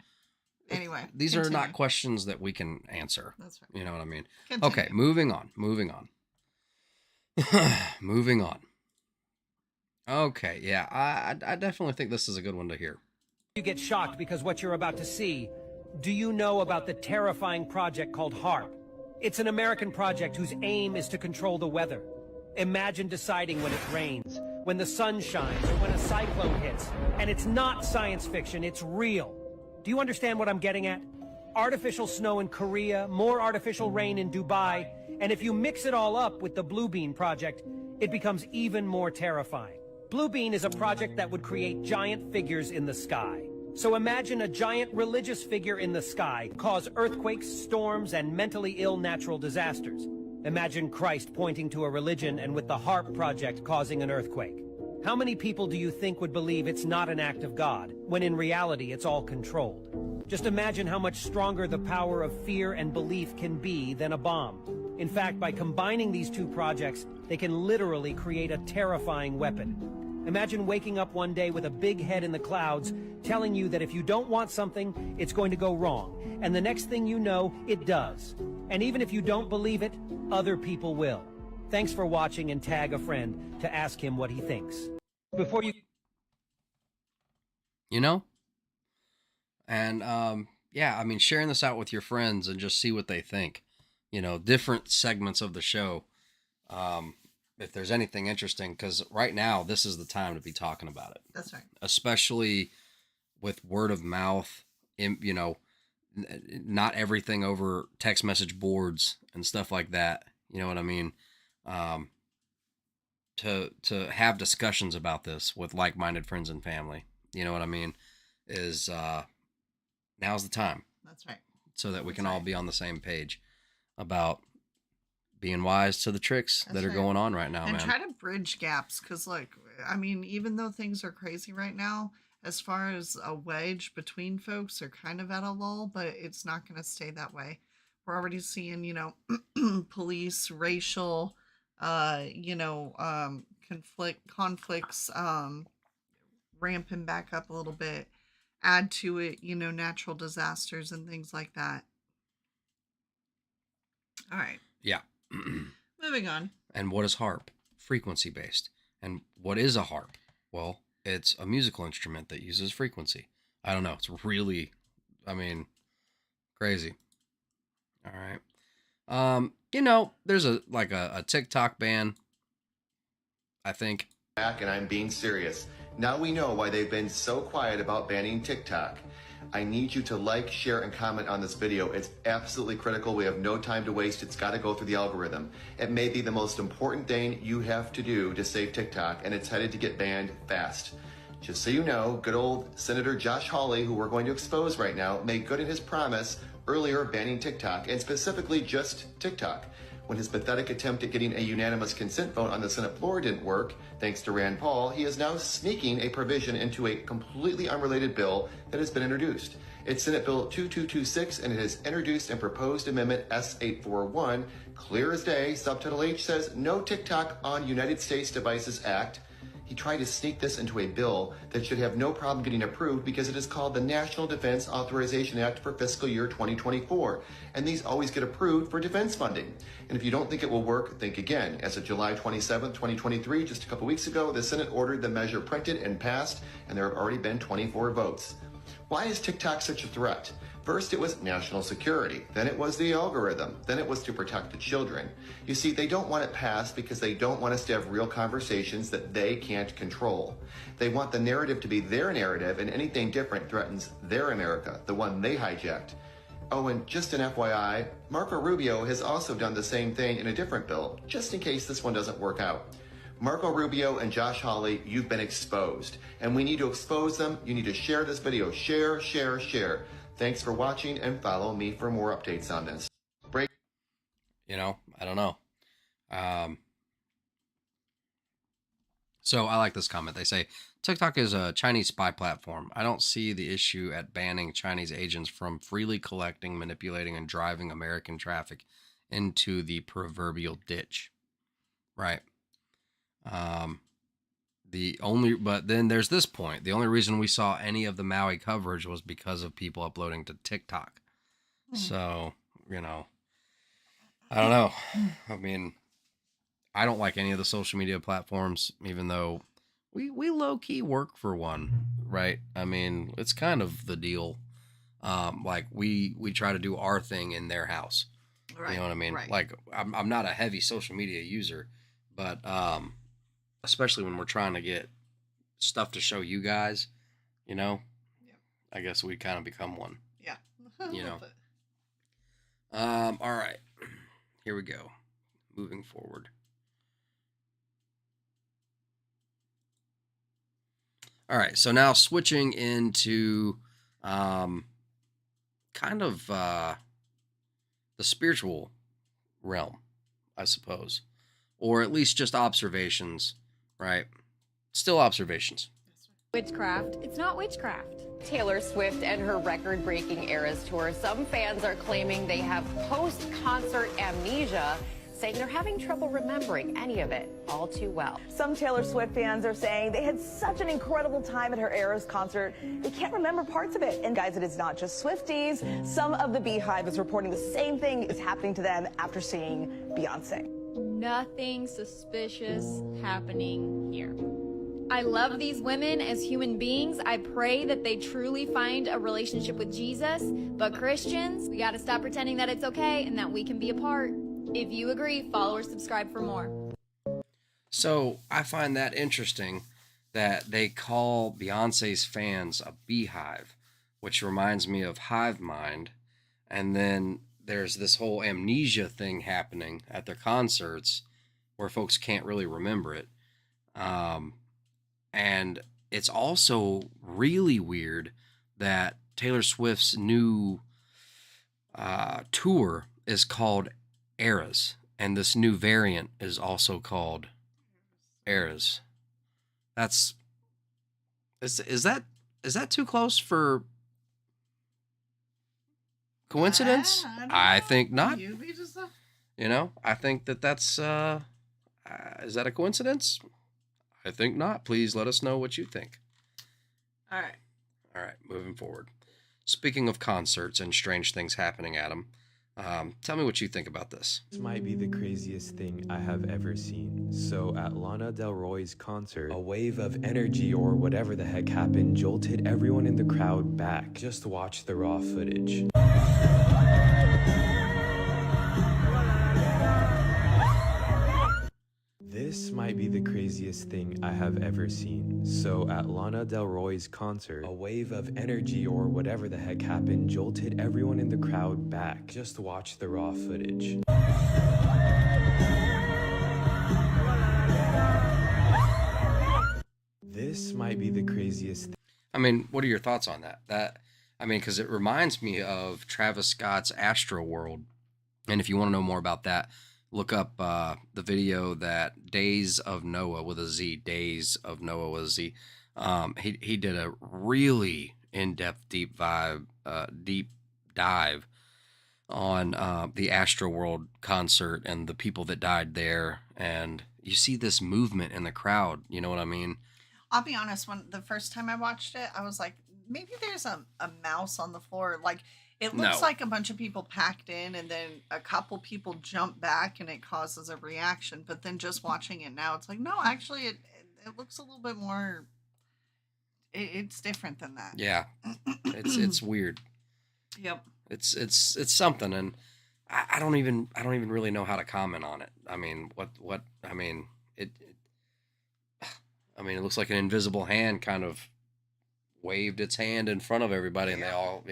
Speaker 3: Anyway.
Speaker 5: These
Speaker 3: continue.
Speaker 5: are not questions that we can answer.
Speaker 3: That's right.
Speaker 5: You know what I mean?
Speaker 3: Continue.
Speaker 5: Okay, moving on. Moving on. Okay, yeah, I definitely think this is a good one to hear.
Speaker 1: You get shocked because what you're about to see. Do you know about the terrifying project called HARP? It's an American project whose aim is to control the weather. Imagine deciding when it rains, when the sun shines, or when a cyclone hits. And it's not science fiction, it's real. Do you understand what I'm getting at? Artificial snow in Korea, more artificial rain in Dubai, and if you mix it all up with the Blue Bean project, it becomes even more terrifying. Blue Bean is a project that would create giant figures in the sky. So imagine a giant religious figure in the sky cause earthquakes, storms, and mentally ill natural disasters. Imagine Christ pointing to a religion and with the HARP project causing an earthquake. How many people do you think would believe it's not an act of God, when in reality it's all controlled? Just imagine how much stronger the power of fear and belief can be than a bomb. In fact, by combining these two projects, they can literally create a terrifying weapon. Imagine waking up one day with a big head in the clouds telling you that if you don't want something, it's going to go wrong. And the next thing you know, it does. And even if you don't believe it, other people will. Thanks for watching, and tag a friend to ask him what he thinks. Before you...
Speaker 5: And yeah, I mean, sharing this out with your friends and just see what they think. Different segments of the show. If there's anything interesting, because right now this is the time to be talking about it.
Speaker 3: That's right.
Speaker 5: Especially with word of mouth, not everything over text message boards and stuff like that. You know what I mean? To have discussions about this with like-minded friends and family, you know what I mean, is now's the time.
Speaker 3: That's right.
Speaker 5: So that we can all be on the same page about being wise to the tricks that are going on right now,
Speaker 3: and
Speaker 5: man.
Speaker 3: Try to bridge gaps, because even though things are crazy right now, as far as a wedge between folks are kind of at a lull, but it's not going to stay that way. We're already seeing, police, racial, conflicts ramping back up a little bit. Add to it, natural disasters and things like that. All right.
Speaker 5: Yeah.
Speaker 3: Moving on.
Speaker 5: And what is harp? Frequency based. And what is a harp? Well, it's a musical instrument that uses frequency. I don't know. It's really, crazy. All right. There's a TikTok ban, I think.
Speaker 2: Back, and I'm being serious. Now we know why they've been so quiet about banning TikTok. I need you to like, share, and comment on this video. It's absolutely critical. We have no time to waste. It's got to go through the algorithm. It may be the most important thing you have to do to save TikTok, and it's headed to get banned fast. Just so you know, good old Senator Josh Hawley, who we're going to expose right now, made good in his promise earlier banning TikTok, and specifically just TikTok. When his pathetic attempt at getting a unanimous consent vote on the Senate floor didn't work, thanks to Rand Paul, he is now sneaking a provision into a completely unrelated bill that has been introduced. It's Senate Bill 2226, and it has introduced and proposed amendment S841. Clear as day, subtitle H says, No TikTok on United States Devices Act. He tried to sneak this into a bill that should have no problem getting approved because it is called the National Defense Authorization Act for fiscal year 2024. And these always get approved for defense funding. And if you don't think it will work, think again. As of July 27, 2023, just a couple weeks ago, the Senate ordered the measure printed and passed, and there have already been 24 votes. Why is TikTok such a threat? First, it was national security. Then it was the algorithm. Then it was to protect the children. You see, they don't want it passed because they don't want us to have real conversations that they can't control. They want the narrative to be their narrative, and anything different threatens their America, the one they hijacked. Oh, and just an FYI, Marco Rubio has also done the same thing in a different bill, just in case this one doesn't work out. Marco Rubio and Josh Hawley, you've been exposed, and we need to expose them. You need to share this video. Share, share, share. Thanks for watching, and follow me for more updates on this. Break.
Speaker 5: You know, I don't know. So I like this comment. They say, TikTok is a Chinese spy platform. I don't see the issue at banning Chinese agents from freely collecting, manipulating, and driving American traffic into the proverbial ditch. Right. But then there's this point. The only reason we saw any of the Maui coverage was because of people uploading to TikTok. So, you know, I don't know. I mean, I don't like any of the social media platforms, even though we low key work for one, right? I mean, it's kind of the deal. Like we try to do our thing in their house. Right. You know what I mean? Right. Like I'm not a heavy social media user, but, especially when we're trying to get stuff to show you guys, you know, I guess we kind of become one.
Speaker 3: Yeah.
Speaker 5: You know. All right, here we go. Moving forward. All right, so now switching into kind of the spiritual realm, I suppose, or at least just observations. Right. Still observations.
Speaker 4: Witchcraft. It's not witchcraft.
Speaker 6: Taylor Swift and her record-breaking Eras tour. Some fans are claiming they have post-concert amnesia, saying they're having trouble remembering any of it all too well.
Speaker 8: Some Taylor Swift fans are saying they had such an incredible time at her Eras concert, they can't remember parts of it. And guys, it is not just Swifties. Some of the Beehive is reporting the same thing is happening to them after seeing Beyonce.
Speaker 4: Nothing suspicious happening here. I love these women as human beings. I pray that they truly find a relationship with Jesus. But Christians, we got to stop pretending that it's okay and that we can be a part. If you agree, follow or subscribe for more.
Speaker 5: So I find that interesting that they call Beyonce's fans a beehive, which reminds me of hive mind. And then there's this whole amnesia thing happening at their concerts where folks can't really remember it. And it's also really weird that Taylor Swift's new tour is called Eras, and this new variant is also called Eras. Is that too close for coincidence? I think not. You know, I think that's is that a coincidence? I think not. Please let us know what you think.
Speaker 3: All right,
Speaker 5: moving forward. Speaking of concerts and strange things happening at them, tell me what you think about this.
Speaker 23: This might be the craziest thing I have ever seen. So at Lana Del Rey's concert, a wave of energy or whatever the heck happened jolted everyone in the crowd back. Just watch the raw footage. This might be the craziest thing I have ever seen. So at Lana Del Rey's concert, a wave of energy or whatever the heck happened jolted everyone in the crowd back. Just watch the raw footage. This might be the craziest thing.
Speaker 5: I mean, what are your thoughts on that? Because it reminds me of Travis Scott's Astro World. And if you want to know more about that, look up the video that Days of Noah with a Z, Days of Noah with a Z. He did a really in-depth deep dive on the Astroworld concert and the people that died there, and you see this movement in the crowd. You know what I mean?
Speaker 3: I'll be honest, when the first time I watched it, I was like, maybe there's a mouse on the floor. Like, it looks like a bunch of people packed in, and then a couple people jump back, and it causes a reaction. But then just watching it now, it's like, no, actually, it looks a little bit more. It's different than that.
Speaker 5: Yeah, it's weird.
Speaker 3: Yep.
Speaker 5: It's something, and I don't even really know how to comment on it. I mean, it looks like an invisible hand kind of waved its hand in front of everybody, and they all,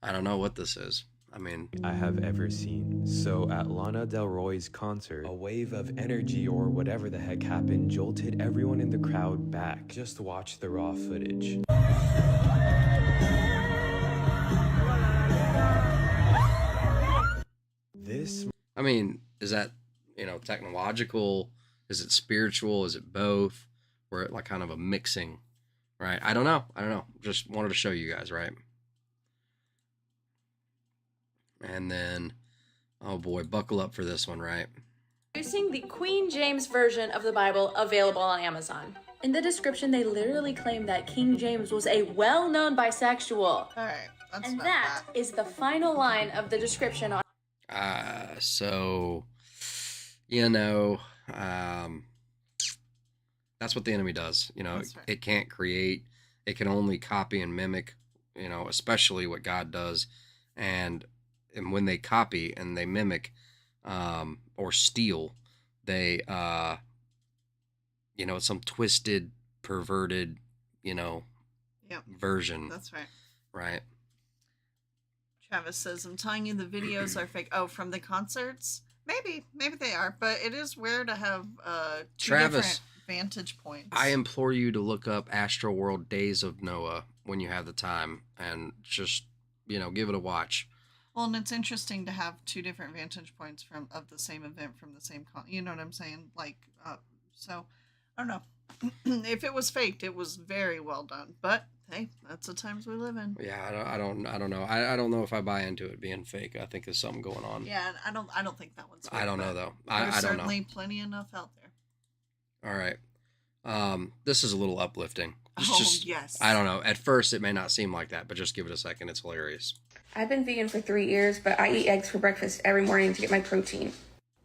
Speaker 5: I don't know what this is. I mean,
Speaker 23: I have ever seen. So at Lana Del Rey's concert, a wave of energy or whatever the heck happened jolted everyone in the crowd back. Just watch the raw footage.
Speaker 5: I mean, is that, technological? Is it spiritual? Is it both? Or it like kind of a mixing, right? I don't know. Just wanted to show you guys, right? And then, oh boy, buckle up for this one, right?
Speaker 7: Introducing the Queen James Version of the Bible available on Amazon. In the description, they literally claim that King James was a well-known bisexual.
Speaker 3: All right,
Speaker 7: and that is the final line of the description on.
Speaker 5: That's what the enemy does.
Speaker 3: Right.
Speaker 5: It can't create. It can only copy and mimic, especially what God does. And when they copy and they mimic or steal, they, it's some twisted, perverted, version.
Speaker 3: That's right.
Speaker 5: Right.
Speaker 3: Travis says, I'm telling you the videos are fake. Oh, from the concerts? Maybe they are, but it is weird to have two different vantage points.
Speaker 5: I implore you to look up Astroworld Days of Noah when you have the time and just, give it a watch.
Speaker 3: Well, and it's interesting to have two different vantage points of the same event from the same you know what I'm saying? Like, so I don't know. If it was faked, it was very well done. But hey, that's the times we live in.
Speaker 5: Yeah, I don't know. I don't know if I buy into it being fake. I think there's something going on.
Speaker 3: Yeah, I don't think that one's fake.
Speaker 5: I don't know though.
Speaker 3: There's
Speaker 5: I don't know.
Speaker 3: certainly plenty enough out there.
Speaker 5: All right. This is a little uplifting.
Speaker 3: Yes.
Speaker 5: I don't know. At first, it may not seem like that, but just give it a second. It's hilarious.
Speaker 9: I've been vegan for 3 years, but I eat eggs for breakfast every morning to get my protein.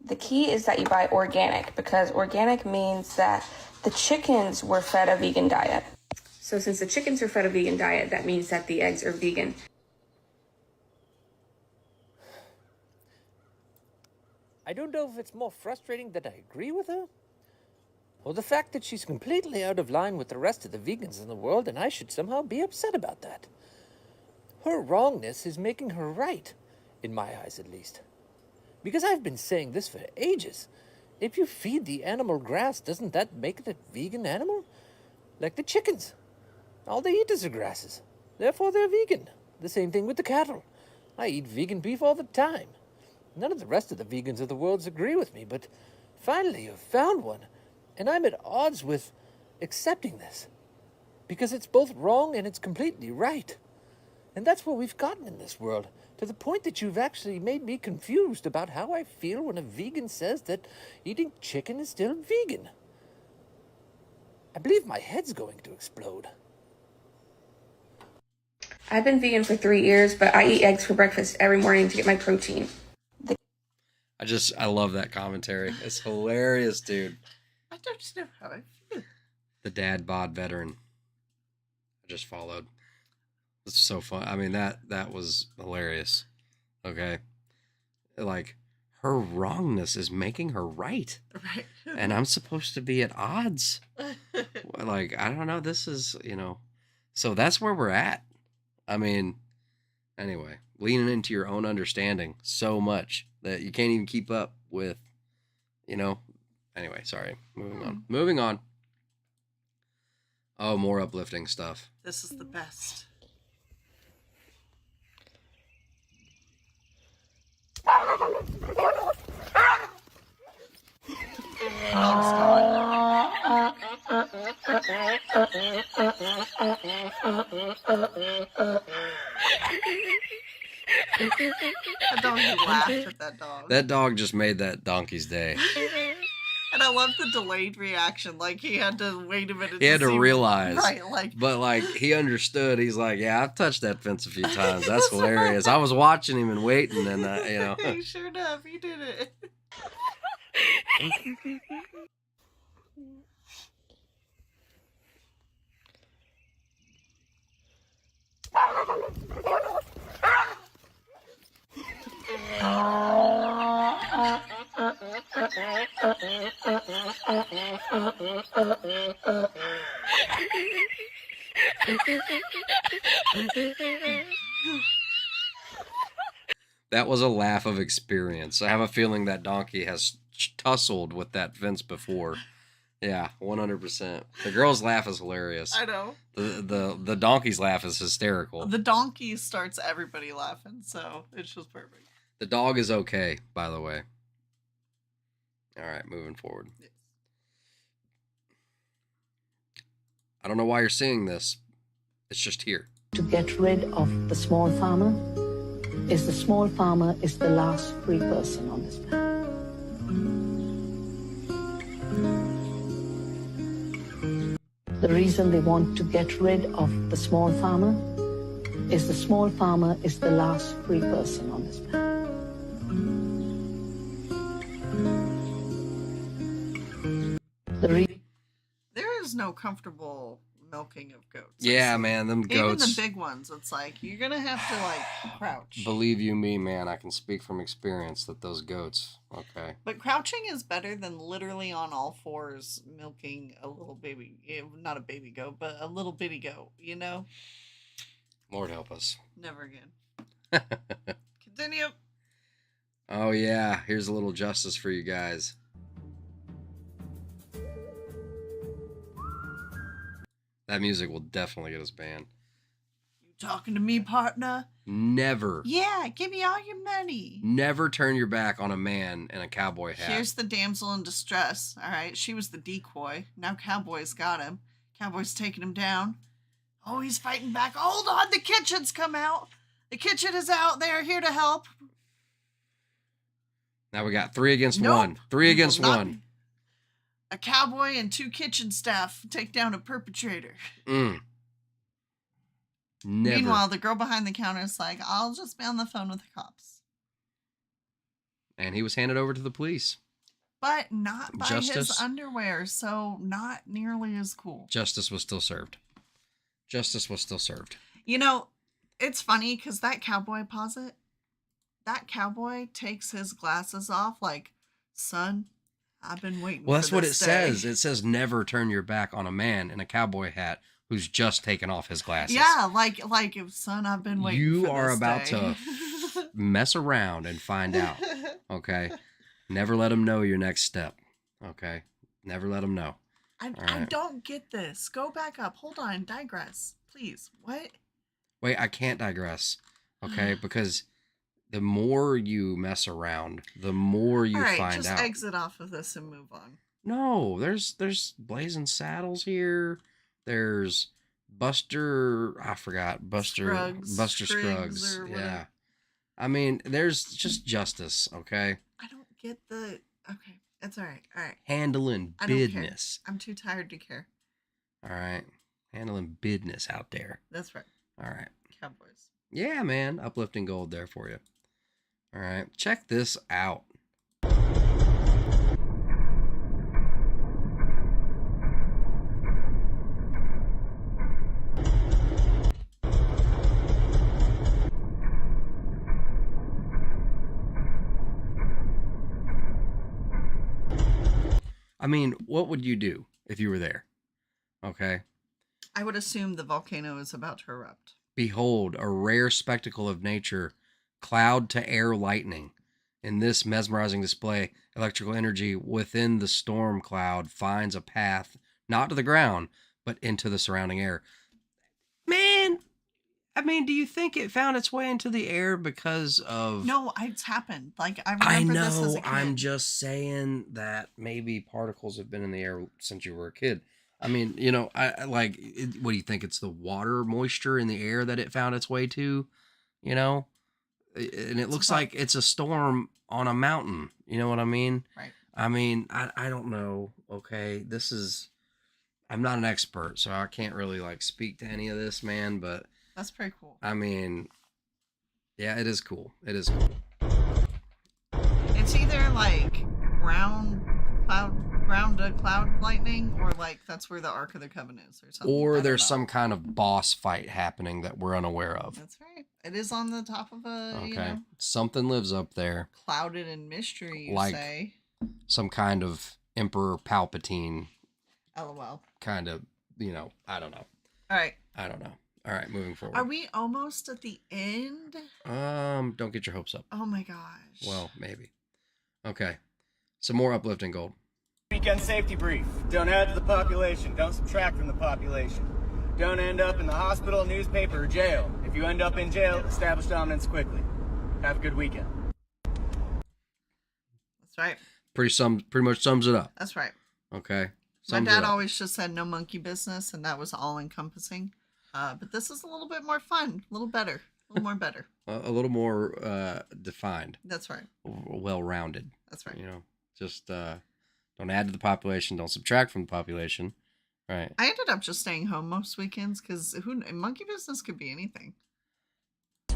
Speaker 9: The key is that you buy organic, because organic means that the chickens were fed a vegan diet. So since the chickens are fed a vegan diet, that means that the eggs are vegan.
Speaker 10: I don't know if it's more frustrating that I agree with her, or the fact that she's completely out of line with the rest of the vegans in the world, and I should somehow be upset about that. Her wrongness is making her right, in my eyes at least. Because I've been saying this for ages. If you feed the animal grass, doesn't that make it a vegan animal? Like the chickens. All they eat is the grasses. Therefore, they're vegan. The same thing with the cattle. I eat vegan beef all the time. None of the rest of the vegans of the world agree with me, but finally I've found one. And I'm at odds with accepting this. Because it's both wrong and it's completely right. And that's where we've gotten in this world, to the point that you've actually made me confused about how I feel when a vegan says that eating chicken is still vegan. I believe my head's going to explode.
Speaker 9: I've been vegan for 3 years, but I eat eggs for breakfast every morning to get my protein.
Speaker 5: I love that commentary. It's hilarious, dude.
Speaker 3: I don't know how I feel.
Speaker 5: The dad bod veteran. I just followed. It's so fun. I mean, that was hilarious. Okay. Like, her wrongness is making her right.
Speaker 3: Right.
Speaker 5: And I'm supposed to be at odds. Like, I don't know. This is, so that's where we're at. I mean, anyway, leaning into your own understanding so much that you can't even keep up with, Anyway, sorry. Moving on. Oh, more uplifting stuff.
Speaker 3: This is the best. The donkey laughed at that dog.
Speaker 5: That dog just made that donkey's day.
Speaker 3: And I love the delayed reaction. Like, he had to wait a minute.
Speaker 5: He had to realize.
Speaker 3: Right, like.
Speaker 5: But, like, he understood. He's like, yeah, I've touched that fence a few times. That's hilarious. I was watching him and waiting, and, you know.
Speaker 3: He sure enough, he did it.
Speaker 5: That was a laugh of experience. I have a feeling that donkey has tussled with that fence before. Yeah, 100%. The girl's laugh is hilarious.
Speaker 3: I know.
Speaker 5: The donkey's laugh is hysterical.
Speaker 3: The donkey starts everybody laughing, so it's just perfect.
Speaker 5: The dog is okay, by the way. All right, moving forward. Yes. I don't know why you're seeing this. It's just here.
Speaker 11: To get rid of the small farmer is the small farmer is the last free person on this planet. The reason they want to get rid of the small farmer is the small farmer is the last free person on this planet.
Speaker 3: There is no comfortable milking of goats.
Speaker 5: Yeah, man, them goats.
Speaker 3: Even the big ones, it's like, you're going to have to, like, crouch.
Speaker 5: Believe you me, man, I can speak from experience that those goats, okay.
Speaker 3: But crouching is better than literally on all fours milking a little baby, not a baby goat, but a little bitty goat, you know?
Speaker 5: Lord help us.
Speaker 3: Never again. Continue.
Speaker 5: Oh, yeah, here's a little justice for you guys. That music will definitely get us banned.
Speaker 3: You talking to me, partner?
Speaker 5: Never.
Speaker 3: Yeah, give me all your money.
Speaker 5: Never turn your back on a man in a cowboy hat.
Speaker 3: Here's the damsel in distress. All right, she was the decoy. Now Cowboy's got him. Cowboy's taking him down. Oh, he's fighting back. Hold on, the kitchen's come out. The kitchen is out. They are here to help.
Speaker 5: Now we got 3 against 1. 3 against 1.
Speaker 3: A cowboy and 2 kitchen staff take down a perpetrator.
Speaker 5: Never.
Speaker 3: Meanwhile, the girl behind the counter is like, I'll just be on the phone with the cops.
Speaker 5: And he was handed over to the police.
Speaker 3: But not by
Speaker 5: Justice.
Speaker 3: his underwear, so not nearly as cool.
Speaker 5: Justice was still served. Justice was still served.
Speaker 3: You know, it's funny because that cowboy that cowboy takes his glasses off like, son, I've been waiting.
Speaker 5: Well, that's
Speaker 3: for
Speaker 5: what
Speaker 3: this
Speaker 5: it
Speaker 3: day.
Speaker 5: says. It says never turn your back on a man in a cowboy hat who's just taken off his glasses.
Speaker 3: Yeah, like son, I've been waiting.
Speaker 5: You
Speaker 3: for
Speaker 5: are
Speaker 3: this
Speaker 5: about
Speaker 3: day.
Speaker 5: to mess around and find out. Okay, never let them know your next step. Okay, never let them know.
Speaker 3: I don't get this. Go back up. Hold on. Digress, please. What?
Speaker 5: Wait, I can't digress. Okay, because the more you mess around, the more you find out.
Speaker 3: Just exit off of this and move on.
Speaker 5: No, there's Blazing Saddles here. There's Buster. I forgot Buster Scruggs. Yeah, I mean, there's just justice. Okay.
Speaker 3: I don't get the. Okay, it's all right. All right.
Speaker 5: Handling business.
Speaker 3: I'm too tired to care.
Speaker 5: All right, handling business out there.
Speaker 3: That's right.
Speaker 5: All right.
Speaker 3: Cowboys.
Speaker 5: Yeah, man, uplifting gold there for you. All right, check this out. I mean, what would you do if you were there? Okay.
Speaker 3: I would assume the volcano is about to erupt.
Speaker 5: Behold, a rare spectacle of nature, cloud to air lightning. In this mesmerizing display, electrical energy within the storm cloud finds a path, not to the ground, but into the surrounding air. Man, I mean, do you think it found its way into the air because of...
Speaker 3: No, it's happened. Like, I
Speaker 5: I
Speaker 3: remember
Speaker 5: know,
Speaker 3: this as a kid.
Speaker 5: I'm just saying that maybe particles have been in the air since you were a kid. I mean, you know, what do you think? It's the water moisture in the air that it found its way to, you know? And it looks like it's a storm on a mountain. You know what I mean?
Speaker 3: Right.
Speaker 5: I mean, I don't know. Okay. I'm not an expert, so I can't really like speak to any of this, man, but
Speaker 3: that's pretty cool.
Speaker 5: I mean, yeah, it is cool. It is cool.
Speaker 3: It's either like ground to cloud lightning, or like that's where the Ark of the Covenant is, or something.
Speaker 5: Or there's some kind of boss fight happening that we're unaware of.
Speaker 3: That's right. It is on the top of a,
Speaker 5: okay. Something lives up there.
Speaker 3: Clouded in mystery, you
Speaker 5: like
Speaker 3: say.
Speaker 5: Some kind of Emperor Palpatine.
Speaker 3: LOL.
Speaker 5: Kind of, you know, I don't know.
Speaker 3: All right.
Speaker 5: I don't know. All right, moving forward.
Speaker 3: Are we almost at the end?
Speaker 5: Don't get your hopes up.
Speaker 3: Oh my gosh.
Speaker 5: Well, maybe. Okay. Some more uplifting gold.
Speaker 12: Weekend safety brief. Don't add to the population. Don't subtract from the population. Don't end up in the hospital, newspaper, or jail. If you end up in jail, establish dominance quickly. Have a good weekend.
Speaker 3: That's right.
Speaker 5: Pretty much sums it up.
Speaker 3: That's right.
Speaker 5: Okay.
Speaker 3: My dad always just said no monkey business, and that was all encompassing. But this is a little bit more fun, a little better, a little more better.
Speaker 5: A little more defined.
Speaker 3: That's right.
Speaker 5: Well-rounded.
Speaker 3: That's right.
Speaker 5: You know, just don't add to the population, don't subtract from the population. Right.
Speaker 3: I ended up just staying home most weekends because monkey business could be anything.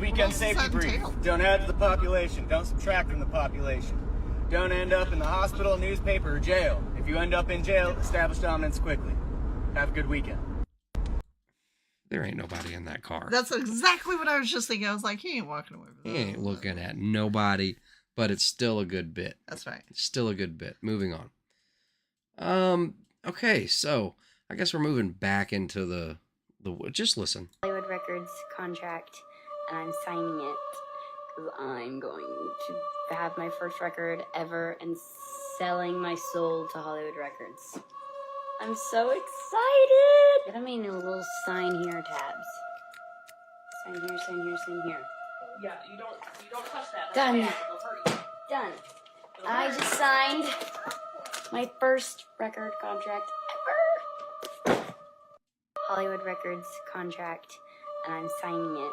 Speaker 12: Weekend safety brief. Don't add to the population. Don't subtract from the population. Don't end up in the hospital, newspaper, or jail. If you end up in jail, establish dominance quickly. Have a good weekend.
Speaker 5: There ain't nobody in that car.
Speaker 3: That's exactly what I was just thinking. I was like, he ain't walking away with
Speaker 5: He ain't looking at nobody, but it's still a good bit.
Speaker 3: That's right.
Speaker 5: It's still a good bit. Moving on. Okay, so I guess we're moving back into the just listen.
Speaker 15: Hollywood Records contract, and I'm signing it because I'm going to have my first record ever and selling my soul to Hollywood Records. I'm so excited! Get me a little sign here tabs. Sign here, sign here, sign here.
Speaker 7: Yeah, you don't touch that.
Speaker 15: Done.
Speaker 7: Bad. It'll hurt you.
Speaker 15: Done. I just signed my first record contract ever. Hollywood Records contract, and I'm signing it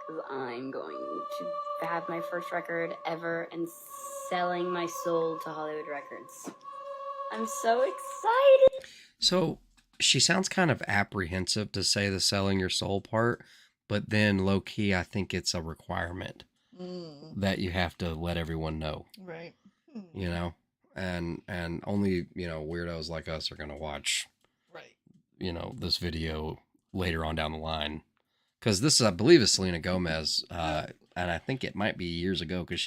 Speaker 15: because I'm going to have my first record ever and selling my soul to Hollywood Records. I'm so excited.
Speaker 5: So she sounds kind of apprehensive to say the selling your soul part, but then low key, I think it's a requirement that you have to let everyone know.
Speaker 3: Right.
Speaker 5: You know, and only, you know, weirdos like us are going to watch,
Speaker 3: right,
Speaker 5: you know, this video later on down the line. Because this, I believe, is Selena Gomez. And I think it might be years ago because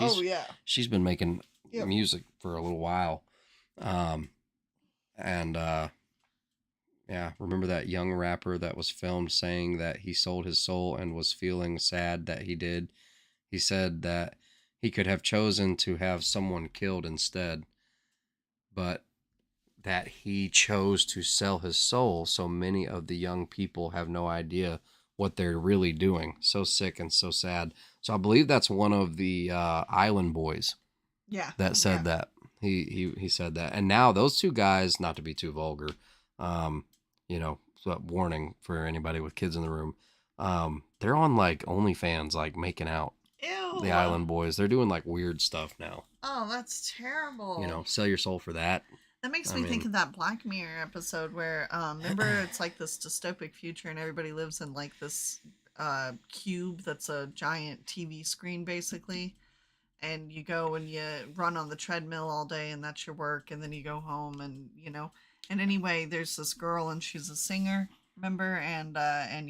Speaker 5: she's been making music for a little while. Yeah, remember that young rapper that was filmed saying that he sold his soul and was feeling sad that he did? He said that he could have chosen to have someone killed instead, but that he chose to sell his soul so many of the young people have no idea what they're really doing. So sick and so sad. So I believe that's one of the Island Boys that said that. He said that. And now those two guys, not to be too vulgar, you know, so warning for anybody with kids in the room, they're on like OnlyFans, like making out.
Speaker 3: Ew.
Speaker 5: The Island Boys. They're doing like weird stuff now.
Speaker 3: Oh, that's terrible.
Speaker 5: You know, sell your soul for that.
Speaker 3: That makes me think of that Black Mirror episode where, remember, it's like this dystopic future and everybody lives in like this cube that's a giant TV screen, basically. And you go and you run on the treadmill all day and that's your work. And then you go home and, you know, and anyway, there's this girl and she's a singer, remember? And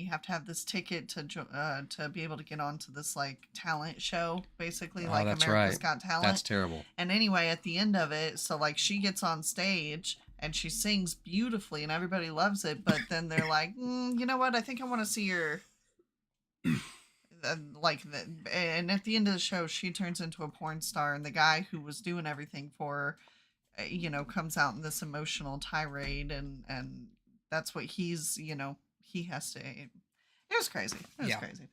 Speaker 3: you have to have this ticket to be able to get onto this like talent show, basically, like America's Got Talent.
Speaker 5: That's terrible.
Speaker 3: And anyway, at the end of it, so like she gets on stage and she sings beautifully and everybody loves it. But then they're like, you know what? I think I want to see your... and at the end of the show, she turns into a porn star, and the guy who was doing everything for her, you know, comes out in this emotional tirade, and that's what he's, you know, he has to. It It was crazy. It was
Speaker 5: Yeah.
Speaker 3: crazy.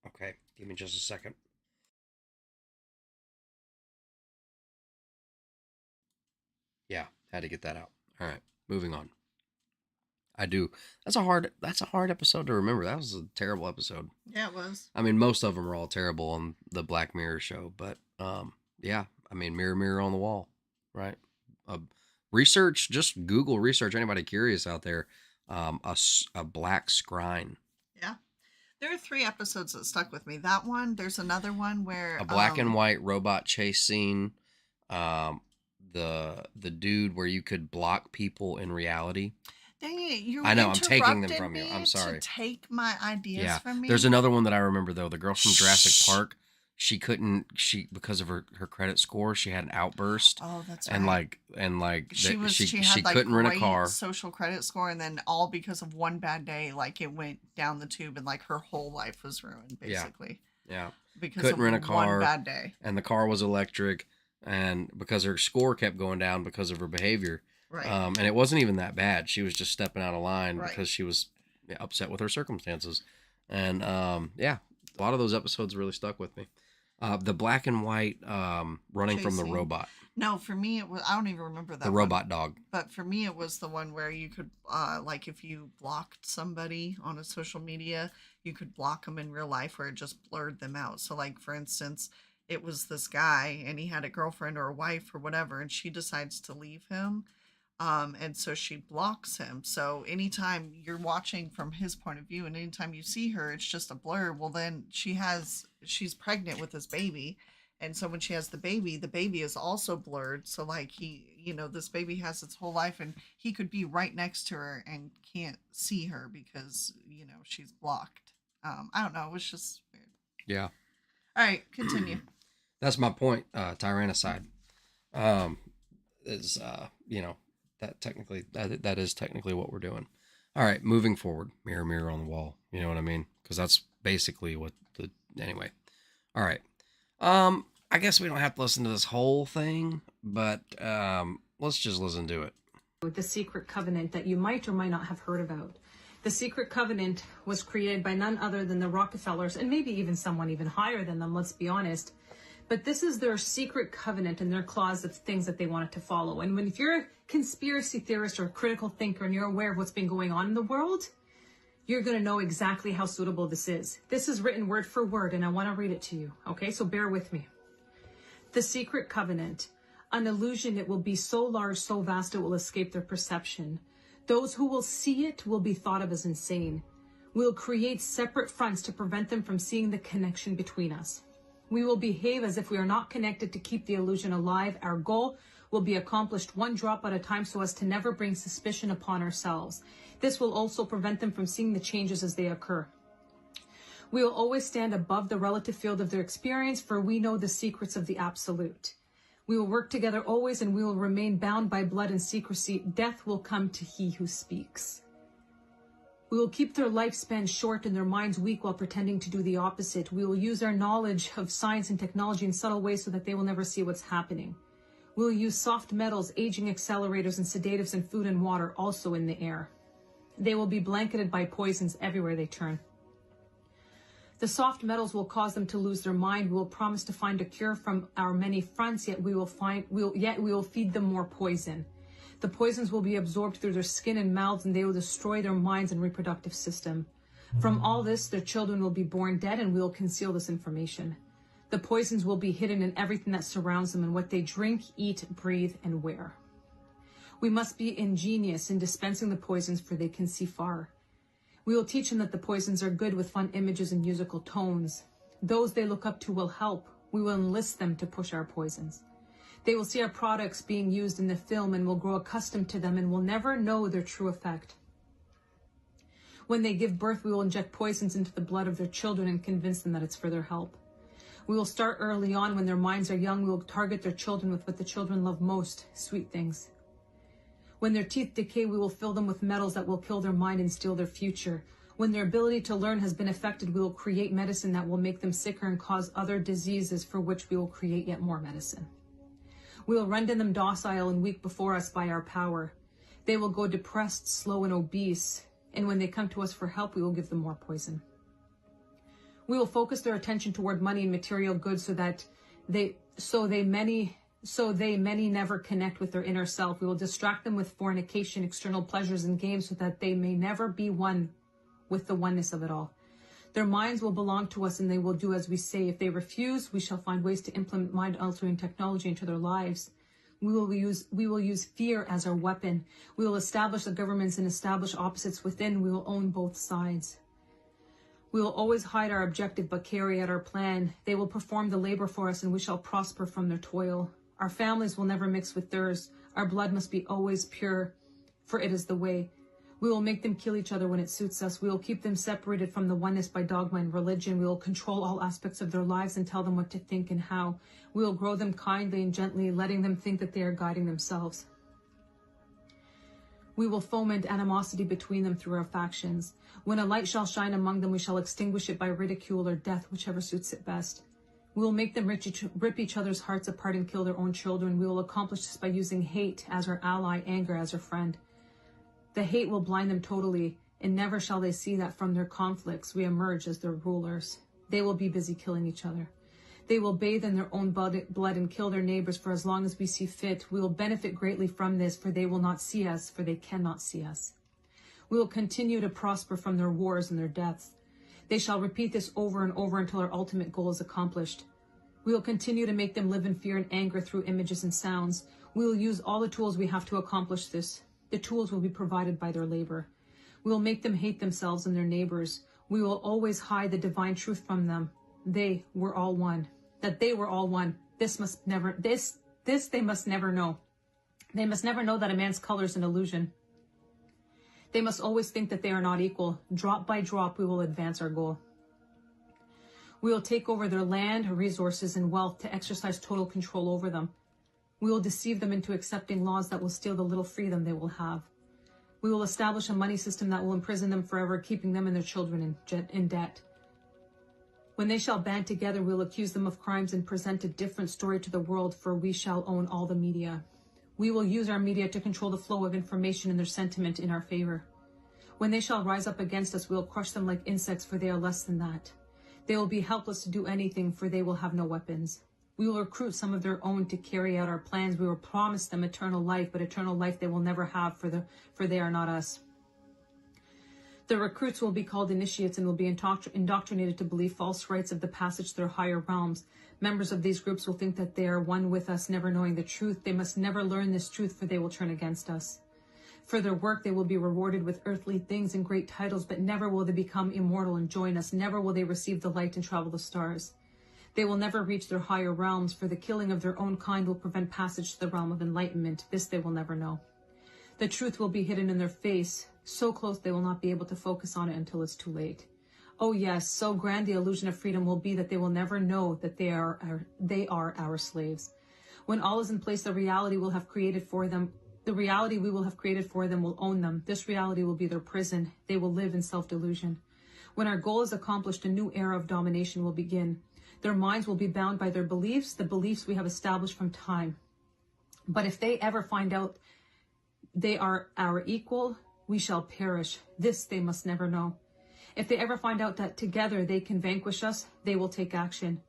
Speaker 5: Okay, give me just a second. Yeah, had to get that out. All right, moving on. I do. That's a hard episode to remember. That was a terrible episode.
Speaker 3: Yeah, it was.
Speaker 5: I mean, most of them are all terrible on the Black Mirror show, but yeah. I mean, mirror, mirror on the wall, right? Research. Just Google research. Anybody curious out there? A black scrine.
Speaker 3: Yeah. There are 3 episodes that stuck with me. That one. There's another one where
Speaker 5: A black and white robot chase scene. The dude where you could block people in reality.
Speaker 3: Dang it! You
Speaker 5: I know, I'm taking them
Speaker 3: interrupted
Speaker 5: from you.
Speaker 3: me
Speaker 5: I'm sorry.
Speaker 3: to take my ideas from me.
Speaker 5: There's another one that I remember though. The girl from Jurassic Park. She because of her credit score, she had an outburst.
Speaker 3: Oh, that's
Speaker 5: and
Speaker 3: right.
Speaker 5: She
Speaker 3: had like
Speaker 5: couldn't rent a
Speaker 3: great
Speaker 5: car.
Speaker 3: social credit score, and then all because of one bad day, like it went down the tube, and like her whole life was ruined, basically.
Speaker 5: Yeah.
Speaker 3: Because
Speaker 5: couldn't
Speaker 3: of
Speaker 5: rent a car.
Speaker 3: one bad day.
Speaker 5: And the car was electric, and because her score kept going down because of her behavior.
Speaker 3: Right.
Speaker 5: And it wasn't even that bad. She was just stepping out of line
Speaker 3: Right.
Speaker 5: because she was upset with her circumstances. And yeah, a lot of those episodes really stuck with me. The black and white running from the
Speaker 3: Chasing.
Speaker 5: robot.
Speaker 3: No, for me it was. I don't even remember that.
Speaker 5: The
Speaker 3: one.
Speaker 5: robot dog.
Speaker 3: But for me, it was the one where you could, like, if you blocked somebody on a social media, you could block them in real life, where it just blurred them out. So, like, for instance, it was this guy, and he had a girlfriend or a wife or whatever, and she decides to leave him. And so she blocks him. So anytime you're watching from his point of view, and anytime you see her, it's just a blur. Well, then she's pregnant with this baby. And so when she has the baby is also blurred. So like this baby has its whole life, and he could be right next to her and can't see her because, she's blocked. I don't know. It was just weird.
Speaker 5: Yeah.
Speaker 3: All right, continue.
Speaker 5: That's my point. Tyrannicide. Is that technically that is technically what we're doing. All right, moving forward. Mirror, mirror on the wall. You know what I mean? Because that's basically what anyway. All right. I guess we don't have to listen to this whole thing, but let's just listen to it.
Speaker 14: The secret covenant that you might or might not have heard about. The secret covenant was created by none other than the Rockefellers, and maybe even someone even higher than them, let's be honest. But this is their secret covenant and their clause of things that they wanted to follow. And if you're a conspiracy theorist or a critical thinker and you're aware of what's been going on in the world, you're going to know exactly how suitable this is. This is written word for word, and I want to read it to you. Okay, so bear with me. The secret covenant, an illusion, it will be so large, so vast, it will escape their perception. Those who will see it will be thought of as insane. We'll create separate fronts to prevent them from seeing the connection between us. We will behave as if we are not connected to keep the illusion alive. Our goal will be accomplished one drop at a time so as to never bring suspicion upon ourselves. This will also prevent them from seeing the changes as they occur. We will always stand above the relative field of their experience, for we know the secrets of the absolute. We will work together always, and we will remain bound by blood and secrecy. Death will come to he who speaks. We will keep their lifespan short and their minds weak while pretending to do the opposite. We will use our knowledge of science and technology in subtle ways so that they will never see what's happening. We will use soft metals, aging accelerators, and sedatives in food and water, also in the air. They will be blanketed by poisons everywhere they turn. The soft metals will cause them to lose their mind. We will promise to find a cure from our many fronts, yet we will feed them more poison. The poisons will be absorbed through their skin and mouths, and they will destroy their minds and reproductive system. From all this, their children will be born dead, and we will conceal this information. The poisons will be hidden in everything that surrounds them and what they drink, eat, breathe, and wear. We must be ingenious in dispensing the poisons, for they can see far. We will teach them that the poisons are good with fun images and musical tones. Those they look up to will help. We will enlist them to push our poisons. They will see our products being used in the film and will grow accustomed to them and will never know their true effect. When they give birth, we will inject poisons into the blood of their children and convince them that it's for their help. We will start early on when their minds are young. We will target their children with what the children love most, sweet things. When their teeth decay, we will fill them with metals that will kill their mind and steal their future. When their ability to learn has been affected, we will create medicine that will make them sicker and cause other diseases, for which we will create yet more medicine. We will render them docile and weak before us by our power. They will go depressed, slow, and obese. And when they come to us for help, we will give them more poison. We will focus their attention toward money and material goods so they many never connect with their inner self. We will distract them with fornication, external pleasures, and games so that they may never be one with the oneness of it all. Their minds will belong to us and they will do as we say. If they refuse, we shall find ways to implement mind-altering technology into their lives. We will use fear as our weapon. We will establish the governments and establish opposites within. We will own both sides. We will always hide our objective but carry out our plan. They will perform the labor for us and we shall prosper from their toil. Our families will never mix with theirs. Our blood must be always pure, for it is the way. We will make them kill each other when it suits us. We will keep them separated from the oneness by dogma and religion. We will control all aspects of their lives and tell them what to think and how. We will grow them kindly and gently, letting them think that they are guiding themselves. We will foment animosity between them through our factions. When a light shall shine among them, we shall extinguish it by ridicule or death, whichever suits it best. We will make them rip each other's hearts apart and kill their own children. We will accomplish this by using hate as our ally, anger as our friend. The hate will blind them totally, and never shall they see that from their conflicts we emerge as their rulers. They will be busy killing each other. They will bathe in their own blood and kill their neighbors for as long as we see fit. We will benefit greatly from this, for they will not see us, for they cannot see us. We will continue to prosper from their wars and their deaths. They shall repeat this over and over until our ultimate goal is accomplished. We will continue to make them live in fear and anger through images and sounds. We will use all the tools we have to accomplish this. The tools will be provided by their labor. We will make them hate themselves and their neighbors. We will always hide the divine truth from them. They were all one. That they were all one. This they must never know. They must never know that a man's color is an illusion. They must always think that they are not equal. Drop by drop, we will advance our goal. We will take over their land, resources, and wealth to exercise total control over them. We will deceive them into accepting laws that will steal the little freedom they will have. We will establish a money system that will imprison them forever, keeping them and their children in debt. When they shall band together, we will accuse them of crimes and present a different story to the world, for we shall own all the media. We will use our media to control the flow of information and their sentiment in our favor. When they shall rise up against us, we will crush them like insects, for they are less than that. They will be helpless to do anything, for they will have no weapons. We will recruit some of their own to carry out our plans. We will promise them eternal life, but eternal life they will never have, for they are not us. The recruits will be called initiates and will be indoctrinated to believe false rites of the passage to their higher realms. Members of these groups will think that they are one with us, never knowing the truth. They must never learn this truth, for they will turn against us. For their work, they will be rewarded with earthly things and great titles, but never will they become immortal and join us. Never will they receive the light and travel the stars. They will never reach their higher realms, for the killing of their own kind will prevent passage to the realm of enlightenment. This they will never know. The truth will be hidden in their face, so close they will not be able to focus on it until it's too late. Oh yes, so grand the illusion of freedom will be that they will never know that they are our slaves. When all is in place, the reality we will have created for them will own them. This reality will be their prison. They will live in self-delusion. When our goal is accomplished, a new era of domination will begin. Their minds will be bound by their beliefs, the beliefs we have established from time. But if they ever find out they are our equal, we shall perish. This they must never know. If they ever find out that together they can vanquish us, they will take action.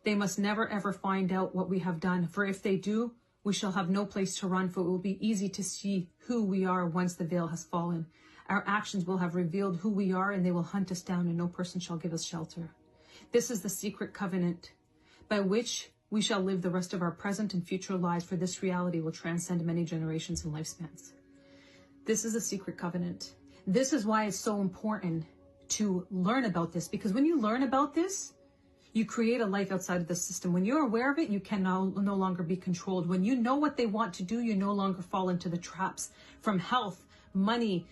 Speaker 14: They must never ever find out what we have done, for if they do, we shall have no place to run, for it will be easy to see who we are once the veil has fallen. Our actions will have revealed who we are, and they will hunt us down, and no person shall give us shelter. This is the secret covenant by which we shall live the rest of our present and future lives, for this reality will transcend many generations and lifespans. This is a secret covenant. This is why it's so important to learn about this, because when you learn about this, you create a life outside of the system. When you're aware of it, you can no longer be controlled. When you know what they want to do, you no longer fall into the traps from health, money,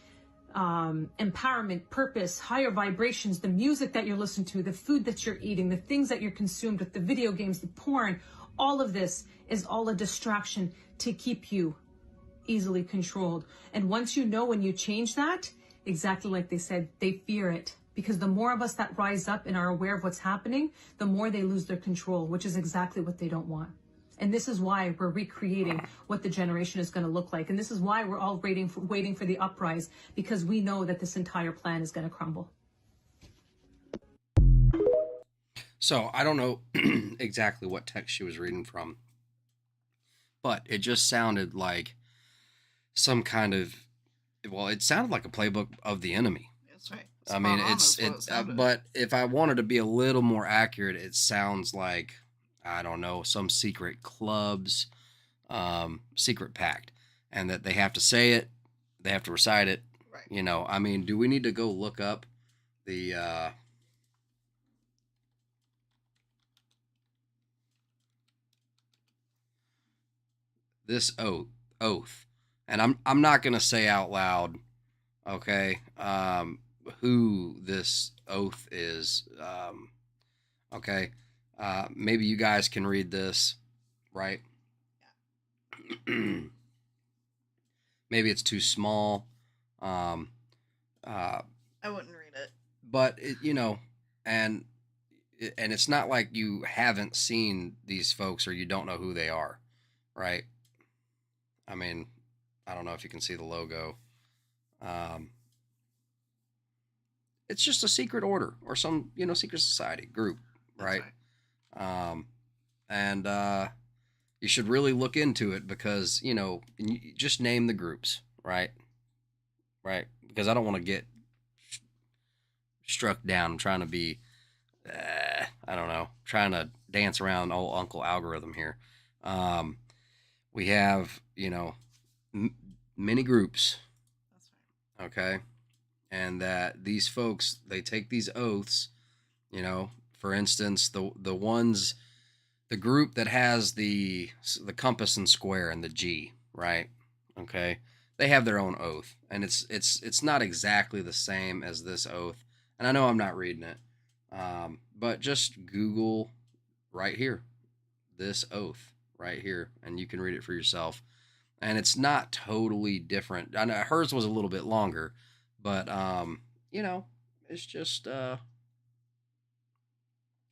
Speaker 14: empowerment, purpose, higher vibrations, the music that you're listening to, the food that you're eating, the things that you're consumed with, the video games, the porn. All of this is all a distraction to keep you easily controlled. And once you know, when you change that, exactly like they said, they fear it. Because the more of us that rise up and are aware of what's happening, the more they lose their control, which is exactly what they don't want. And this is why we're recreating what the generation is going to look like. And this is why we're all waiting for the uprise, because we know that this entire plan is going to crumble.
Speaker 5: So I don't know exactly what text she was reading from, but it just sounded like some kind of, well, it sounded like a playbook of the enemy.
Speaker 3: That's right.
Speaker 5: I mean, but if I wanted to be a little more accurate, it sounds like, I don't know, some secret club's secret pact, and that they have to say it, they have to recite it.
Speaker 3: Right.
Speaker 5: You know, I mean, do we need to go look up the this oath? And I'm not gonna say out loud, okay, who this oath is. Okay. Maybe you guys can read this, right? Yeah. Maybe it's too small.
Speaker 3: I wouldn't read it.
Speaker 5: But it, you know, and it's not like you haven't seen these folks or you don't know who they are, right? I mean, I don't know if you can see the logo. It's just a secret order or some, you know, secret society group, right? And you should really look into it because, you know, you just name the groups, right? Right? Because I don't want to get struck down. I'm trying to be, I don't know, trying to dance around old Uncle Algorithm here. We have, you know, many groups. That's right. Okay. And that these folks, they take these oaths, you know, for instance, the group that has the compass and square and the G, right? Okay. They have their own oath, and it's not exactly the same as this oath. And I know I'm not reading it, but just Google right here, this oath right here, and you can read it for yourself. And it's not totally different. I know hers was a little bit longer, but you know, it's just.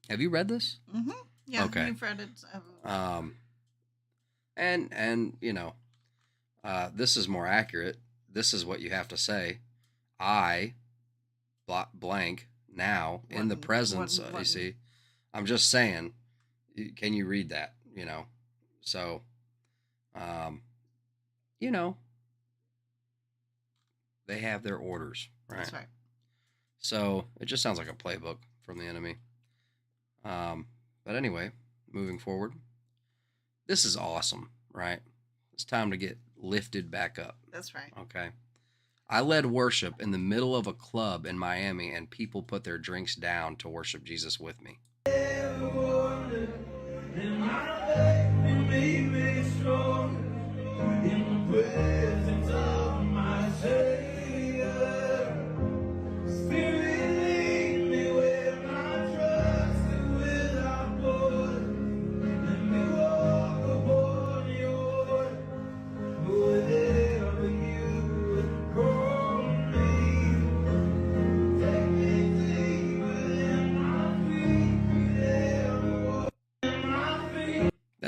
Speaker 5: Have you read this?
Speaker 3: Mm-hmm. Yeah.
Speaker 5: Okay.
Speaker 3: You've read it.
Speaker 5: And you know, this is more accurate. This is what you have to say. I, blank, now in the presence. You see, I'm just saying. Can you read that? You know, so, you know, they have their orders, right?
Speaker 3: That's right.
Speaker 5: So it just sounds like a playbook from the enemy. But anyway, moving forward, this is awesome, right? It's time to get lifted back up.
Speaker 3: That's right.
Speaker 5: Okay. I led worship in the middle of a club in Miami, and people put their drinks down to worship Jesus with me.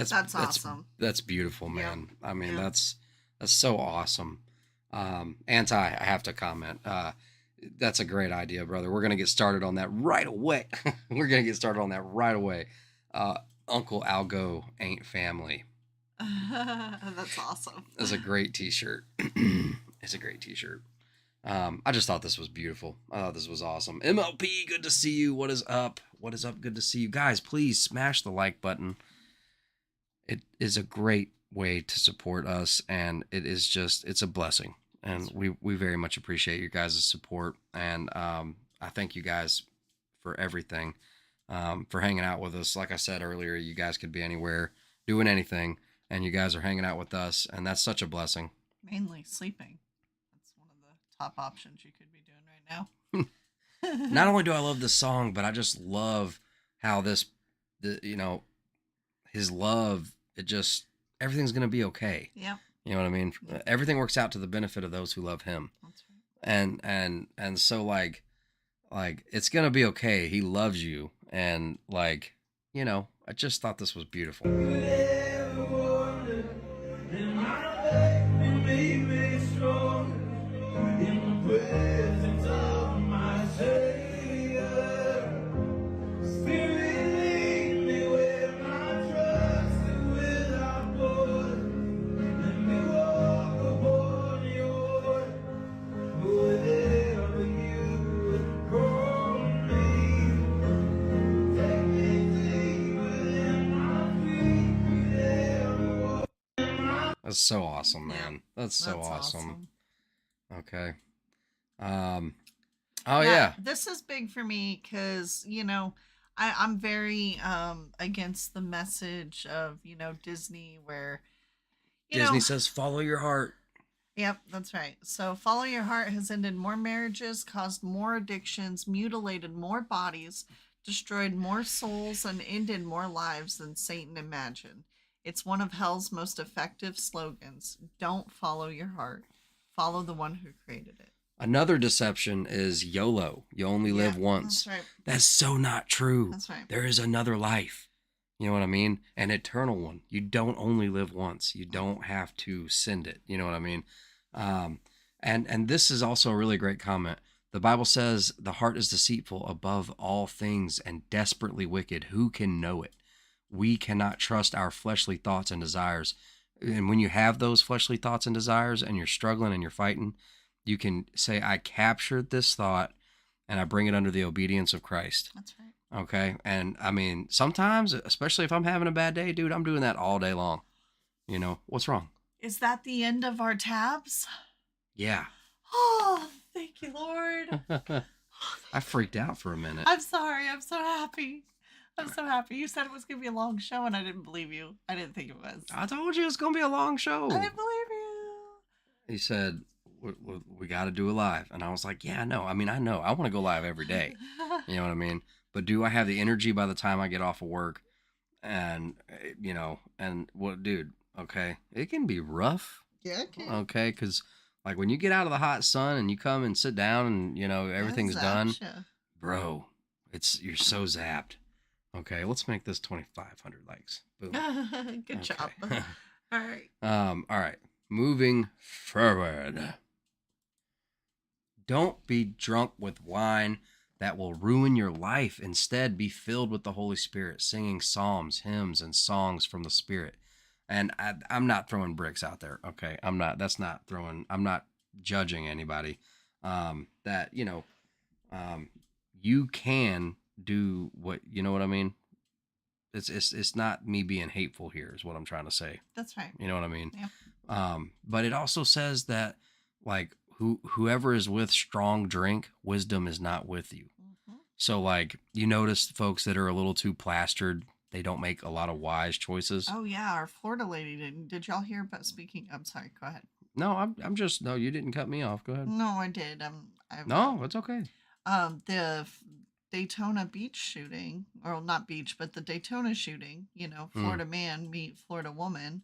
Speaker 3: That's awesome.
Speaker 5: That's beautiful, man. Yeah. I mean, that's so awesome. Anti, I have to comment. That's a great idea, brother. We're gonna get started on that right away. Uncle Algo ain't family.
Speaker 3: That's awesome.
Speaker 5: That's a great T-shirt. It's a great T-shirt. I just thought this was beautiful. I thought this was awesome. MLP, good to see you. What is up? What is up? Good to see you guys. Please smash the like button. It is a great way to support us, and it's a blessing. And we very much appreciate you guys' support. And I thank you guys for everything, for hanging out with us. Like I said earlier, you guys could be anywhere, doing anything, and you guys are hanging out with us, and that's such a blessing.
Speaker 3: Mainly sleeping. That's one of the top options you could be doing right now.
Speaker 5: Not only do I love this song, but I just love how his love, everything's going to be okay.
Speaker 3: Yeah.
Speaker 5: You know what I mean? Yeah. Everything works out to the benefit of those who love him. That's right. And so like it's going to be okay. He loves you. And I just thought this was beautiful. That's so awesome, man. That's so awesome. Okay.
Speaker 3: This is big for me because, you know, I'm very against the message of, you know, Disney where
Speaker 5: Disney says follow your heart.
Speaker 3: Yep, that's right. So follow your heart has ended more marriages, caused more addictions, mutilated more bodies, destroyed more souls, and ended more lives than Satan imagined. It's one of hell's most effective slogans. Don't follow your heart. Follow the one who created it.
Speaker 5: Another deception is YOLO. You only live once.
Speaker 3: That's right.
Speaker 5: That's so not true.
Speaker 3: That's right.
Speaker 5: There is another life. You know what I mean? An eternal one. You don't only live once. You don't have to send it. You know what I mean? And this is also a really great comment. The Bible says the heart is deceitful above all things and desperately wicked. Who can know it? We cannot trust our fleshly thoughts and desires. And when you have those fleshly thoughts and desires and you're struggling and you're fighting, you can say, I captured this thought and I bring it under the obedience of Christ.
Speaker 3: That's right.
Speaker 5: Okay. And I mean, sometimes, especially if I'm having a bad day, dude, I'm doing that all day long. You know, what's wrong?
Speaker 3: Is that the end of our tabs?
Speaker 5: Yeah.
Speaker 3: Oh, thank you, Lord.
Speaker 5: I freaked out for a minute.
Speaker 3: I'm sorry. I'm so happy. I'm so happy. You said it was going to be a long show, and I didn't believe you. I didn't think it was.
Speaker 5: I told you it was going to be a long show.
Speaker 3: I didn't believe you.
Speaker 5: He said, we got to do it live. And I was like, yeah, no. I mean, I know. I want to go live every day. You know what I mean? But do I have the energy by the time I get off of work? And, you know, and what, dude, okay, it can be rough.
Speaker 3: Yeah, it can.
Speaker 5: Okay, because, like, when you get out of the hot sun and you come and sit down and, you know, everything's done, bro, you're so zapped. Okay, let's make this 2,500 likes. Boom.
Speaker 3: Good job. All right.
Speaker 5: All right. Moving forward. Don't be drunk with wine that will ruin your life. Instead, be filled with the Holy Spirit, singing psalms, hymns, and songs from the Spirit. And I'm not throwing bricks out there. Okay, I'm not judging anybody. That, you know, you can do what, you know what I mean? It's not me being hateful here is what I'm trying to say.
Speaker 3: That's right.
Speaker 5: You know what I mean?
Speaker 3: Yeah.
Speaker 5: But it also says that, like, whoever is with strong drink, wisdom is not with you. Mm-hmm. So, like, you notice folks that are a little too plastered, they don't make a lot of wise choices.
Speaker 3: Oh yeah, our Florida lady didn't. Did y'all hear about speaking? I'm sorry. Go ahead.
Speaker 5: No, I'm just, no, you didn't cut me off. Go ahead.
Speaker 3: No, I did.
Speaker 5: No, it's okay.
Speaker 3: The Daytona Beach shooting, or not beach, but the Daytona shooting, you know, Florida man meet Florida woman,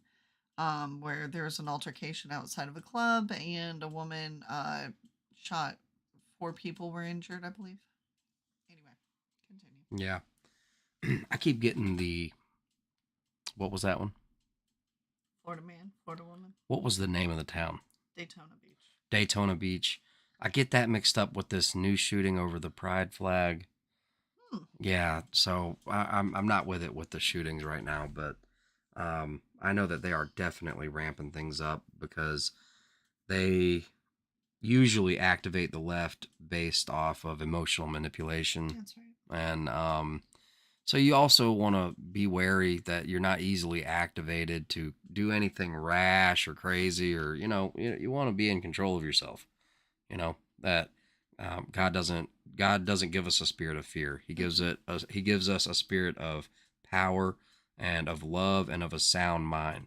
Speaker 3: where there was an altercation outside of a club and a woman shot. 4 people were injured, I believe. Anyway, continue.
Speaker 5: Yeah. I keep getting what was that one?
Speaker 3: Florida man, Florida woman.
Speaker 5: What was the name of the town?
Speaker 3: Daytona Beach.
Speaker 5: Daytona Beach. I get that mixed up with this new shooting over the pride flag. Yeah, so I'm not with it with the shootings right now, but I know that they are definitely ramping things up because they usually activate the left based off of emotional manipulation.
Speaker 3: That's right.
Speaker 5: And so you also want to be wary that you're not easily activated to do anything rash or crazy, or, you know, you want to be in control of yourself. You know, that God doesn't give us a spirit of fear. He gives us a spirit of power and of love and of a sound mind.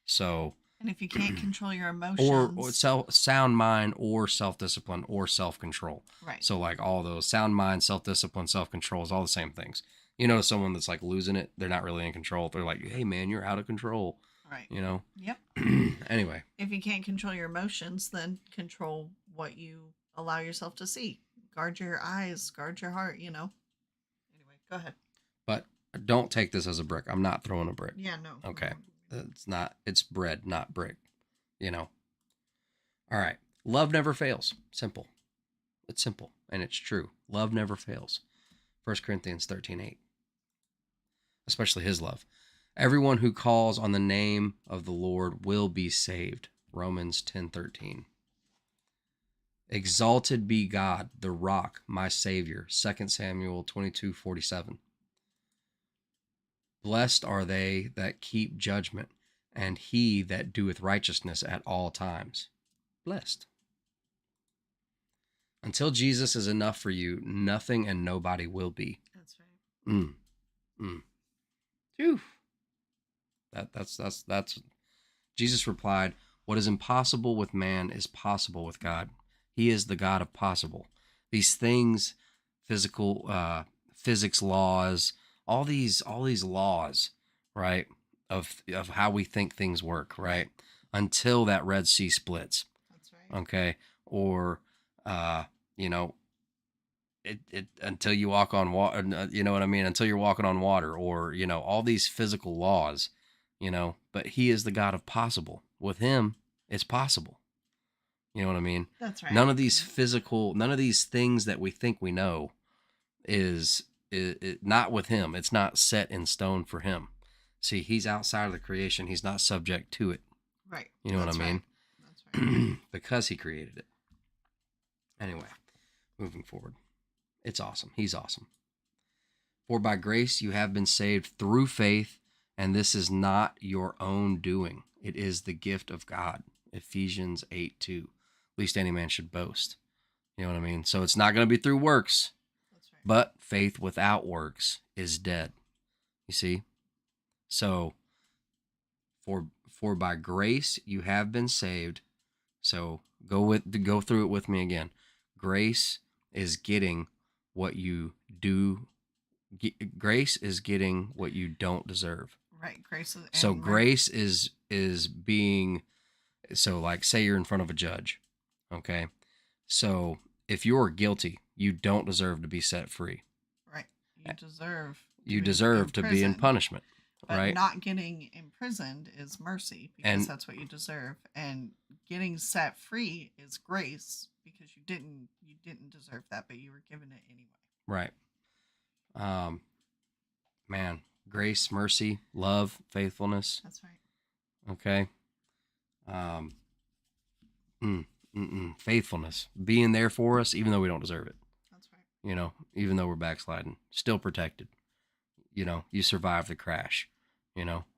Speaker 5: So,
Speaker 3: and if you can't control your emotions,
Speaker 5: or sound mind or self-discipline or self-control.
Speaker 3: Right.
Speaker 5: So, like, all those sound mind, self-discipline, self-control is all the same things. You know, someone that's like losing it, they're not really in control. They're like, hey man, you're out of control.
Speaker 3: Right.
Speaker 5: You know?
Speaker 3: Yep.
Speaker 5: Anyway.
Speaker 3: If you can't control your emotions, then control what you allow yourself to see. Guard your eyes, guard your heart, you know. Anyway, go ahead.
Speaker 5: But don't take this as a brick. I'm not throwing a brick.
Speaker 3: Yeah, no.
Speaker 5: Okay. It's bread, not brick. You know. All right. Love never fails. Simple. It's simple and it's true. Love never fails. 1 Corinthians 13:8. Especially his love. Everyone who calls on the name of the Lord will be saved. Romans 10:13. Exalted be God, the rock, my Savior. 2 Samuel 22:47. Blessed are they that keep judgment, and he that doeth righteousness at all times, blessed. Until Jesus is enough for you, nothing and nobody will be.
Speaker 3: That's right.
Speaker 5: Phew. That's Jesus replied, what is impossible with man is possible with God. He is the God of possible. These things, physics laws, all these laws, right, of how we think things work, right, until that Red Sea splits.
Speaker 3: That's right.
Speaker 5: Okay, or it until you walk on water, you know what I mean, until you're walking on water, or all these physical laws, but he is the God of possible. With him, it's possible. You know what I mean?
Speaker 3: That's right.
Speaker 5: None of these things that we think we know is not with him. It's not set in stone for him. See, he's outside of the creation. He's not subject to it.
Speaker 3: Right.
Speaker 5: You know what I mean?
Speaker 3: That's right.
Speaker 5: Because he created it. Anyway, moving forward. It's awesome. He's awesome. For by grace you have been saved through faith, and this is not your own doing. It is the gift of God. Ephesians 8:2. Least any man should boast. You know what I mean? So it's not going to be through works.
Speaker 3: That's right.
Speaker 5: But faith without works is dead. You see? So for by grace you have been saved. So go through it with me again. Grace is getting what you do. Grace is getting what you don't deserve.
Speaker 3: Right. Grace is.
Speaker 5: So grace is being. So like, say you're in front of a judge. Okay. So if you're guilty, you don't deserve to be set free.
Speaker 3: Right. You
Speaker 5: You deserve to be in punishment.
Speaker 3: But
Speaker 5: right.
Speaker 3: Not getting imprisoned is mercy, because that's what you deserve, and getting set free is grace, because you didn't deserve that, but you were given it anyway.
Speaker 5: Right. Man, grace, mercy, love, faithfulness.
Speaker 3: That's right.
Speaker 5: Okay. Faithfulness, being there for us, even though we don't deserve it.
Speaker 3: That's right.
Speaker 5: Even though we're backsliding, still protected. You survive the crash,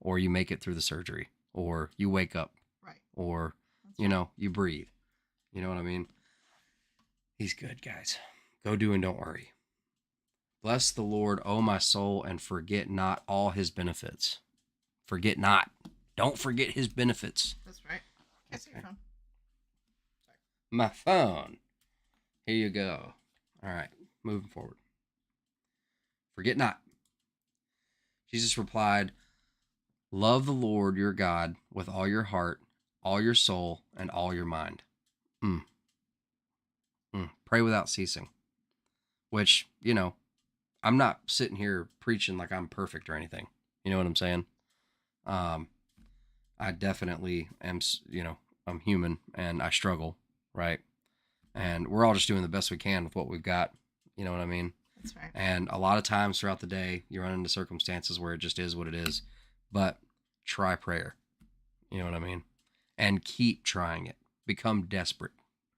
Speaker 5: or you make it through the surgery, or you wake up,
Speaker 3: right,
Speaker 5: or, you breathe. You know what I mean? He's good, guys. Go do and don't worry. Bless the Lord, O my soul, and forget not all his benefits. Forget not. Don't forget his benefits.
Speaker 3: That's right. Can I see your phone? Sorry.
Speaker 5: My phone. Here you go. All right, moving forward. Forget not. Jesus replied, love the Lord your God with all your heart, all your soul, and all your mind. Pray without ceasing. Which, I'm not sitting here preaching like I'm perfect or anything. You know what I'm saying? I definitely am, I'm human and I struggle, right? And we're all just doing the best we can with what we've got. You know what I mean?
Speaker 3: That's right.
Speaker 5: And a lot of times throughout the day, you run into circumstances where it just is what it is. But try prayer. You know what I mean? And keep trying it. Become desperate.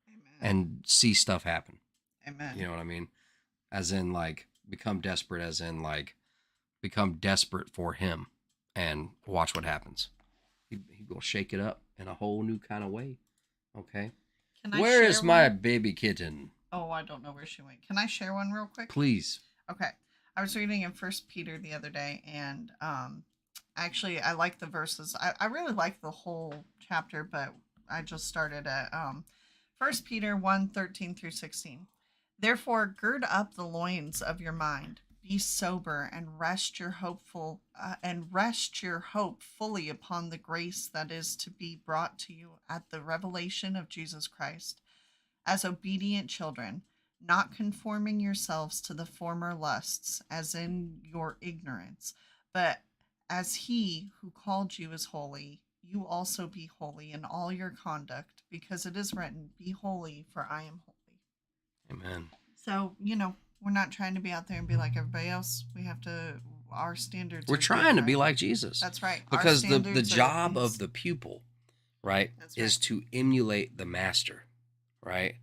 Speaker 3: Amen.
Speaker 5: And see stuff happen.
Speaker 3: Amen.
Speaker 5: You know what I mean? As in, like, become desperate, as in, like, become desperate for him and watch what happens. He will shake it up in a whole new kind of way. Okay? Where is my baby kitten?
Speaker 3: Oh, I don't know where she went. Can I share one real quick?
Speaker 5: Please.
Speaker 3: Okay. I was reading in 1 Peter the other day, and actually I like the verses. I really like the whole chapter, but I just started at 1 Peter 1:13 through 16. Therefore, gird up the loins of your mind, be sober, and rest your hope fully upon the grace that is to be brought to you at the revelation of Jesus Christ. As obedient children, not conforming yourselves to the former lusts, as in your ignorance, but as he who called you is holy, you also be holy in all your conduct, because it is written, be holy, for I am holy.
Speaker 5: Amen.
Speaker 3: So, we're not trying to be out there and be like everybody else. We have to, our standards.
Speaker 5: We're trying to be like Jesus.
Speaker 3: That's right.
Speaker 5: Because the job of the pupil, right, is to emulate the master, right?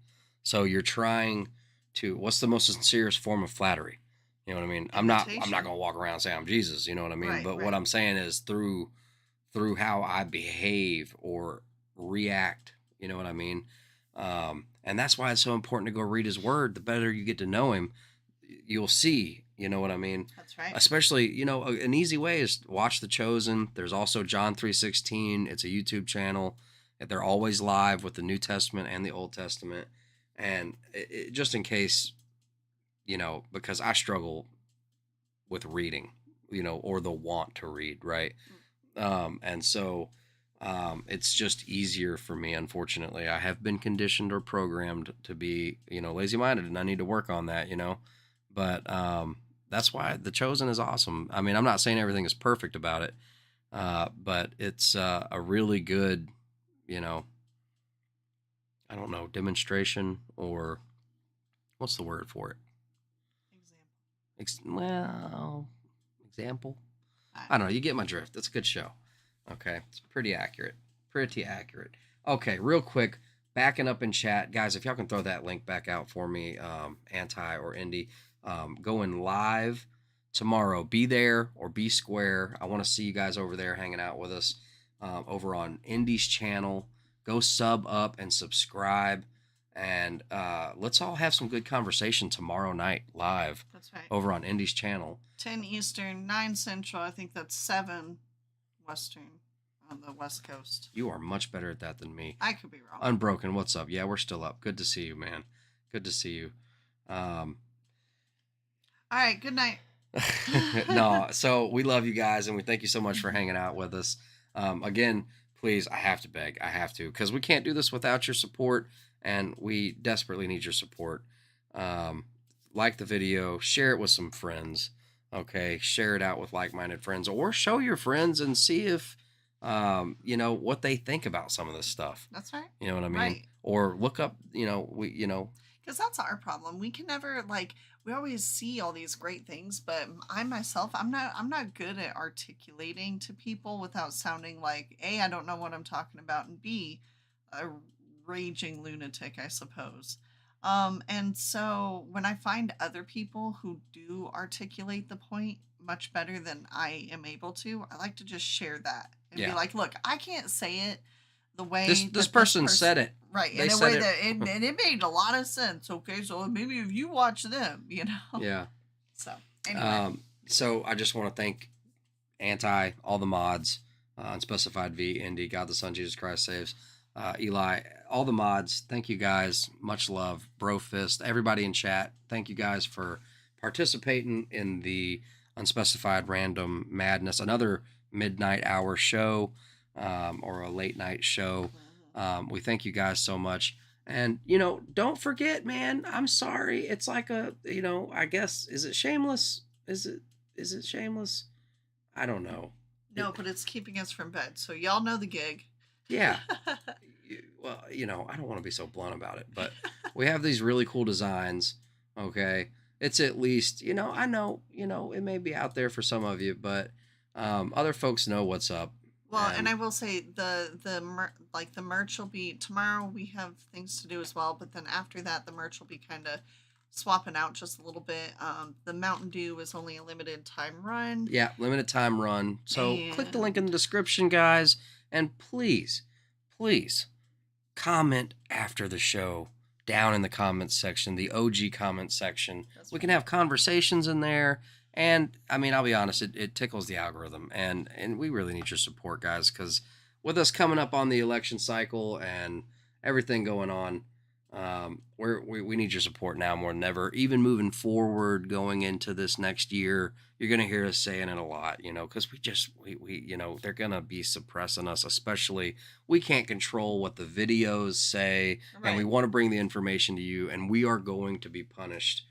Speaker 5: So you're trying to, what's the most sincerest form of flattery? You know what I mean? I'm not going to walk around and say I'm Jesus, you know what I mean?
Speaker 3: Right,
Speaker 5: but
Speaker 3: right.
Speaker 5: what I'm saying is through through how I behave or react. You know what I mean? And that's why it's so important to go read his word. The better you get to know him, you'll see, you know what I mean?
Speaker 3: That's right.
Speaker 5: Especially, you know, an easy way is watch The Chosen. There's also John 3:16. It's a YouTube channel. They're always live with the New Testament and the Old Testament. And just in case, you know, because I struggle with reading, you know, or the want to read, right? And so it's just easier for me, unfortunately. I have been conditioned or programmed to be, you know, lazy-minded, and I need to work on that, you know. But that's why The Chosen is awesome. I mean, I'm not saying everything is perfect about it, but it's a really good, you know, I don't know, demonstration, or what's the word for it? Example? I don't know. You get my drift. It's a good show. Okay. It's pretty accurate. Pretty accurate. Okay. Real quick, backing up in chat. Guys, if y'all can throw that link back out for me, Anti or Indy, going live tomorrow. Be there or be square. I want to see you guys over there hanging out with us over on Indy's channel. Go sub up and subscribe. And let's all have some good conversation tomorrow night live.
Speaker 3: That's right.
Speaker 5: Over on Indy's channel.
Speaker 3: 10 Eastern, 9 Central. I think that's 7 Western on the West Coast.
Speaker 5: You are much better at that than me.
Speaker 3: I could be wrong.
Speaker 5: Unbroken, what's up? Yeah, we're still up. Good to see you, man. Good to see you.
Speaker 3: All right, good night.
Speaker 5: No, so we love you guys, and we thank you so much for hanging out with us. Again, please, I have to beg. I have to, because we can't do this without your support, and we desperately need your support. Like the video, share it with some friends. Okay, share it out with like-minded friends, or show your friends and see if, you know, what they think about some of this stuff.
Speaker 3: That's right.
Speaker 5: You know what I mean?
Speaker 3: Right.
Speaker 5: Or look up,
Speaker 3: because that's our problem. We can never, like, we always see all these great things, but I myself, I'm not good at articulating to people without sounding like, A, I don't know what I'm talking about, and B, a raging lunatic, I suppose. And so when I find other people who do articulate the point much better than I am able to, I like to just share that and be like, look, I can't say it the way
Speaker 5: this person said it.
Speaker 3: Right. In a way that it made a lot of sense. Okay. So maybe if you watch them, you know?
Speaker 5: Yeah.
Speaker 3: So anyway.
Speaker 5: So I just want to thank Anti, all the mods, Unspecified V, Indy, God the Son, Jesus Christ Saves, Eli, all the mods. Thank you guys. Much love. Brofist, everybody in chat. Thank you guys for participating in the Unspecified Random Madness, another midnight hour show, or a late night show. We thank you guys so much. And, you know, don't forget, man, I'm sorry. It's like a, you know, I guess, is it shameless? Is it shameless? I don't know.
Speaker 3: No, but it's keeping us from bed. So y'all know the gig.
Speaker 5: Yeah. Well, you know, I don't want to be so blunt about it, but we have these really cool designs. Okay. It's at least, you know, I know, you know, it may be out there for some of you, but other folks know what's up.
Speaker 3: Well, and I will say the merch will be tomorrow. We have things to do as well, but then after that, the merch will be kind of swapping out just a little bit. The Mountain Dew is only a limited time run.
Speaker 5: Yeah, limited time run. So click the link in the description, guys, and please comment after the show down in the comments section, the OG comment section. We can have conversations in there. And I mean, I'll be honest, it tickles the algorithm, and we really need your support, guys, because with us coming up on the election cycle and everything going on, we need your support now more than ever. Even moving forward, going into this next year, you're gonna hear us saying it a lot, you know, because we you know, they're gonna be suppressing us. Especially, we can't control what the videos say, and we want to bring the information to you, and we are going to be punished.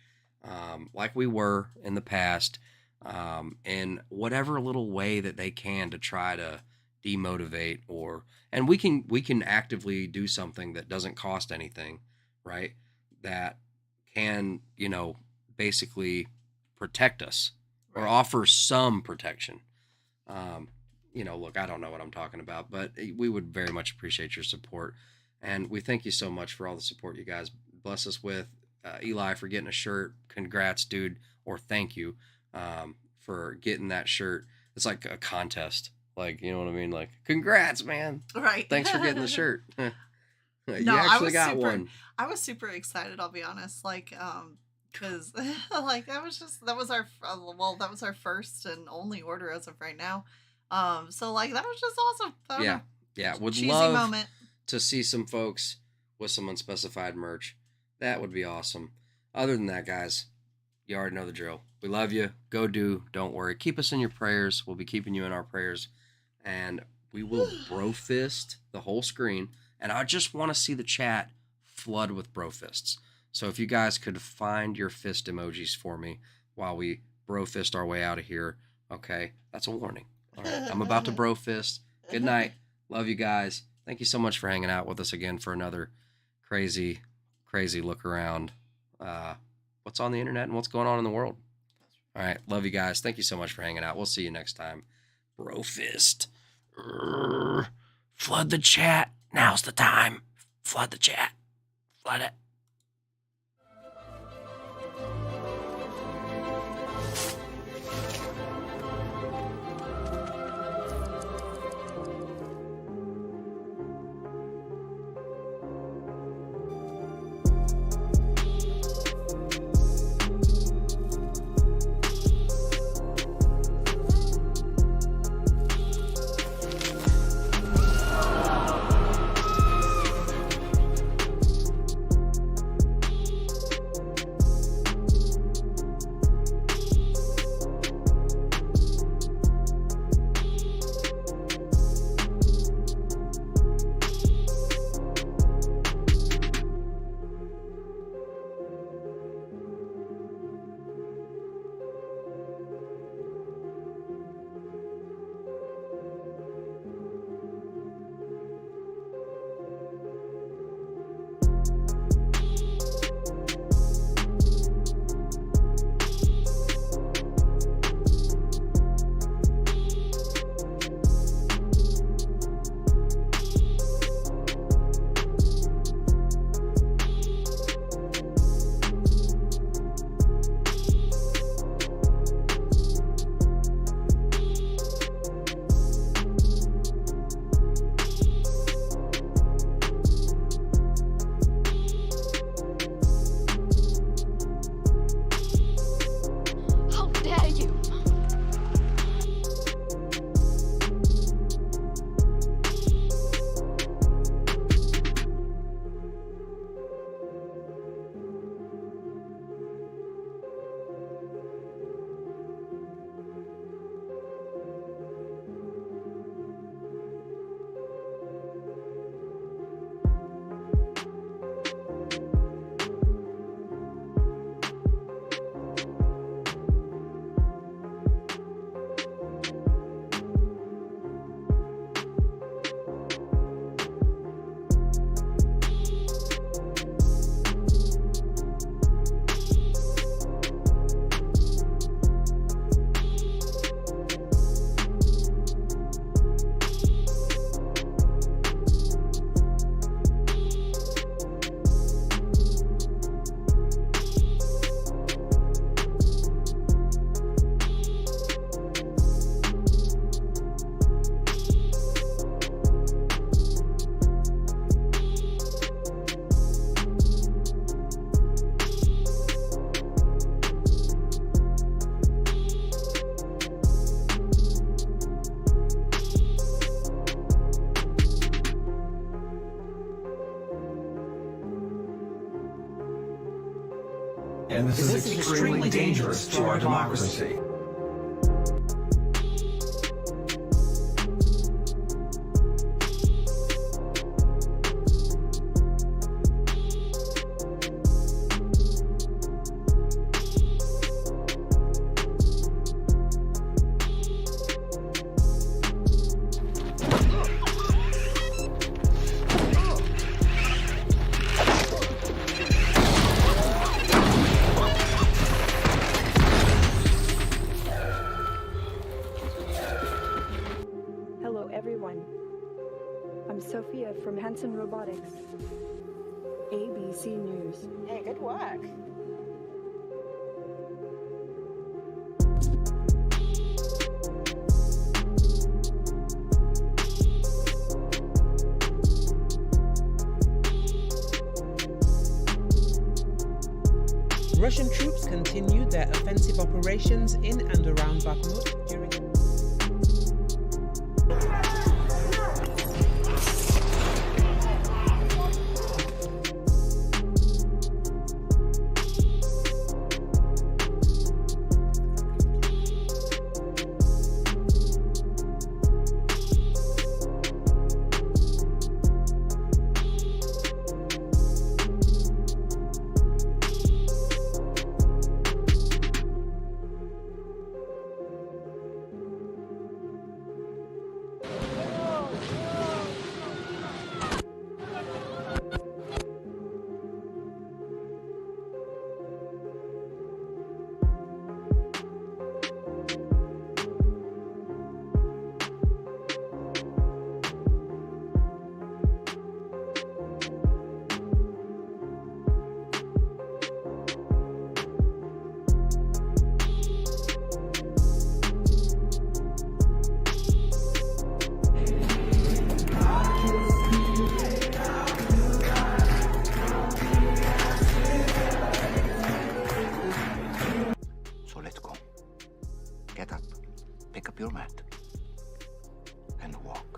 Speaker 5: Like we were in the past, in whatever little way that they can to try to demotivate, and we can actively do something that doesn't cost anything, right? That can, you know, basically protect us or offer some protection. You know, look, I don't know what I'm talking about, but we would very much appreciate your support, and we thank you so much for all the support you guys bless us with. Eli, for getting a shirt, congrats, dude, or thank you for getting that shirt. It's like a contest, Like, you know what I mean? Like, congrats, man.
Speaker 3: Right.
Speaker 5: Thanks for getting the shirt. You
Speaker 3: No,
Speaker 5: actually got one.
Speaker 3: I was super excited, I'll be honest. Like, because like that was our first and only order as of right now. So like that was just awesome.
Speaker 5: Yeah. Yeah. Would
Speaker 3: cheesy
Speaker 5: love
Speaker 3: moment
Speaker 5: to see some folks with some unspecified merch. That would be awesome. Other than that, guys, you already know the drill. We love you. Go do. Don't worry. Keep us in your prayers. We'll be keeping you in our prayers. And we will bro fist the whole screen. And I just want to see the chat flood with bro fists. So if you guys could find your fist emojis for me while we bro fist our way out of here. Okay. That's a warning. All right. I'm about to bro fist. Good night. Love you guys. Thank you so much for hanging out with us again for another crazy look around. What's on the internet and what's going on in the world. All right. Love you guys. Thank you so much for hanging out. We'll see you next time. Bro fist. Flood the chat. Now's the time. Flood the chat. Flood it.
Speaker 16: And this is extremely dangerous to our democracy.
Speaker 17: Robotics. ABC News.
Speaker 8: Hey, good work.
Speaker 13: Russian troops continued their offensive operations in and around Bakhmut during...
Speaker 18: your mat and walk.